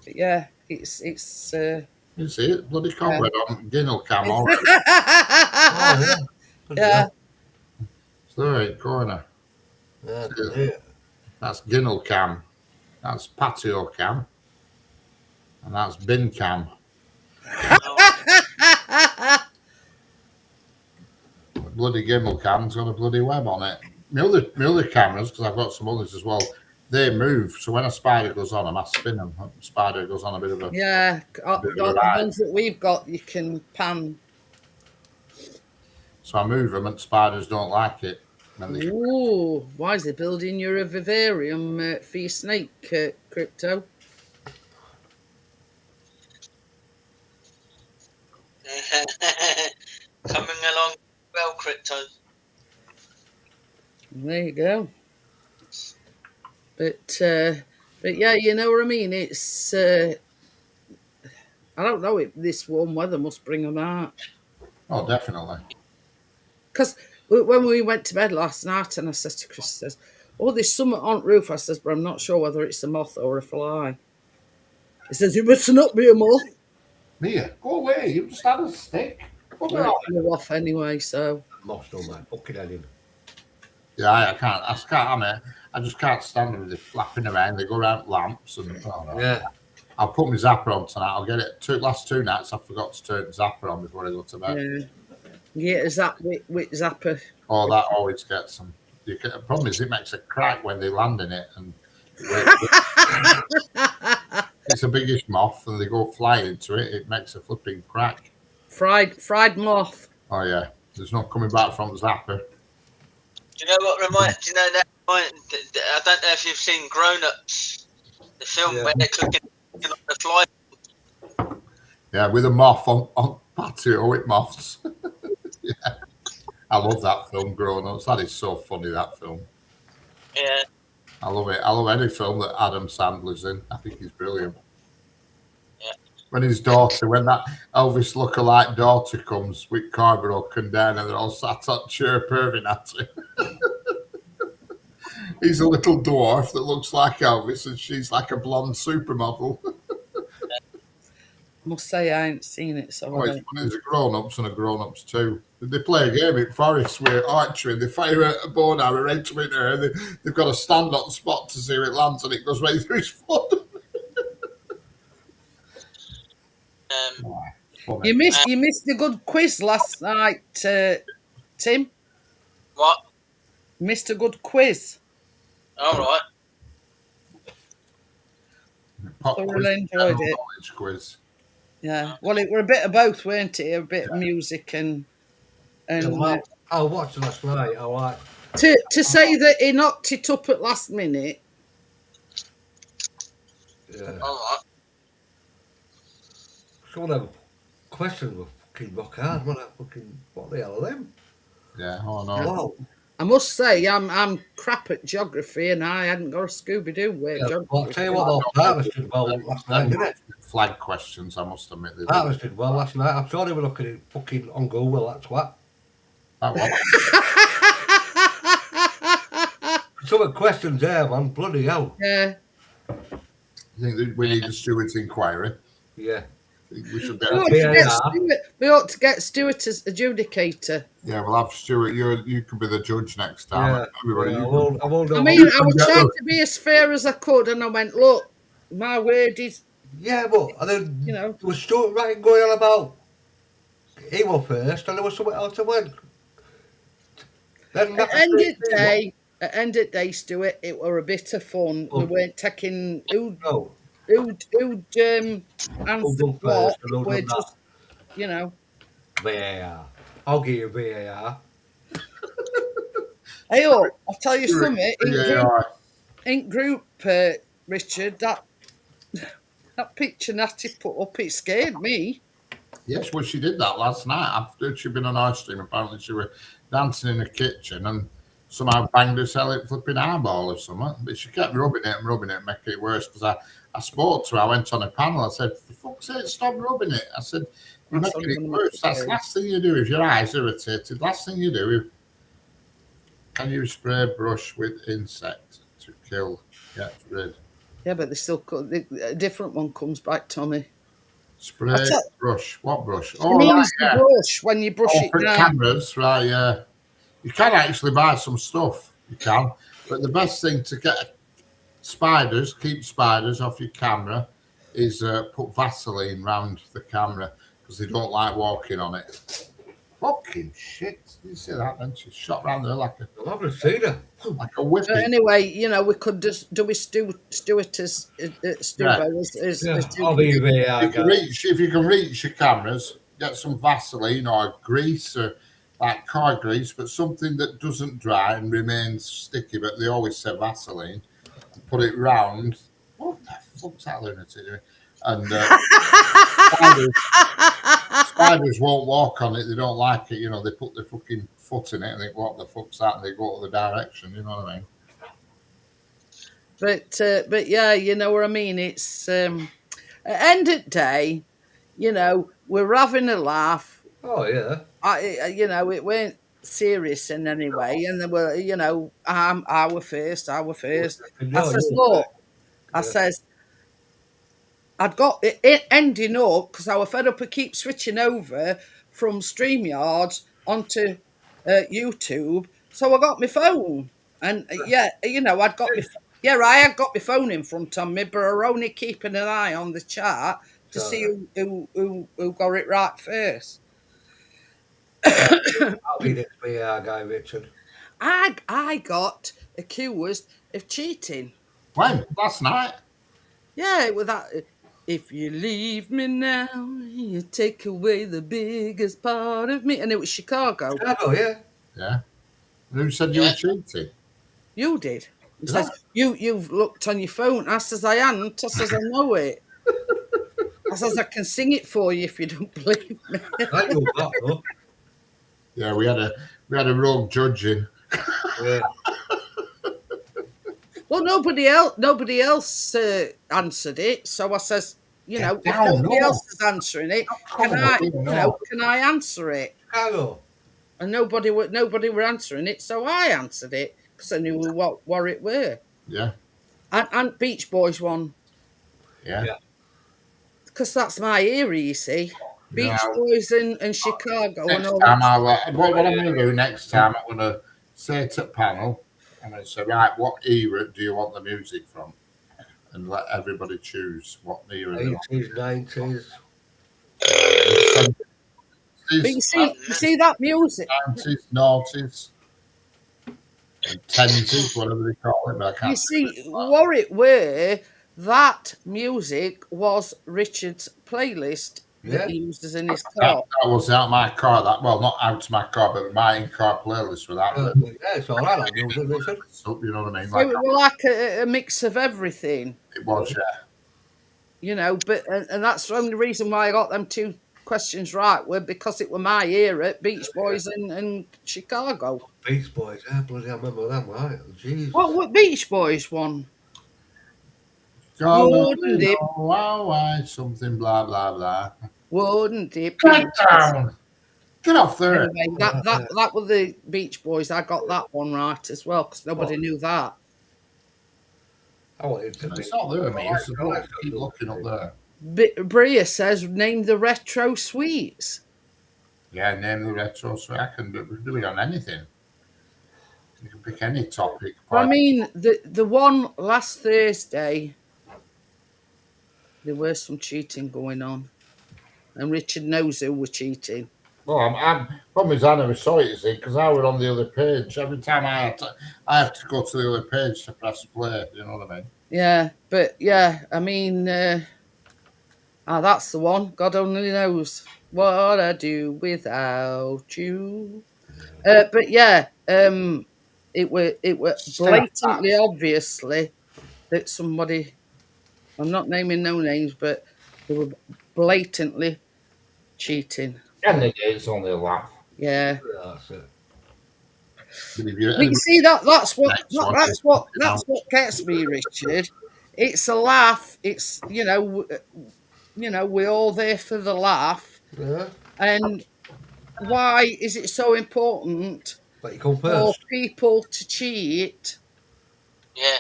Yeah, it's. You see it, bloody cobweb on ginnel cam already. Yeah. It's the right corner. Yeah, That's ginnel cam. That's patio cam. And that's bin cam. Bloody gimbal cam's got a bloody web on it. My other cameras, because I've got some others as well, they move. So when a spider goes on, I must spin them. A spider goes on a bit of a... Yeah, the ones that we've got, you can pan. So I move them and spiders don't like it. Ooh, why is they building you a vivarium for your snake, Crypto? Coming along well, Crypto. There you go. But yeah, you know what I mean. It's I don't know if this warm weather must bring them out. Oh, definitely. Because when we went to bed last night, and I said to Chris, says, "Oh, there's something on the roof." I says, "But I'm not sure whether it's a moth or a fly." He says, "It must not be a moth." Mia, go away. You just had a stick. Right, flew off anyway, so. Moths on my fucking head in. Yeah, I can't. I just can't stand them. They're flapping around. They go around lamps and. Oh, no. Yeah. I'll put my zapper on tonight. I'll get it. Last 2 nights, I forgot to turn the zapper on before I go to bed. Yeah, is that with zapper? Oh, that always gets them. The problem is it makes a crack when they land in it, and it's a biggish moth, and they go flying into it. It makes a flipping crack. Fried moth. Oh yeah, there's no coming back from the zapper. Do you know what reminds? Do you know that? I don't know if you've seen Grown Ups, the film where they're cooking on the fly. Yeah, with a moth on patio with moths. Yeah, I love that film, Grown Ups. That is so funny, that film. Yeah. I love it. I love any film that Adam Sandler's in. I think he's brilliant. Yeah. When his daughter, when that Elvis lookalike daughter comes with Carborough and down, and they're all sat on chair perving at him. He's a little dwarf that looks like Elvis, and she's like a blonde supermodel. I must say I ain't seen it, so Oh, there's a grown-ups and a grown-ups too. They play a game in Forest with archery. They fire a bow and arrow right to it, and they've got to stand on the spot to see where it lands, and it goes right through his foot. You missed a good quiz last night, Tim. What? You missed a good quiz. All right. Thoroughly enjoyed it. Quiz. Yeah. Well, it were a bit of both, weren't it? A bit of music and. I watched it last night. I like. To say that he knocked it up at last minute. Yeah. All right. Some of them questions were fucking rock hard. What the hell are them? Yeah, oh no. Wow. I must say, I'm crap at geography, and I hadn't got a Scooby-Doo with geography. Well, I'll tell you what, they'll harvest as well last night, didn't it? flag questions, I must admit. That was did well last night. I'm sure they were looking at fucking on Google, that's what. That one. Some of the questions there, man, bloody hell. Yeah. You think that we need a Stewart's inquiry? Yeah. We should be. We ought to get Stuart as adjudicator. Yeah, we'll have Stuart. You could be the judge next time. Yeah. Everybody, Yeah, you I won't I know. mean, I was trying to be as fair as I could, and I went, look, my word is, Yeah, but and then you know. there was Stuart right going on about he was first, and there was something else that went. Then At end of the day, Stuart, it were a bit of fun. We weren't taking who'd answer what. We're just, you know. VAR. I'll give you VAR. Hey, I'll tell you something. In group, Richard, that picture Natty put up, it scared me. Yes, well, she did that last night after she'd been on ice cream. Apparently, she was dancing in the kitchen and somehow banged herself a flipping eyeball or something. But she kept rubbing it, making it worse. Because I spoke to her, I went on a panel. I said, "For fuck's sake, stop rubbing it." I said, "You're making it worse. That's the last thing you do if your eye's irritated. Last thing you do, can you spray brush with insect to get rid?" Yeah, but they still a different one comes back, Tommy. Spray brush. What brush? Oh, right, yeah. Brush when you brush it for down. cameras, right? Yeah. You can actually buy some stuff. You can, but the best thing to get keep spiders off your camera, is put Vaseline round the camera because they don't like walking on it. Fucking shit! You see that? Then she shot round there like I haven't seen her. Like a whipping. But anyway, you know, we could just do we Stuart as I'll be VAR. If you can reach your cameras, get some Vaseline or grease or like car grease, but something that doesn't dry and remains sticky. But they always say Vaseline. And put it round. What the fuck's that lunatic doing? And spiders won't walk on it. They don't like it. You know, they put their fucking foot in it and think, "What the fuck's that?" And they go to the direction. You know what I mean? But yeah, you know what I mean. It's at end of the day, you know, we're having a laugh. Oh yeah. You know, it weren't serious in any way, and there were, you know, I were first. I says, look, I says, I'd got it ending up because I was fed up. I keep switching over from StreamYard onto YouTube, so I got my phone, and yeah, you know, I had got my phone in front of me, but I were only keeping an eye on the chat to see who got it right first. I'll be the VAR guy, Richard. I got accused of cheating. When? Last night? Yeah, with that. If you leave me now, you take away the biggest part of me. And it was Chicago. Chicago, yeah. Yeah. Who said you were cheating? You did. He says, you've looked on your phone. I says, I hadn't. I says, I know it. I says, I can sing it for you if you don't believe me. I know that, though. Yeah, we had a rogue judging. Yeah. Well, nobody else answered it. So I says, you know, if nobody else is answering it, can I answer it? Chicago. And nobody were answering it, so I answered it because I knew what it were. Yeah. And Beach Boys won. Yeah. Because that's my era, you see. Beach Boys and Chicago. Next and all time that. what I'm going to do next time, I'm going to say to the panel, I'm going to say, right, what era do you want the music from? And let everybody choose what era they want. 80s, 90s. But you see that music? 90s, noughties, and 10s, whatever they call it. But I can't. You see, what it were, that music was Richard's playlist that he uses in his car. That was out my car. Not out my car, but my in-car playlist for that. Yeah, it's all right. That music, Richard. So, you know what I mean? So it was like a mix of everything. It was, yeah. You know, but and that's the only reason why I got them two questions right were because it were my era, Beach Boys and Chicago. Beach Boys, yeah, bloody, I remember them, right? Jeez. What Beach Boys won? God Wouldn't only it? know why, something blah, blah, blah. Wouldn't it be Get nice? down. Get off there. Anyway, that was the Beach Boys. I got that one right as well because nobody knew that. I wanted to be. It's not there, mate. It's I like keep looking up there. Bria says, name the retro sweets. Yeah, name the retro, so I can do it on anything. You can pick any topic. I mean, the one last Thursday, there was some cheating going on, and Richard knows who were cheating. Well, I'm problem is I never saw it, you see, because I was on the other page. Every time I have to go to the other page to press play. You know what I mean? Yeah, but yeah, I mean, that's the one. God only knows what I do without you. But yeah, it were blatantly obviously that somebody. I'm not naming no names, but they were blatantly cheating. And it's only a laugh. Yeah. That's it. But you see that's what gets me, Richard. It's a laugh. It's we're all there for the laugh. Yeah. And why is it so important But you come for first. people to cheat? Yeah.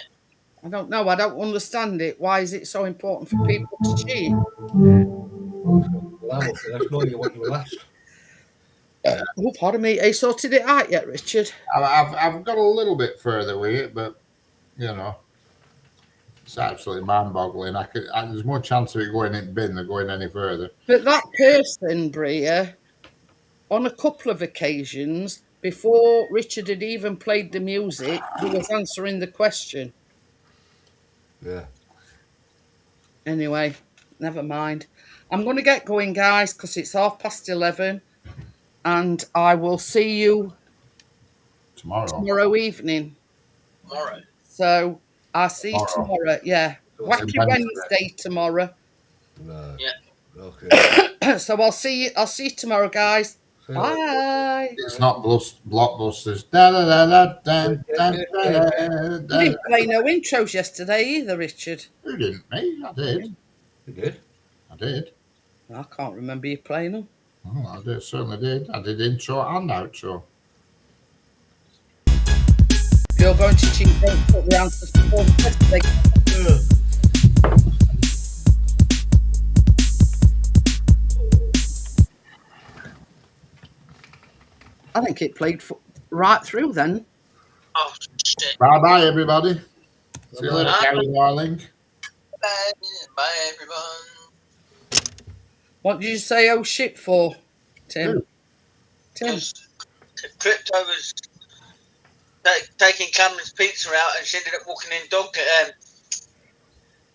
I don't know. I don't understand it. Why is it so important for people to cheat? Well, I was first. No, you want to be last. Oh, pardon me. Have you sorted it out yet, Richard? I've got a little bit further with it, but it's absolutely mind-boggling. There's more chance of it going in bin than going any further. But that person, Bria, on a couple of occasions, before Richard had even played the music, he was answering the question. Yeah. Anyway, never mind. I'm going to get going, guys, because it's 11:30, and I will see you tomorrow evening. Tomorrow. So I'll see you tomorrow. Yeah. Wacky Wednesday tomorrow. No. Yeah. Okay. So I'll see you tomorrow, guys. Bye. It's not blockbusters. You didn't play no intros yesterday either, Richard. Who didn't? Me? I did. You did? I did. I can't remember you playing them. Oh, I did. Certainly did. I did intro and outro. If you're going to cheat, don't put the answers before the test. I think it played right through then. Oh, shit. Bye-bye, everybody. See you later, Gary darling. Bye. Bye, everyone. What did you say, oh shit, for, Tim? Who? Tim. Crypto was taking Cameron's pizza out and she ended up walking in dog